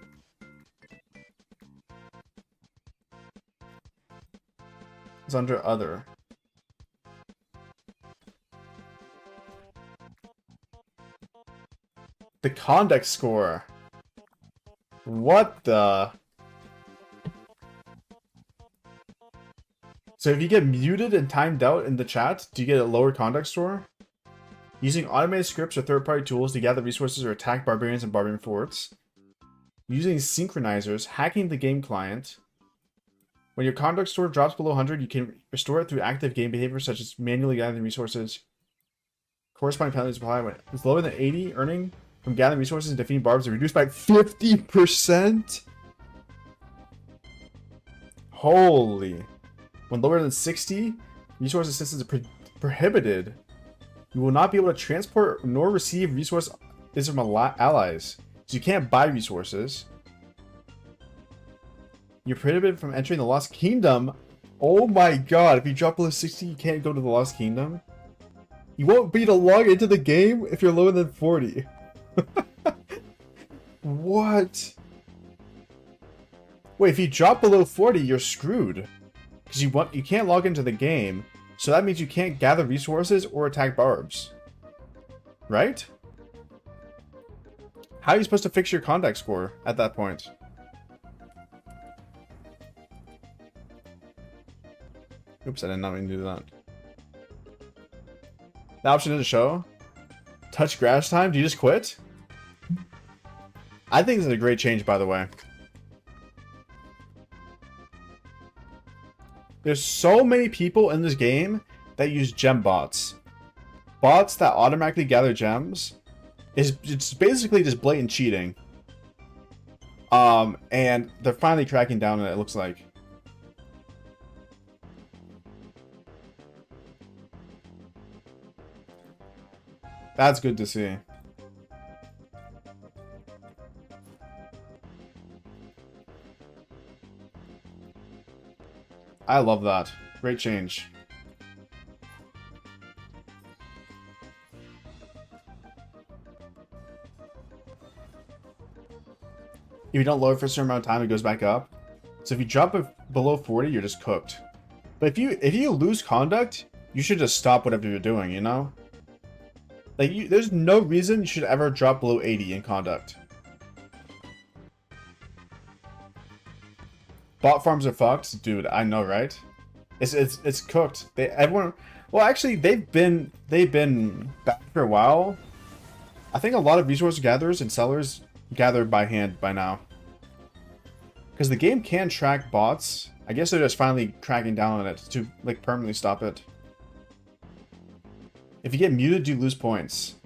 It's under other. The conduct score. What the? So if you get muted and timed out in the chat, do you get a lower conduct score? Using automated scripts or third-party tools to gather resources or attack barbarians and barbarian forts. Using synchronizers, hacking the game client. When your conduct score drops below 100, you can restore it through active game behavior such as manually gathering resources. Corresponding penalties apply when it's lower than 80. Earning from gathering resources and defeating barbs are reduced by 50%. Holy. When lower than 60, resource assistance is prohibited. You will not be able to transport nor receive resources from allies. So you can't buy resources. You're prohibited from entering the Lost Kingdom. Oh my god, if you drop below 60, you can't go to the Lost Kingdom. You won't be able to log into the game if you're lower than 40. What? Wait, if you drop below 40, you're screwed. Because you can't log into the game, so that means you can't gather resources or attack barbs. Right? How are you supposed to fix your conduct score at that point? Oops, I did not mean to do that. The option didn't show. Touch grass time? Do you just quit? I think this is a great change, by the way. There's so many people in this game that use gem bots. Bots that automatically gather gems. It's basically just blatant cheating. And they're finally cracking down on it, it looks like. That's good to see. I love that. Great change. If you don't lower for a certain amount of time, it goes back up. So if you drop it below 40, you're just cooked. But if you lose conduct, you should just stop whatever you're doing, you know? Like, there's no reason you should ever drop below 80 in conduct. Bot farms are fucked, dude. I know, right? It's cooked. Well, actually, they've been back for a while. I think a lot of resource gatherers and sellers gather by hand by now. Because the game can track bots. I guess they're just finally cracking down on it to like permanently stop it. If you get muted, you lose points.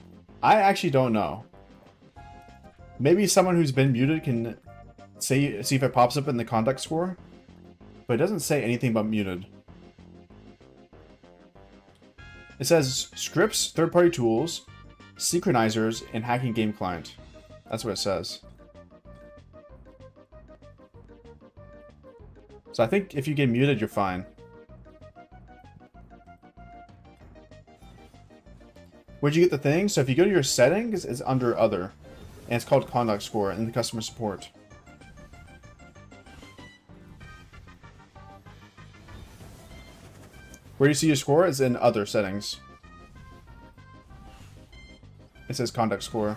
I actually don't know. Maybe someone who's been muted can see if it pops up in the conduct score. But it doesn't say anything about muted. It says scripts, third-party tools, synchronizers, and hacking game client. That's what it says. So I think if you get muted, you're fine. Where'd you get the thing? So if you go to your settings, it's under other. And it's called conduct score in the customer support. Where you see your score is in other settings. It says conduct score.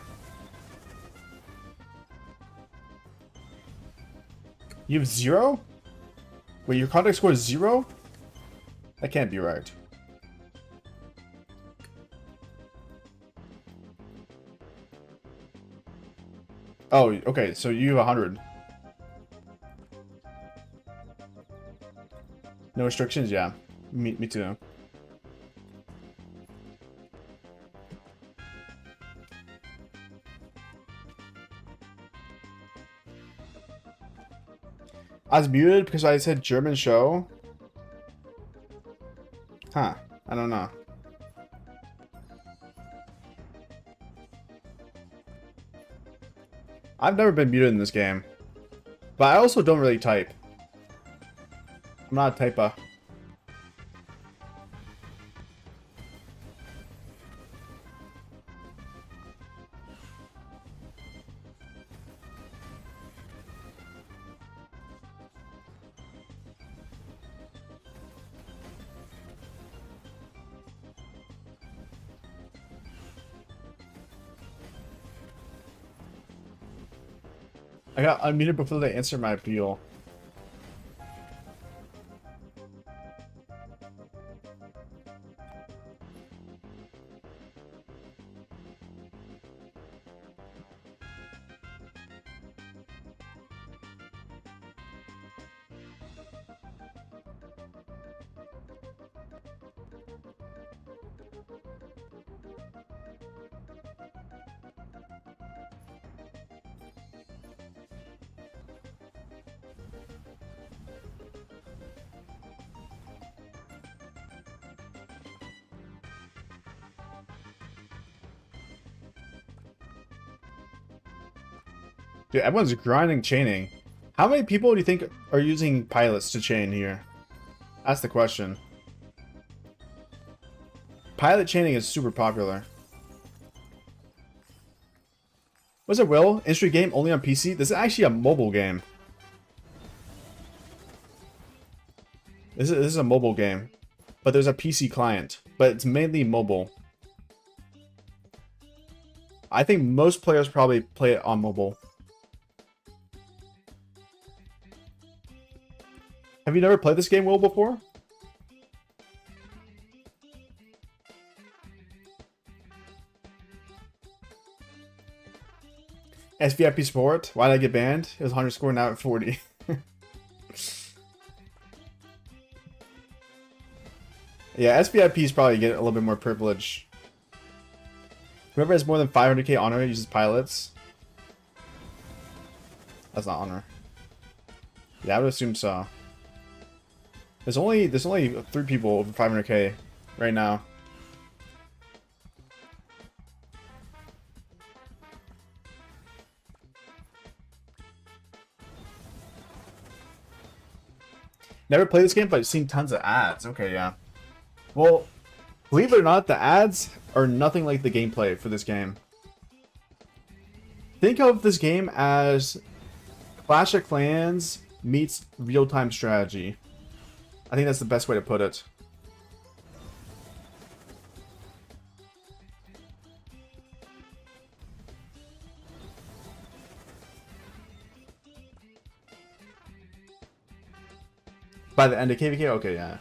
You have 0? Wait, your conduct score is 0? That can't be right. Oh, okay, so you have 100. No restrictions? Yeah. Me too. I was muted because I said German show. Huh. I don't know. I've never been muted in this game. But I also don't really type. I'm not a typer. I got unmuted before they answered my appeal. Dude, everyone's grinding chaining. How many people do you think are using pilots to chain here? That's the question. Pilot chaining is super popular. Was it Will? Industry game only on PC? This is actually a mobile game. This is a mobile game. But there's a PC client. But it's mainly mobile. I think most players probably play it on mobile. Have you never played this game, Will, before? SVIP Sport? Why did I get banned? It was 100 score, now at 40. Yeah, SVIPs probably get a little bit more privilege. Whoever has more than 500k honor uses pilots. That's not honor. Yeah, I would assume so. There's only 3 people over 500k right now. Never played this game, but I've seen tons of ads. Okay, yeah. Well, believe it or not, the ads are nothing like the gameplay for this game. Think of this game as Clash of Clans meets real-time strategy. I think that's the best way to put it. By the end of KVK? Okay, yeah.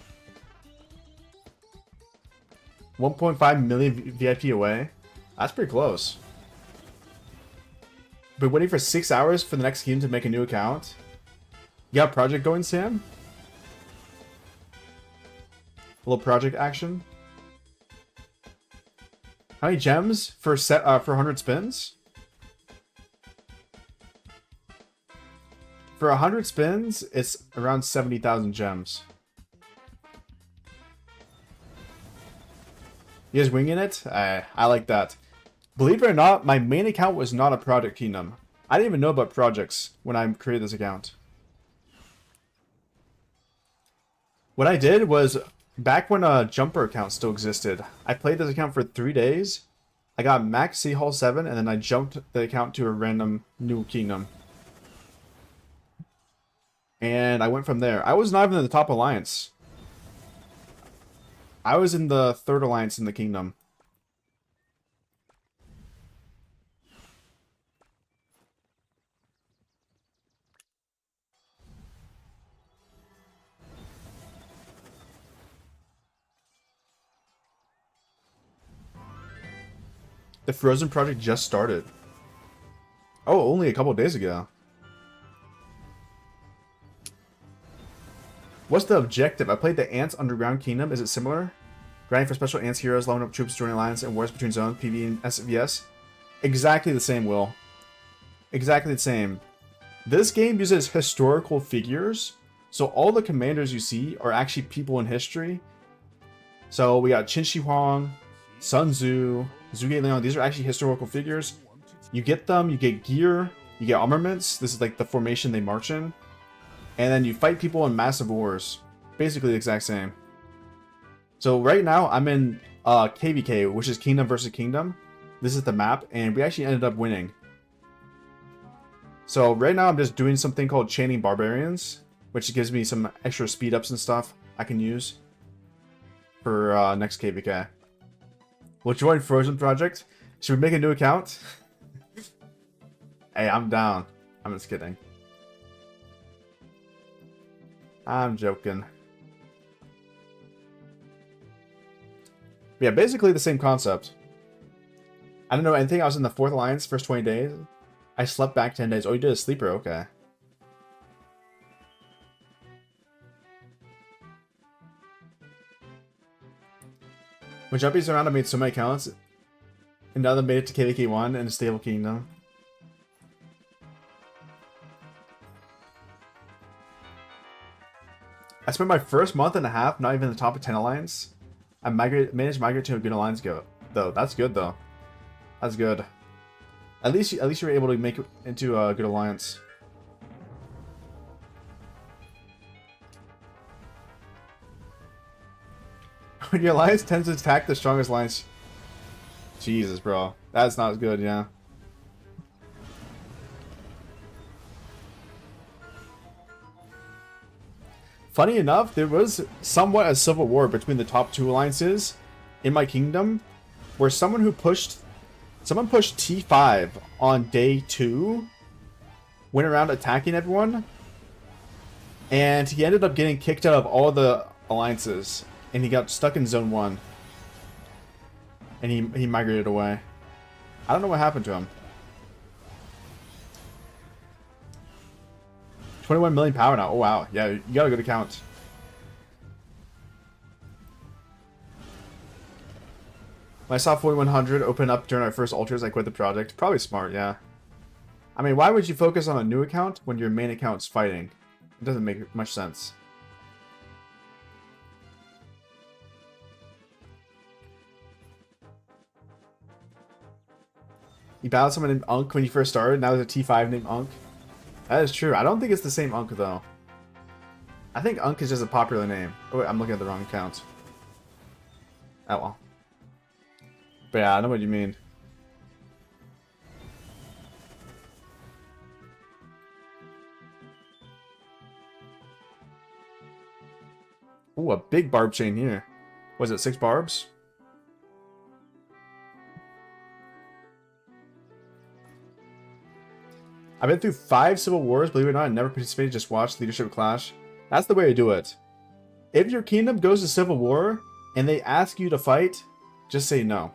1.5 million VIP away? That's pretty close. Been waiting for 6 hours for the next game to make a new account. You got a project going, Sam? A little project action. How many gems for for 100 spins? For 100 spins, it's around 70,000 gems. You guys winging it? I like that. Believe it or not, my main account was not a Project Kingdom. I didn't even know about projects when I created this account. What I did was, back when a Jumper account still existed, I played this account for 3 days. I got max City Hall 7, and then I jumped the account to a random new kingdom. And I went from there. I was not even in the top alliance. I was in the 3rd alliance in the kingdom. The Frozen project just started. Oh, only a couple days ago. What's the objective? I played the Ants Underground Kingdom. Is it similar? Grinding for special Ants heroes, leveling up troops, joining alliance, and wars between zones, PvE and SVS? Exactly the same, Will. Exactly the same. This game uses historical figures, so all the commanders you see are actually people in history. So we got Qin Shi Huang, Sun Tzu, Zhuge Liang. These are actually historical figures. You get them, you get gear, you get armaments. This is like the formation they march in. And then you fight people in massive wars. Basically the exact same. So right now I'm in KVK, which is Kingdom versus Kingdom. This is the map, and we actually ended up winning. So right now I'm just doing something called Chaining Barbarians, which gives me some extra speed ups and stuff I can use for next KVK. We'll join Frozen Project. Should we make a new account? Hey, I'm down. I'm just kidding. I'm joking. Yeah, basically the same concept. I don't know anything. I was in the 4th alliance first 20 days. I slept back 10 days. Oh, you did a sleeper. Okay. When Jumpy's around, I made so many accounts. And now they made it to KVK1 and a stable kingdom. I spent my first month and a half not even in the top of 10 alliance. I managed to migrate to a good alliance though. That's good though. That's good. At least you were able to make it into a good alliance. When your alliance tends to attack the strongest alliance. Jesus, bro. That's not as good, yeah. Funny enough, there was somewhat a civil war between the top 2 alliances in my kingdom, where someone pushed T5 on day 2, went around attacking everyone, and he ended up getting kicked out of all the alliances, and he got stuck in zone 1, and he migrated away. I don't know what happened to him. 21 million power now. Oh wow, yeah, you got a good account. When I saw 4100 open up during our first ultras, I quit the project. Probably smart, yeah. I mean, why would you focus on a new account when your main account's fighting? It doesn't make much sense. You battled someone named Unk when you first started, now there's a T5 named Unk. That is true. I don't think it's the same Unk, though. I think Unk is just a popular name. Oh, wait, I'm looking at the wrong account. Oh, well. But yeah, I know what you mean. Ooh, a big barb chain here. Was it 6 barbs? I've been through 5 civil wars, believe it or not. I never participated, just watched Leadership Clash. That's the way to do it. If your kingdom goes to civil war and they ask you to fight, just say no.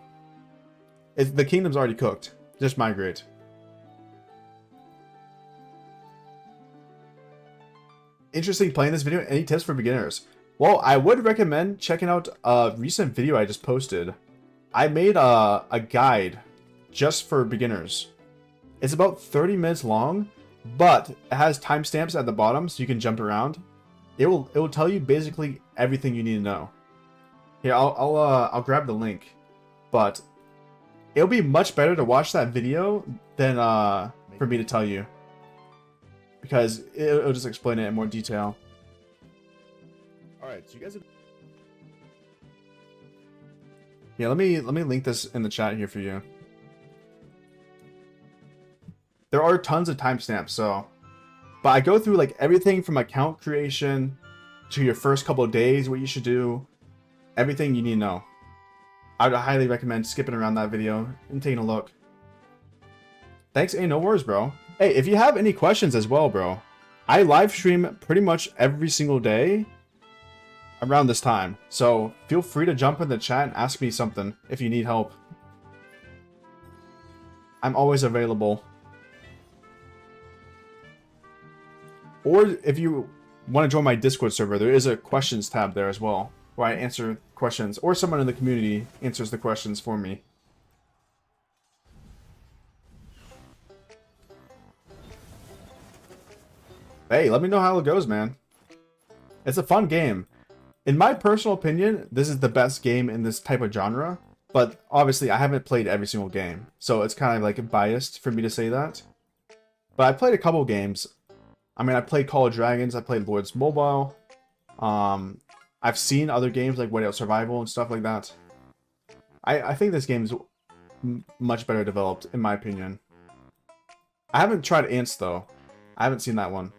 If the kingdom's already cooked, just migrate. Interesting playing this video. Any tips for beginners? Well, I would recommend checking out a recent video I just posted. I made a guide just for beginners. It's about 30 minutes long, but it has timestamps at the bottom so you can jump around. It will tell you basically everything you need to know. Here, I'll grab the link, but it'll be much better to watch that video than for me to tell you, because it'll just explain it in more detail. All right, so you guys. Yeah, let me link this in the chat here for you. There are tons of timestamps, so, but I go through like everything from account creation to your first couple of days, what you should do, everything you need to know. I would highly recommend skipping around that video and taking a look. Thanks, no worries, bro. Hey, if you have any questions as well, bro, I live stream pretty much every single day around this time, so feel free to jump in the chat and ask me something if you need help. I'm always available. Or if you want to join my Discord server, there is a questions tab there as well, where I answer questions, or someone in the community answers the questions for me. Hey, let me know how it goes, man. It's a fun game. In my personal opinion, this is the best game in this type of genre, but obviously I haven't played every single game, so it's kind of like biased for me to say that. But I played a couple games. I mean, I played Call of Dragons, I played Lords Mobile. I've seen other games like Whiteout Survival and stuff like that. I think this game's much better developed, in my opinion. I haven't tried Ants, though. I haven't seen that one.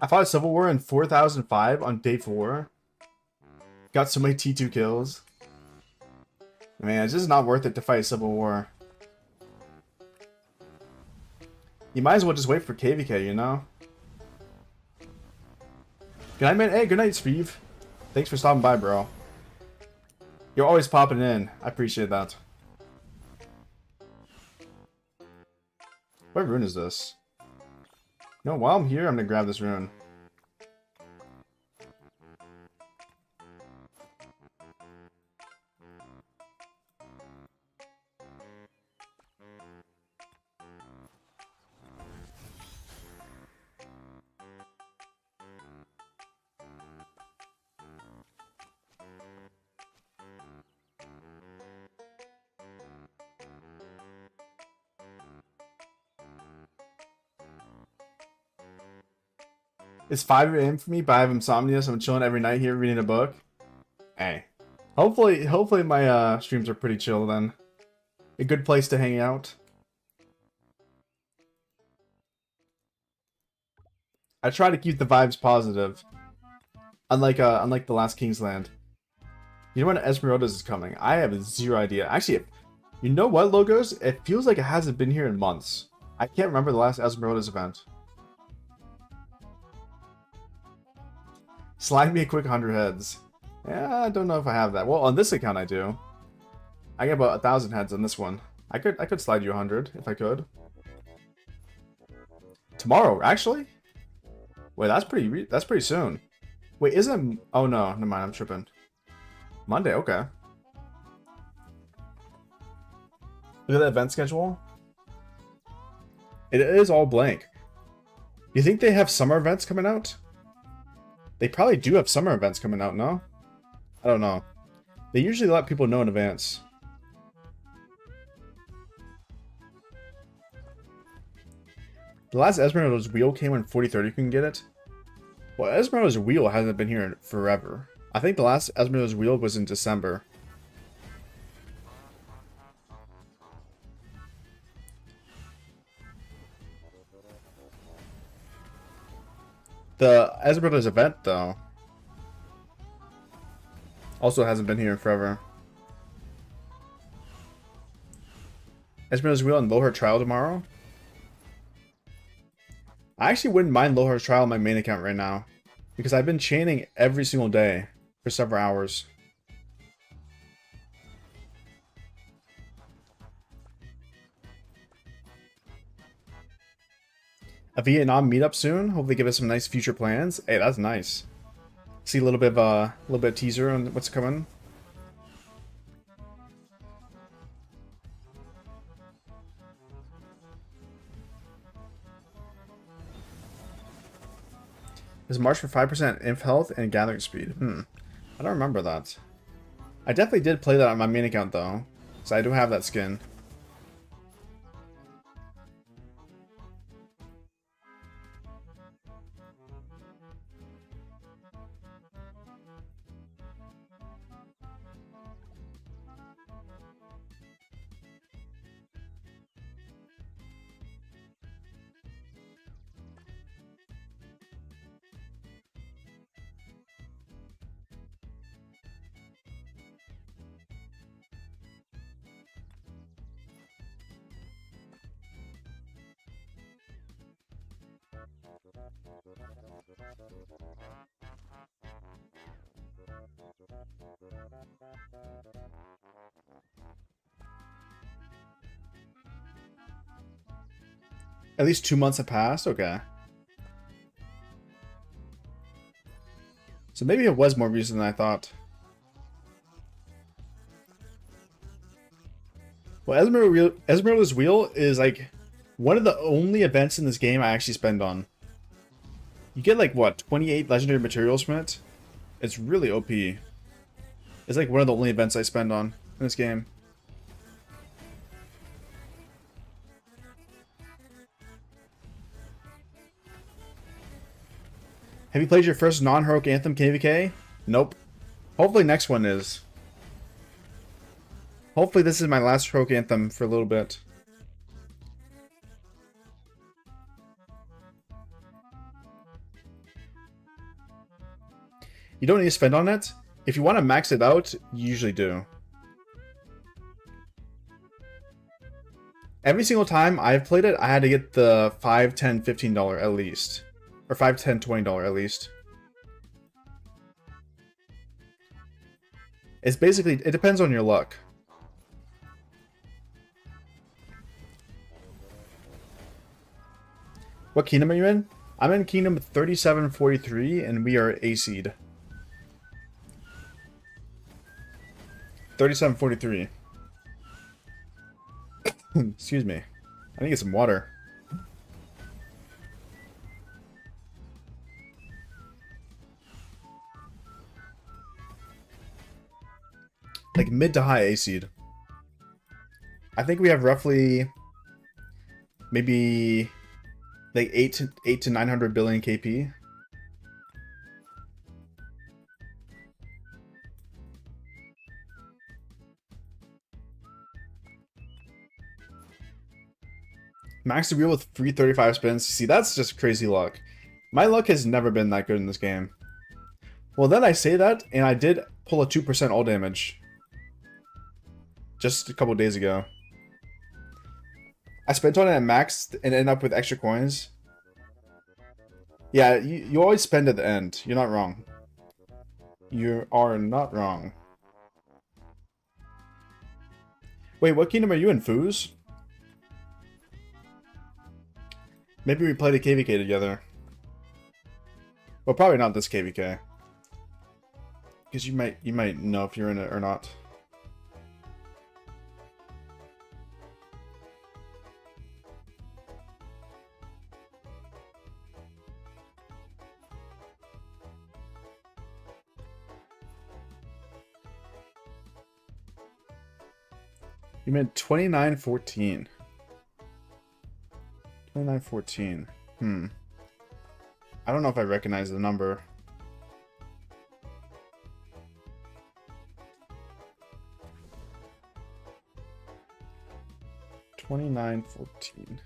I fought Civil War in 4005 on day 4. Got so many T2 kills. Man, it's just not worth it to fight Civil War. You might as well just wait for KVK, you know? Good night, man. Hey, good night, Steve. Thanks for stopping by, bro. You're always popping in. I appreciate that. What rune is this? No, while I'm here, I'm gonna grab this rune. It's 5 AM for me, but I have insomnia, so I'm chilling every night here reading a book. Hey. Hopefully my streams are pretty chill then. A good place to hang out. I try to keep the vibes positive. Unlike the last Kingsland. You know when Esmeralda's is coming? I have zero idea. Actually, you know what, Logos? It feels like it hasn't been here in months. I can't remember the last Esmeralda's event. Slide me a quick 100 heads. Yeah, I don't know if I have that. Well, on this account I do. I get about 1,000 heads on this one. I could slide you 100 if I could. Tomorrow, actually? Wait, that's pretty soon. Wait, isn't it? Oh no, never mind, I'm tripping. Monday, okay. Look at the event schedule. It is all blank. You think they have summer events coming out? They probably do have summer events coming out, no? I don't know. They usually let people know in advance. The last Esmeralda's wheel came when 4030 can get it. Well, Esmeralda's Wheel hasn't been here forever. I think the last Esmeralda's Wheel was in December. The Esmeralda's event, though, also hasn't been here forever. Esmeralda's Wheel and Lohar Trial tomorrow? I actually wouldn't mind Lohar's Trial on my main account right now, because I've been chaining every single day for several hours. A Vietnam meetup soon. Hopefully, give us some nice future plans. Hey, that's nice. See a little bit of teaser on what's coming. Is March for 5% inf health and gathering speed? I don't remember that. I definitely did play that on my main account though, so I do have that skin. At least 2 months have passed? Okay. So maybe it was more recent than I thought. Well, Esmeralda's Wheel is like one of the only events in this game I actually spend on. You get like, what, 28 legendary materials from it? It's really OP. It's like one of the only events I spend on in this game. Have you played your first non-heroic Anthem KVK? Nope. Hopefully next one is. Hopefully this is my last heroic Anthem for a little bit. You don't need to spend on it. If you want to max it out, you usually do. Every single time I've played it, I had to get the $5, $10, $15 at least. Or $5, $10, $20 at least. It's basically, it depends on your luck. What kingdom are you in? I'm in kingdom 3743 and we are AC'd. 3743. Excuse me. I need to get some water. Like mid to high AC'd. I think we have roughly maybe like 8 to 900 billion KP. Max the wheel with 335 spins. See, that's just crazy luck. My luck has never been that good in this game. Well, then I say that, and I did pull a 2% all damage. Just a couple days ago. I spent on it at max and ended up with extra coins. Yeah, you always spend at the end. You're not wrong. You are not wrong. Wait, what kingdom are you in, Foos? Maybe we played a KVK together. Well, probably not this KVK. Because you might know if you're in it or not. You meant 2914. 2914. I don't know if I recognize the number. $29.14.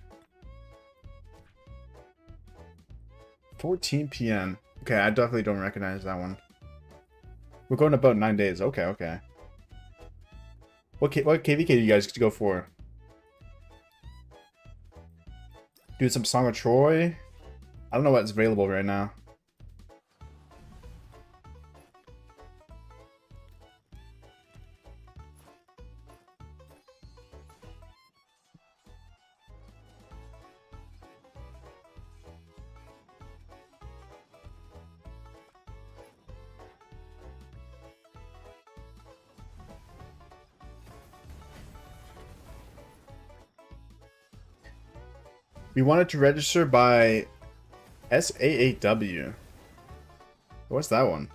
14 p.m. Okay, I definitely don't recognize that one. We're going about 9 days. Okay, okay. What KVK do you guys go for? Do some Song of Troy? I don't know what's available right now. We wanted to register by SA8W. What's that one?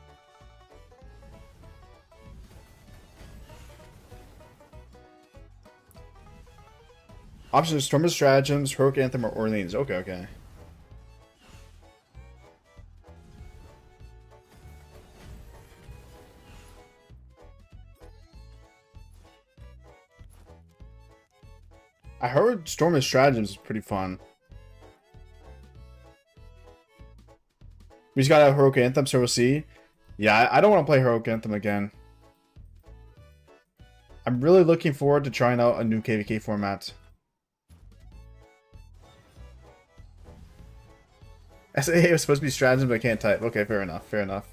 Options: Storm of Stratagems, Heroic Anthem, or Orleans. Okay, okay. I heard Storm of Stratagems is pretty fun. We just got a Heroic Anthem, so we'll see. Yeah, I don't want to play Heroic Anthem again. I'm really looking forward to trying out a new KVK format. SAA was supposed to be stratagem, but I can't type. Okay, fair enough, fair enough.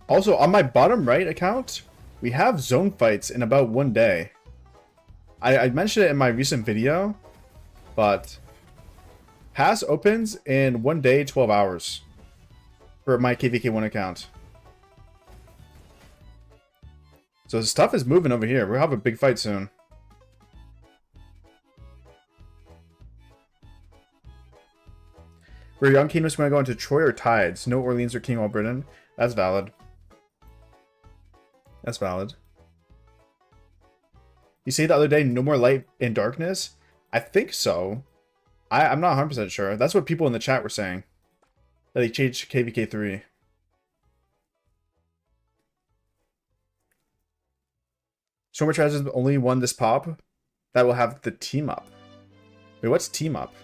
Also, on my bottom right account, we have zone fights in about 1 day. I mentioned it in my recent video, but pass opens in 1 day, 12 hours for my KVK1 account. So stuff is moving over here. We'll have a big fight soon. For Young Kingdoms, we're going to go into Troy or Tides. No Orleans or King Britain. That's valid. That's valid. You say the other day, no more light in darkness? I think so. I'm not 100% sure. That's what people in the chat were saying. That they changed KVK 3. Storm of Stratagems only won this pop. That will have the team up. Wait, what's team up?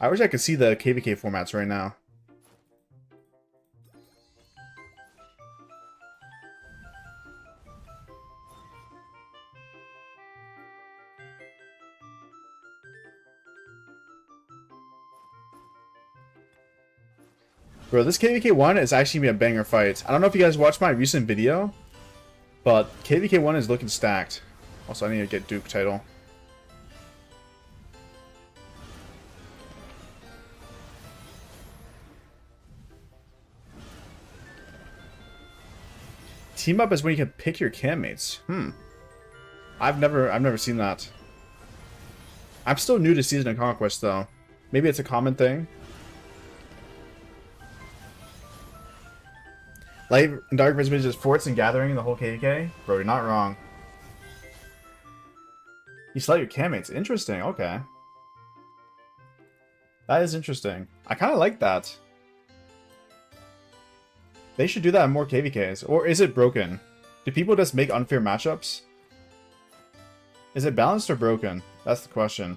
I wish I could see the KVK formats right now. Bro, this KVK 1 is actually gonna be a banger fight. I don't know if you guys watched my recent video, but KVK 1 is looking stacked. Also, I need to get Duke title. Team up is when you can pick your campmates. I've never seen that. I'm still new to Season of Conquest though. Maybe it's a common thing. Light and Dark Prison is forts and gathering in the whole KVK? Bro, you're not wrong. You select your campmates. Interesting, okay. That is interesting. I kind of like that. They should do that in more KVKs. Or is it broken? Do people just make unfair matchups? Is it balanced or broken? That's the question.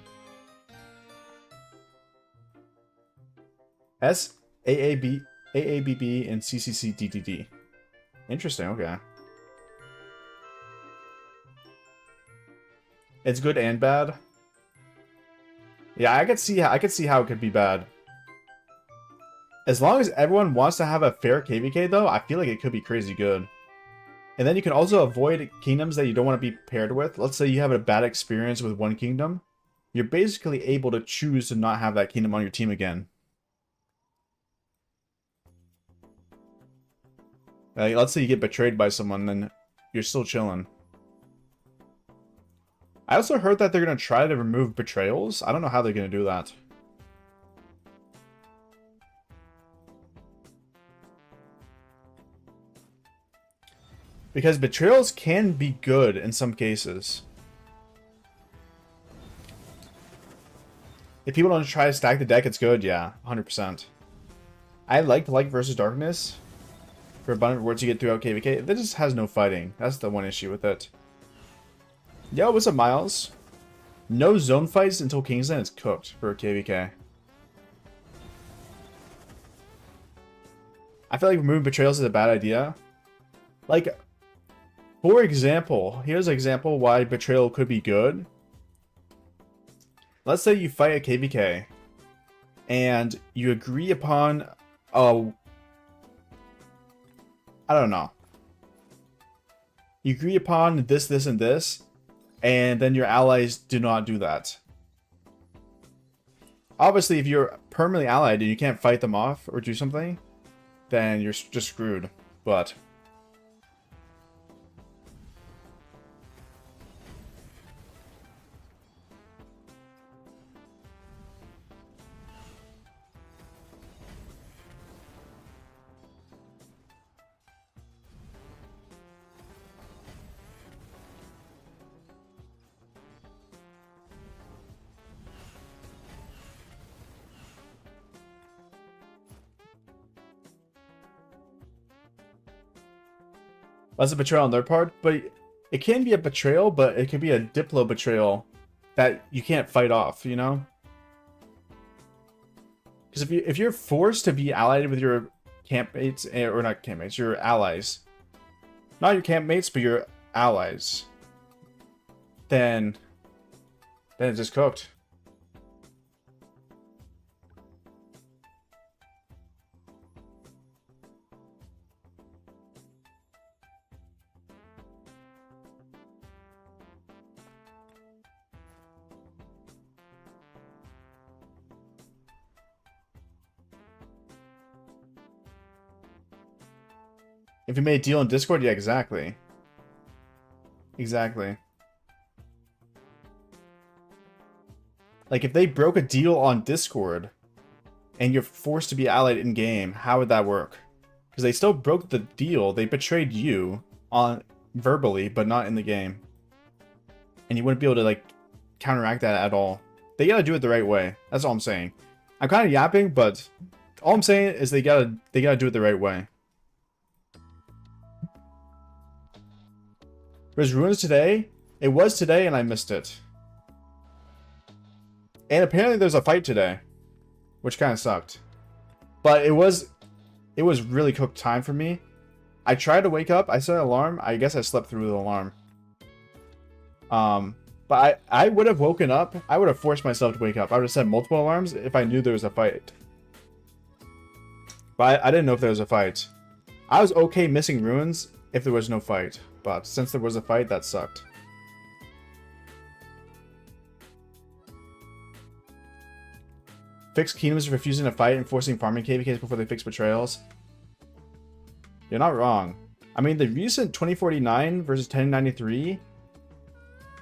SAAB. AABB and CCCDDD. Interesting, okay. It's good and bad. Yeah, I could see how it could be bad. As long as everyone wants to have a fair KVK though, I feel like it could be crazy good. And then you can also avoid kingdoms that you don't want to be paired with. Let's say you have a bad experience with one kingdom. You're basically able to choose to not have that kingdom on your team again. Let's say you get betrayed by someone, then you're still chilling. I also heard that they're going to try to remove betrayals. I don't know how they're going to do that. Because betrayals can be good in some cases. If people don't try to stack the deck, it's good, yeah, 100%. I liked Light versus Darkness. For Abundant Rewards you get throughout KVK. That just has no fighting. That's the one issue with it. Yo, what's up, Miles? No zone fights until Kingsland is cooked for KVK. I feel like removing betrayals is a bad idea. Like, for example, here's an example why betrayal could be good. Let's say you fight a KVK and you agree upon I don't know. You agree upon this, this, and this, and then your allies do not do that. Obviously, if you're permanently allied and you can't fight them off or do something, then you're just screwed. But that's a betrayal on their part, but it can be a betrayal, but it can be a Diplo betrayal that you can't fight off, you know? Because if you're forced to be allied with your campmates, or not campmates, your allies, not your campmates, but your allies, then it's just cooked. If you made a deal in Discord, yeah, exactly. Exactly. Like, if they broke a deal on Discord, and you're forced to be allied in-game, how would that work? Because they still broke the deal, they betrayed you on verbally, but not in the game. And you wouldn't be able to, like, counteract that at all. They gotta do it the right way. That's all I'm saying. I'm kind of yapping, but all I'm saying is they gotta do it the right way. Was Ruins today? It was today and I missed it. And apparently there's a fight today, which kind of sucked. But it was really cooked time for me. I tried to wake up. I set an alarm. I guess I slept through the alarm. But I would have woken up. I would have forced myself to wake up. I would have set multiple alarms if I knew there was a fight. But I didn't know if there was a fight. I was okay missing Ruins if there was no fight. But since there was a fight, that sucked. Fix kingdoms refusing to fight and forcing farming KVKs before they fix betrayals. You're not wrong. I mean, the recent 2049 versus 1093,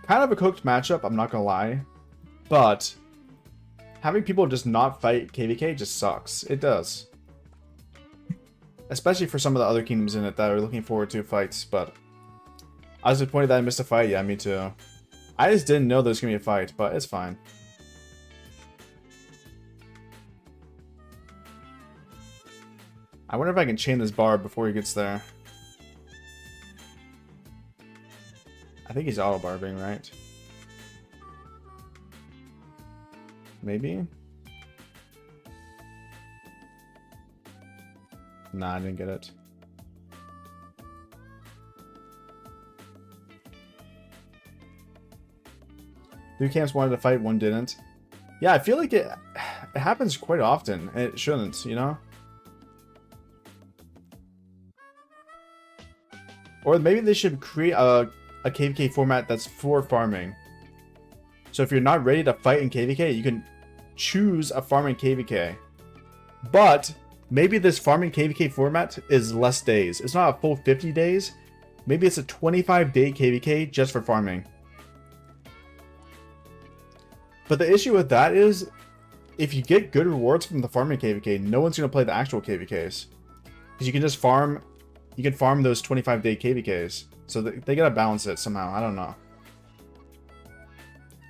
kind of a cooked matchup, I'm not gonna lie. But having people just not fight KVK just sucks. It does. Especially for some of the other kingdoms in it that are looking forward to fights, but I was disappointed that I missed a fight. Yeah, me too. I just didn't know there was going to be a fight, but it's fine. I wonder if I can chain this bar before he gets there. I think he's auto-barbing, right? Maybe? Nah, I didn't get it. Two camps wanted to fight, one didn't. Yeah, I feel like it happens quite often. And it shouldn't, you know? Or maybe they should create a KVK format that's for farming. So if you're not ready to fight in KVK, you can choose a farming KVK. But maybe this farming KVK format is less days. It's not a full 50 days. Maybe it's a 25-day KVK just for farming. But the issue with that is, if you get good rewards from the farming KVK, no one's going to play the actual KVKs. Because you can just farm you can farm those 25-day KVKs. So they gotta balance it somehow. I don't know.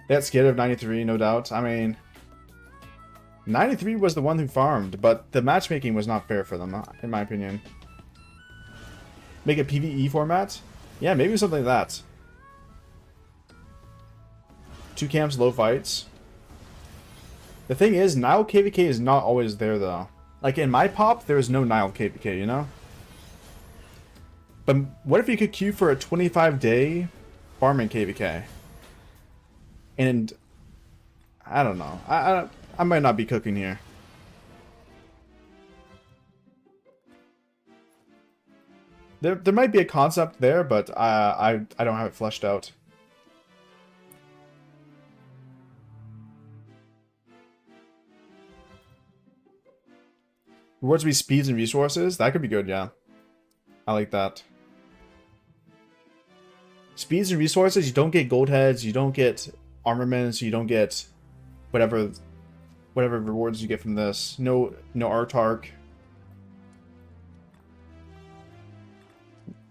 They got scared of 93, no doubt. I mean, 93 was the one who farmed, but the matchmaking was not fair for them, in my opinion. Make a PvE format? Yeah, maybe something like that. 2 camps, low fights. The thing is, Nile KVK is not always there, though. Like, in my pop, there is no Nile KVK, you know? But what if you could queue for a 25-day farming KVK? And I don't know. I might not be cooking here. There might be a concept there, but I don't have it fleshed out. Rewards be speeds and resources. That could be good, yeah. I like that. Speeds and resources. You don't get gold heads. You don't get armaments. You don't get whatever rewards you get from this. No Artark.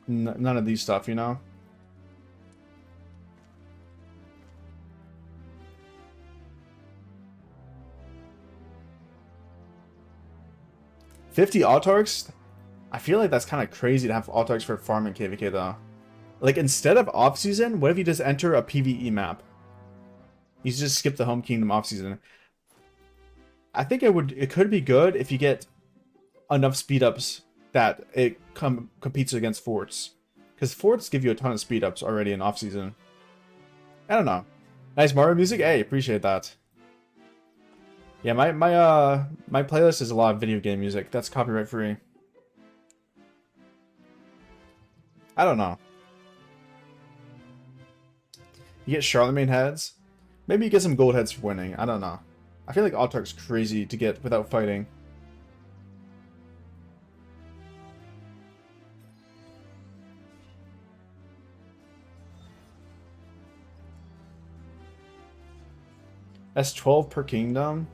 None of these stuff, you know. $50 Autarks? I feel like that's kind of crazy to have Autarks for farming KVK though. Like, instead of off-season, what if you just enter a PvE map? You just skip the Home Kingdom off-season. I think it could be good if you get enough speed-ups that it competes against forts. Because forts give you a ton of speed-ups already in off-season. I don't know. Nice Mario music? Hey, appreciate that. Yeah, my playlist is a lot of video game music. That's copyright free. I don't know. You get Charlemagne heads? Maybe you get some gold heads for winning. I don't know. I feel like Autark's crazy to get without fighting. That's 12 per kingdom.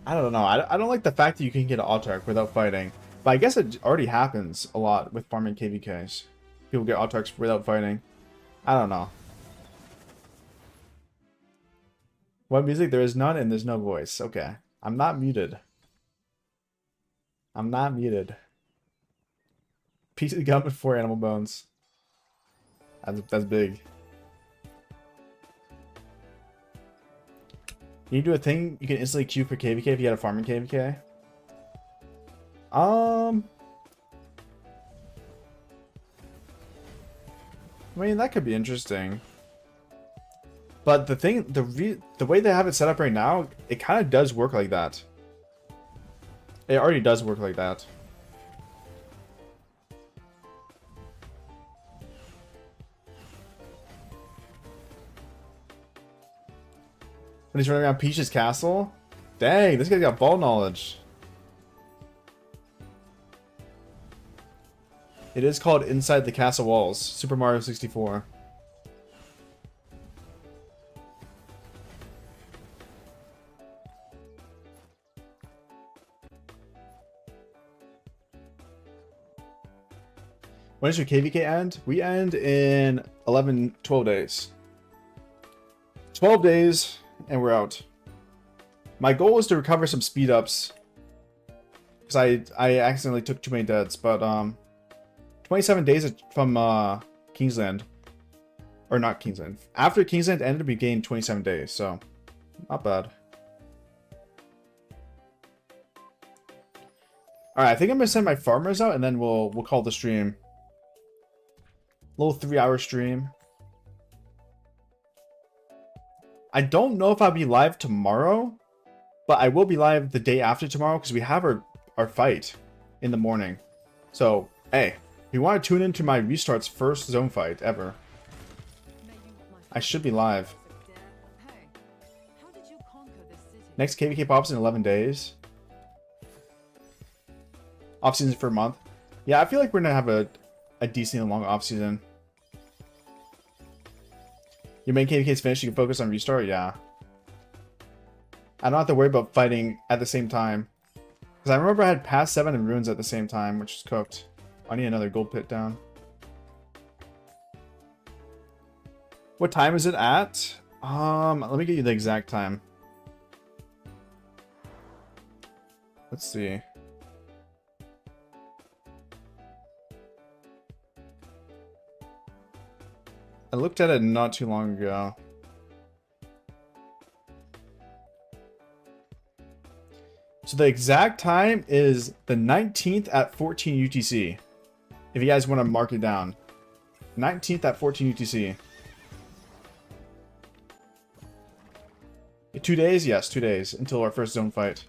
I don't know. I don't like the fact that you can get an Autark without fighting. But I guess it already happens a lot with farming KVKs. People get Autarks without fighting. I don't know. What music? There is none and there's no voice. Okay. I'm not muted. I'm not muted. Piece of gum with 4 animal bones. That's big. Can you do a thing you can instantly queue for KVK if you had a farming KVK? I mean, that could be interesting. But the thing, the way they have it set up right now, it kind of does work like that. It already does work like that. When he's running around Peach's castle? Dang, this guy's got ball knowledge. It is called Inside the Castle Walls, Super Mario 64. When does your KVK end? We end in 12 days. 12 days, and we're out. My goal is to recover some speed ups. Because I accidentally took too many deads, but 27 days from Kingsland. Or not Kingsland. After Kingsland ended, we gained 27 days, so not bad. Alright, I think I'm gonna send my farmers out and then we'll call the stream. Little 3-hour stream. I don't know if I'll be live tomorrow, but I will be live the day after tomorrow because we have our fight in the morning. So, hey, if you want to tune into my Restart's first zone fight ever, I should be live. Next KVK pops in 11 days. Off season for a month. Yeah, I feel like we're gonna have a decent long off season. Your main KVK is finished, you can focus on Restart? Yeah. I don't have to worry about fighting at the same time. Because I remember I had past 7 and runes at the same time, which is cooked. I need another gold pit down. What time is it at? Let me get you the exact time. Let's see. I looked at it not too long ago. So the exact time is the 19th at 14 UTC. If you guys want to mark it down. 19th at 14 UTC. 2 days? Yes, 2 days until our first zone fight.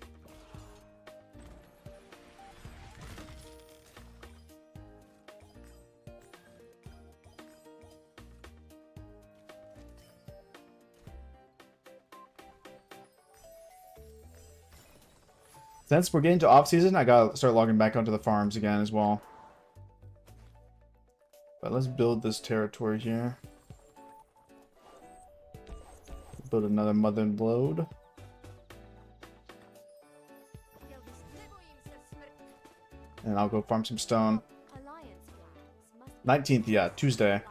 Since we're getting to off season, I gotta start logging back onto the farms again as well. But let's build this territory here. Build another mother load. 'And I'll go farm some stone. 19th, yeah, Tuesday.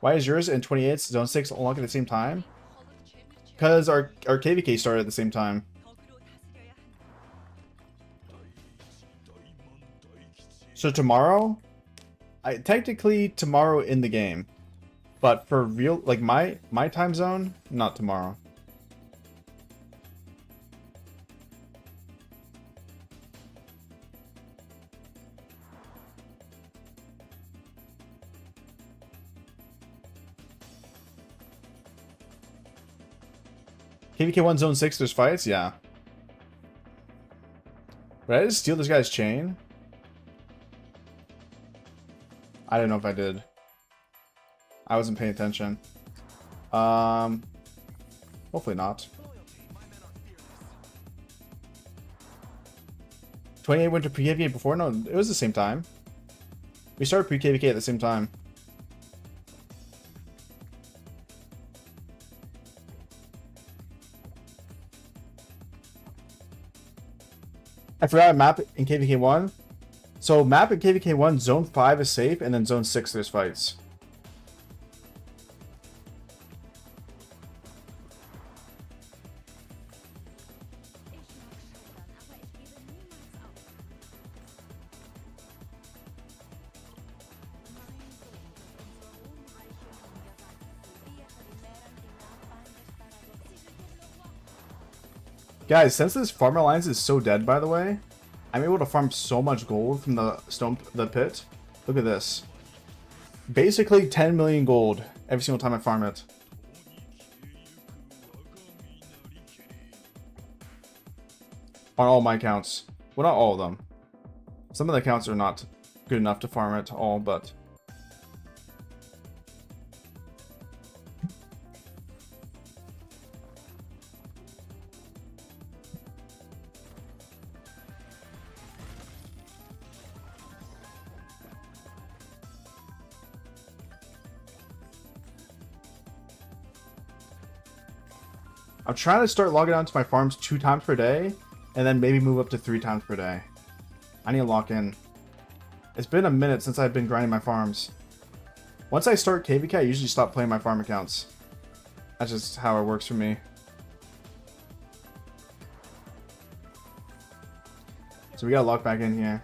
Why is yours and 28th Zone 6 unlocked at the same time? Because our KVK started at the same time. So tomorrow, technically tomorrow in the game, but for real, like my time zone, not tomorrow. KVK1 Zone 6, there's fights? Yeah. Did I just steal this guy's chain? I don't know if I did. I wasn't paying attention. Hopefully not. 28 went to pre-KVK before? No, it was the same time. We started pre-KVK at the same time. I forgot a map in KVK1. So map in KVK1, Zone 5 is safe, and then Zone 6 there's fights. Guys, since this farm alliance is so dead, by the way, I'm able to farm so much gold from the pit. Look at this. Basically 10 million gold every single time I farm it. On all my accounts. Well, not all of them. Some of the accounts are not good enough to farm it all, but... I'm trying to start logging onto my farms 2 times per day, and then maybe move up to 3 times per day. I need to lock in. It's been a minute since I've been grinding my farms. Once I start KVK, I usually stop playing my farm accounts. That's just how it works for me. So we gotta lock back in here.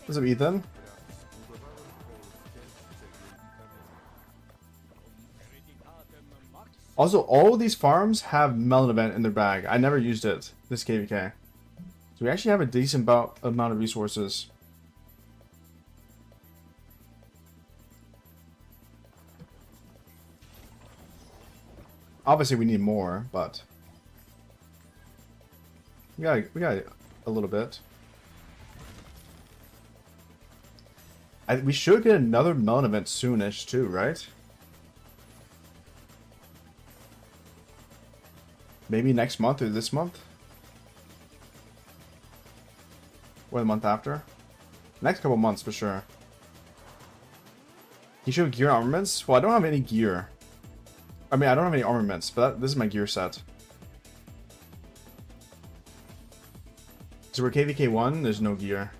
What's up, Ethan? Also, all of these farms have Melon Event in their bag. I never used it, this KVK. So we actually have a decent amount of resources. Obviously we need more, but... We got a little bit. We should get another Melon Event soonish too, right? Maybe next month or this month? Or the month after? Next couple months for sure. You show gear and armaments? Well, I don't have any gear. I mean, I don't have any armaments, but this is my gear set. So we're KVK 1, there's no gear.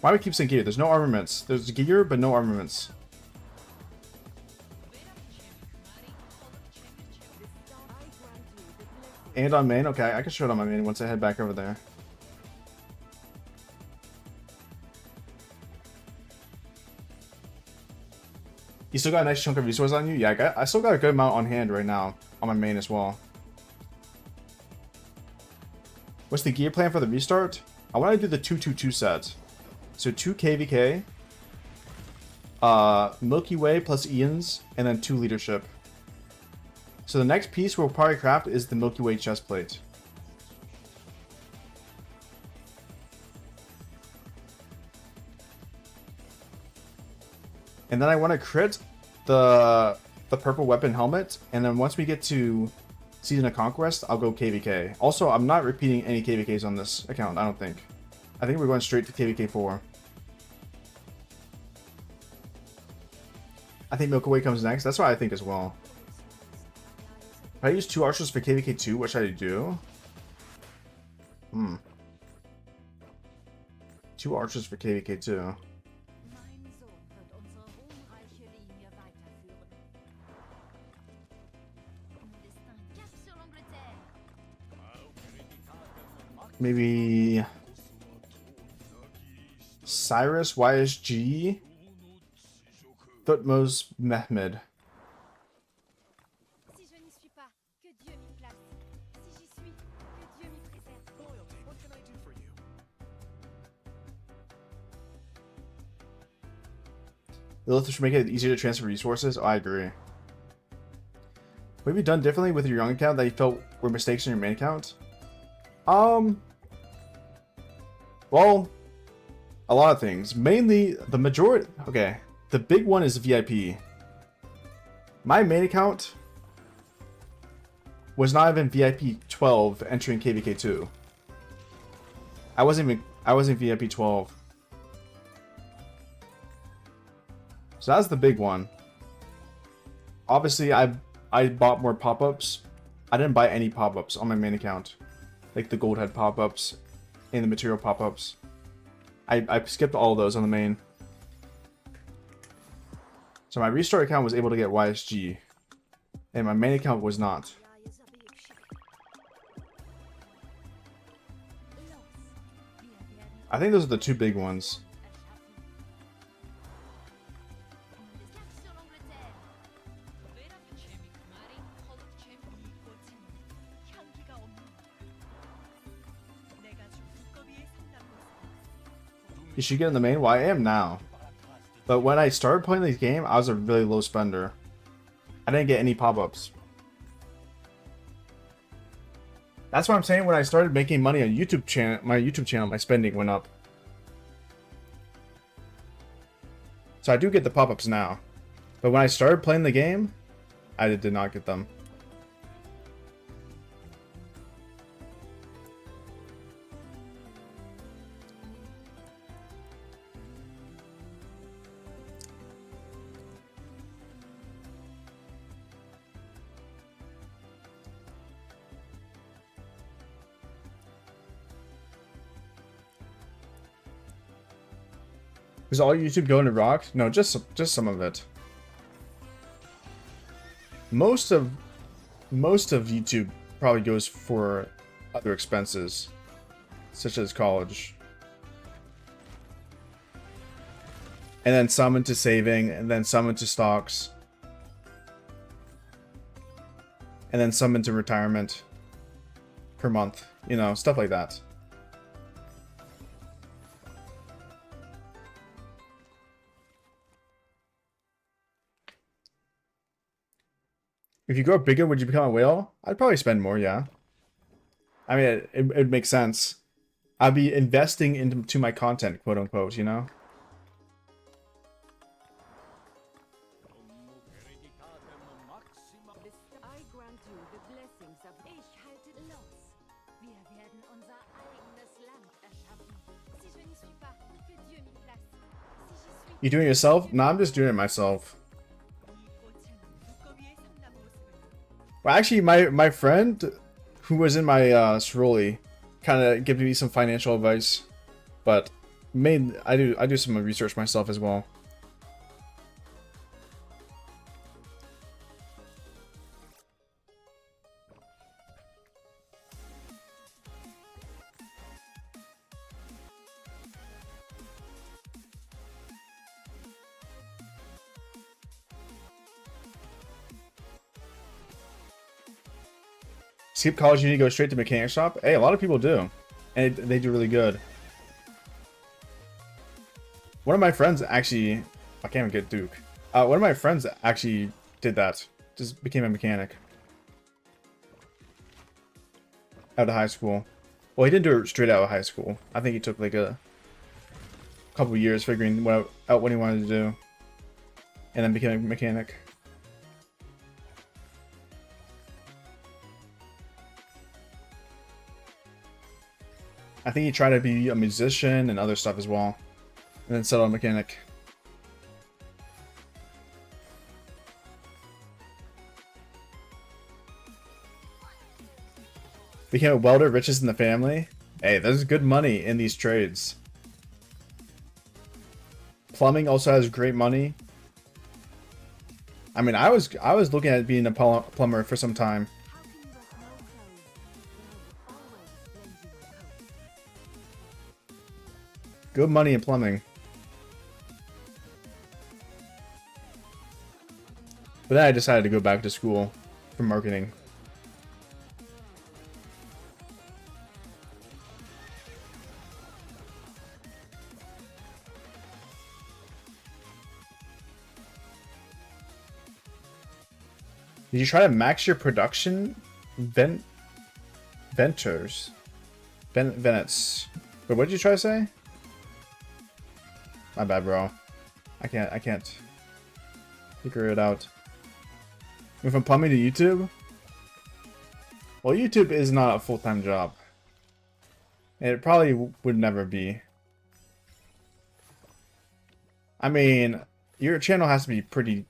Why do we keep saying gear? There's no armaments. There's gear, but no armaments. And on main? Okay, I can show it on my main once I head back over there. You still got a nice chunk of resources on you? Yeah, I still got a good amount on hand right now on my main as well. What's the gear plan for the restart? I want to do the 222 set. So 2 KVK, Milky Way plus Ian's, and then 2 leadership. So the next piece we'll probably craft is the Milky Way chest plate. And then I want to crit the purple weapon helmet, and then once we get to Season of Conquest, I'll go KVK. Also, I'm not repeating any KVKs on this account, I don't think. I think we're going straight to KVK 4. I think Milky Way comes next. That's what I think as well. If I use 2 archers for KVK 2, what should I do? 2 archers for KVK 2. Maybe Cyrus, YSG, Thutmose, Mehmed. Lilith should make it easier to transfer resources. Oh, I agree. What have you done differently with your young account that you felt were mistakes in your main account? Well, a lot of things. Mainly, the majority... Okay, the big one is VIP. My main account was not even VIP 12 entering KVK 2. I wasn't VIP 12. So that's the big one. Obviously, I bought more pop-ups. I didn't buy any pop-ups on my main account. Like the gold head pop-ups and the material pop-ups. I skipped all of those on the main. So my restart account was able to get YSG. And my main account was not. I think those are the 2 big ones. You should get in the main? Well, I am now. But when I started playing this game, I was a really low spender. I didn't get any pop-ups. That's what I'm saying. When I started making money on my YouTube channel, my spending went up. So I do get the pop-ups now. But when I started playing the game, I did not get them. Is all YouTube going to rock? No, just some of it. Most of YouTube probably goes for other expenses, such as college. And then some into saving, and then some into stocks. And then some into retirement per month. You know, stuff like that. If you grow bigger, would you become a whale? I'd probably spend more, yeah. I mean, it makes sense. I'd be investing into my content, quote unquote, you know? Ich halte los. Wir werden unser eigenes Land erschaffen. Si je n'y suis pas, que Dieu m'y place. Si j'y suis, You doing it yourself? No, I'm just doing it myself. Well, actually, my friend who was in my sorority kind of gave me some financial advice, but I do some research myself as well. Skip college, you need to go straight to mechanic shop. Hey, a lot of people do, and they do really good. One of my friends actually, I can't even get Duke. One of my friends actually did that. Just became a mechanic out of high school. Well, he didn't do it straight out of high school. I think he took like a couple years figuring out what he wanted to do, and then became a mechanic. I think he tried to be a musician and other stuff as well, and then settled on mechanic. Became a welder, richest in the family. Hey, there's good money in these trades. Plumbing also has great money. I mean, I was looking at being a plumber for some time. Good money in plumbing. But then I decided to go back to school for marketing. Did you try to max your production? Ventures. Venice. Wait, what did you try to say? My bad, bro. I can't figure it out. Went from plumbing to YouTube? Well, YouTube is not a full-time job. And it probably would never be. I mean, your channel has to be pretty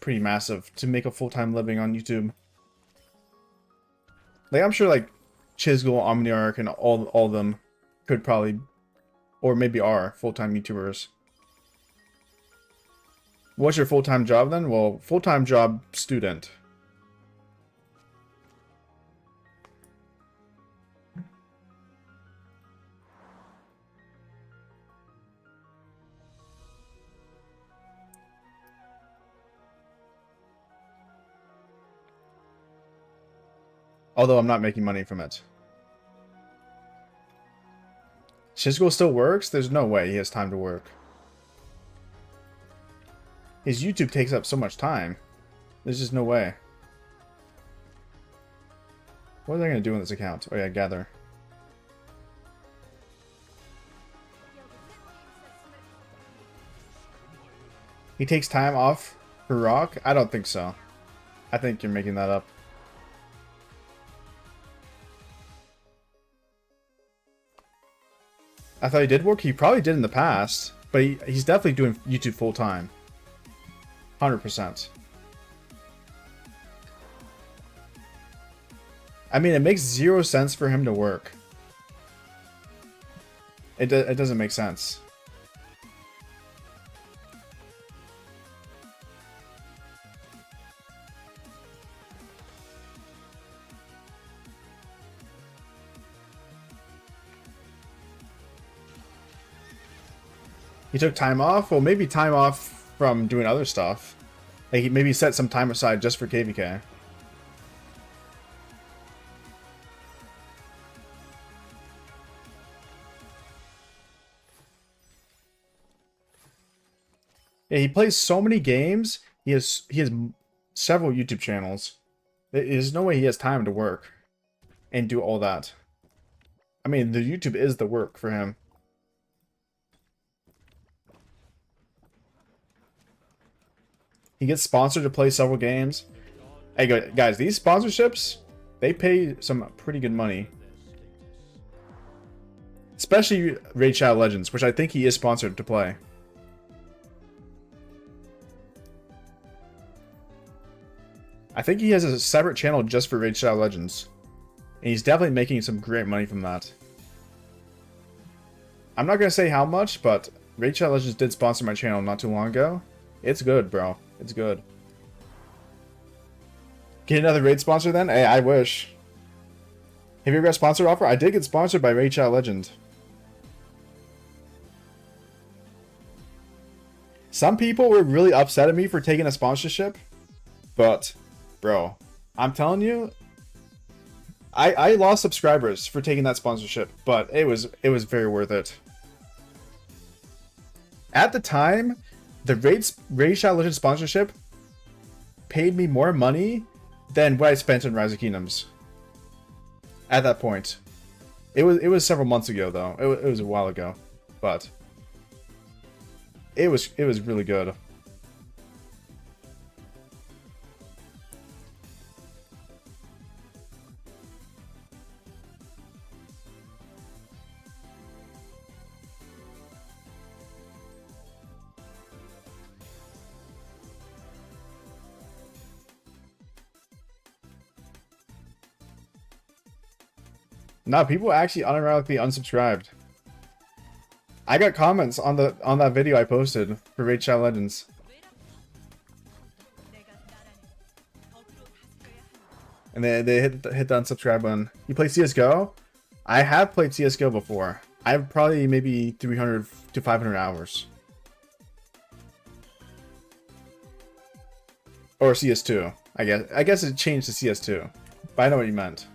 massive to make a full-time living on YouTube. Like, I'm sure, like, Chisgul, Omniarch, and all of them could probably, or maybe are, full-time YouTubers. What's your full-time job then? Well, full-time job, student. Although I'm not making money from it. Chisgul still works? There's no way he has time to work. His YouTube takes up so much time. There's just no way. What are they going to do on this account? Oh yeah, gather. He takes time off for Rock? I don't think so. I think you're making that up. I thought he did work. He probably did in the past, but he's definitely doing YouTube full time. 100%. I mean, it makes 0 sense for him to work. It doesn't make sense. He took time off? Well, maybe time off from doing other stuff. Like, he maybe set some time aside just for KVK. Yeah, he plays so many games. He has several YouTube channels. There's no way he has time to work and do all that. I mean, the YouTube is the work for him. He gets sponsored to play several games. Hey guys, these sponsorships, they pay some pretty good money. Especially Raid Shadow Legends, which I think he is sponsored to play. I think he has a separate channel just for Raid Shadow Legends. And he's definitely making some great money from that. I'm not going to say how much, but Raid Shadow Legends did sponsor my channel not too long ago. It's good, bro. It's good. Get another raid sponsor then? Hey, I wish. Have you ever got a sponsor offer? I did get sponsored by Raid Shadow Legend. Some people were really upset at me for taking a sponsorship. But, bro, I'm telling you, I lost subscribers for taking that sponsorship, but it was very worth it. At the time, the Raid Shadow Legends sponsorship paid me more money than what I spent on Rise of Kingdoms. At that point, it was several months ago though. It was a while ago, but it was really good. No, people actually unironically unsubscribed. I got comments on that video I posted for Raid Shadow Legends. And they hit the unsubscribe button. You play CSGO? I have played CSGO before. I have probably maybe 300 to 500 hours. Or CS2, I guess. I guess it changed to CS2. But I know what you meant.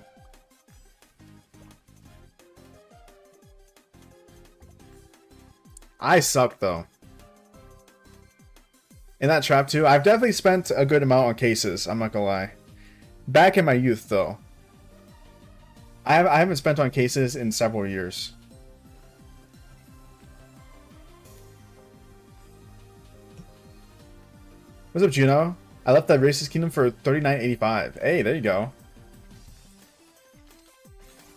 I suck though. In that trap too, I've definitely spent a good amount on cases, I'm not gonna lie. Back in my youth though. I haven't spent on cases in several years. What's up, Juno? I left that Racist Kingdom for $39.85. Hey, there you go.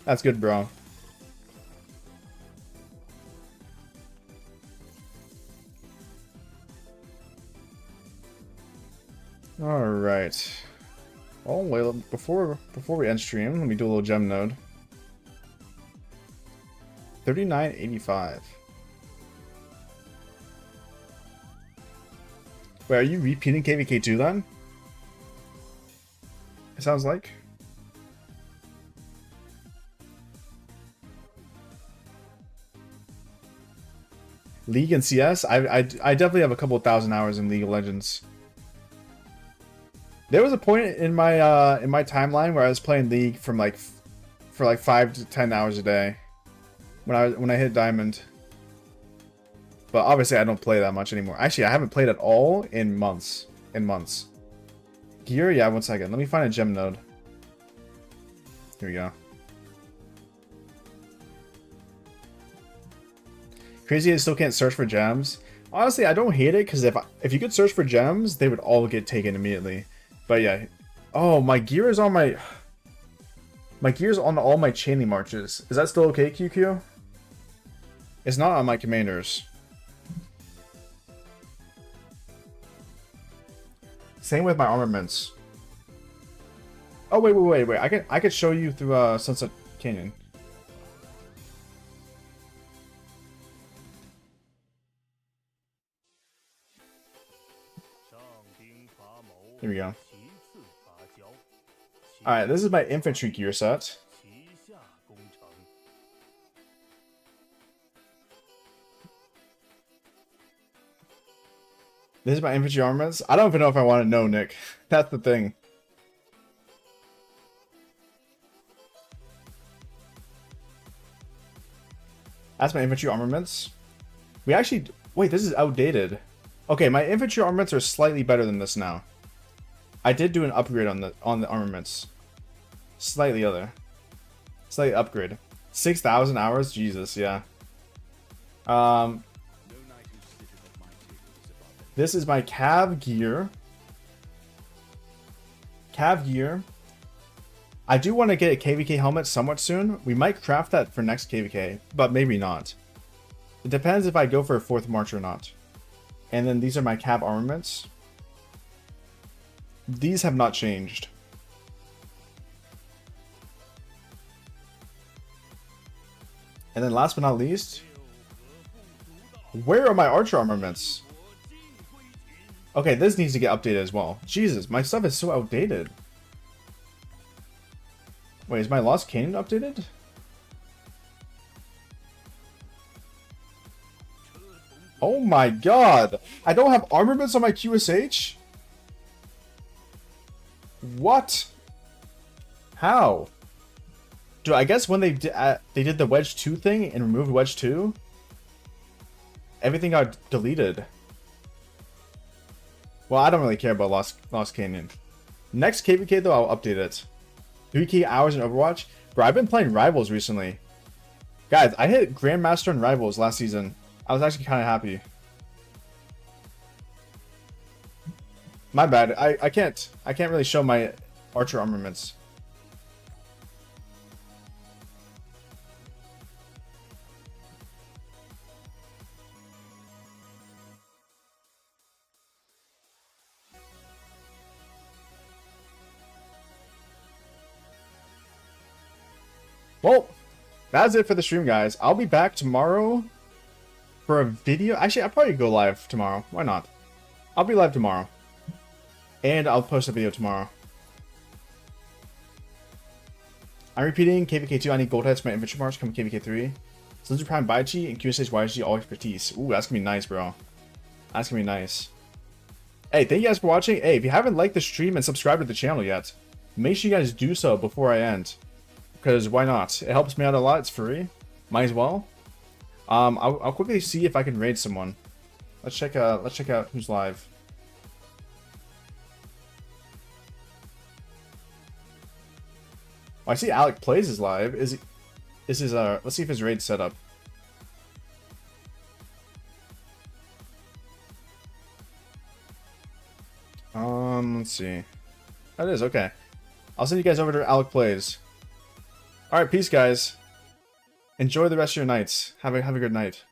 That's good, bro. All right. Oh wait, before we end stream, let me do a little gem node. 39.85. Wait, are you repeating KVK2 then? It sounds like. League and CS? I definitely have a couple thousand hours in League of Legends. There was a point in my timeline where I was playing League for like 5 to 10 hours a day when I hit Diamond. But obviously I don't play that much anymore. Actually, I haven't played at all in months. Gear? Yeah, one second. Let me find a gem node. Here we go. Crazy I still can't search for gems. Honestly, I don't hate it because if you could search for gems, they would all get taken immediately. But yeah. Oh, my gear is on my gear's on all my chaining marches. Is that still okay, QQ? It's not on my commanders. Same with my armaments. Oh wait. I could show you through Sunset Canyon. Here we go. Alright, this is my infantry gear set. This is my infantry armaments. I don't even know if I want to know, Nick. That's the thing. That's my infantry armaments. We actually... Wait, this is outdated. Okay, my infantry armaments are slightly better than this now. I did do an upgrade on the armaments. Slightly upgrade. 6,000 hours? Jesus, yeah. This is my cav gear. Cav gear. I do want to get a KVK helmet somewhat soon. We might craft that for next KVK, but maybe not. It depends if I go for a 4th March or not. And then these are my Cav armaments. These have not changed. And then last but not least, where are my archer armaments? Okay, this needs to get updated as well. Jesus, my stuff is so outdated. Wait, is my Lost Canyon updated? Oh my god! I don't have armaments on my QSH? What? How? Dude, I guess when they did the Wedge 2 thing and removed Wedge 2, everything got deleted. Well, I don't really care about Lost Canyon. Next KVK though, I'll update it. 3K hours in Overwatch? Bro, I've been playing Rivals recently. Guys, I hit Grandmaster in Rivals last season. I was actually kind of happy. My bad. I can't really show my archer armaments. Well, that's it for the stream, guys. I'll be back tomorrow for a video. Actually, I'll probably go live tomorrow. Why not? I'll be live tomorrow. And I'll post a video tomorrow. I'm repeating KVK 2. I need gold heads for my infantry march. Come KVK 3. Slinger Prime Baichi and QSH YG all expertise. Ooh, that's gonna be nice, bro. That's gonna be nice. Hey, thank you guys for watching. Hey, if you haven't liked the stream and subscribed to the channel yet, make sure you guys do so before I end. Because why not? It helps me out a lot. It's free. Might as well. I'll quickly see if I can raid someone. Let's check out who's live. Oh, I see Alec Plays is live. Let's see if his raid's set up. Let's see. That is okay. I'll send you guys over to Alec Plays. Alright, peace guys. Enjoy the rest of your nights. Have a good night.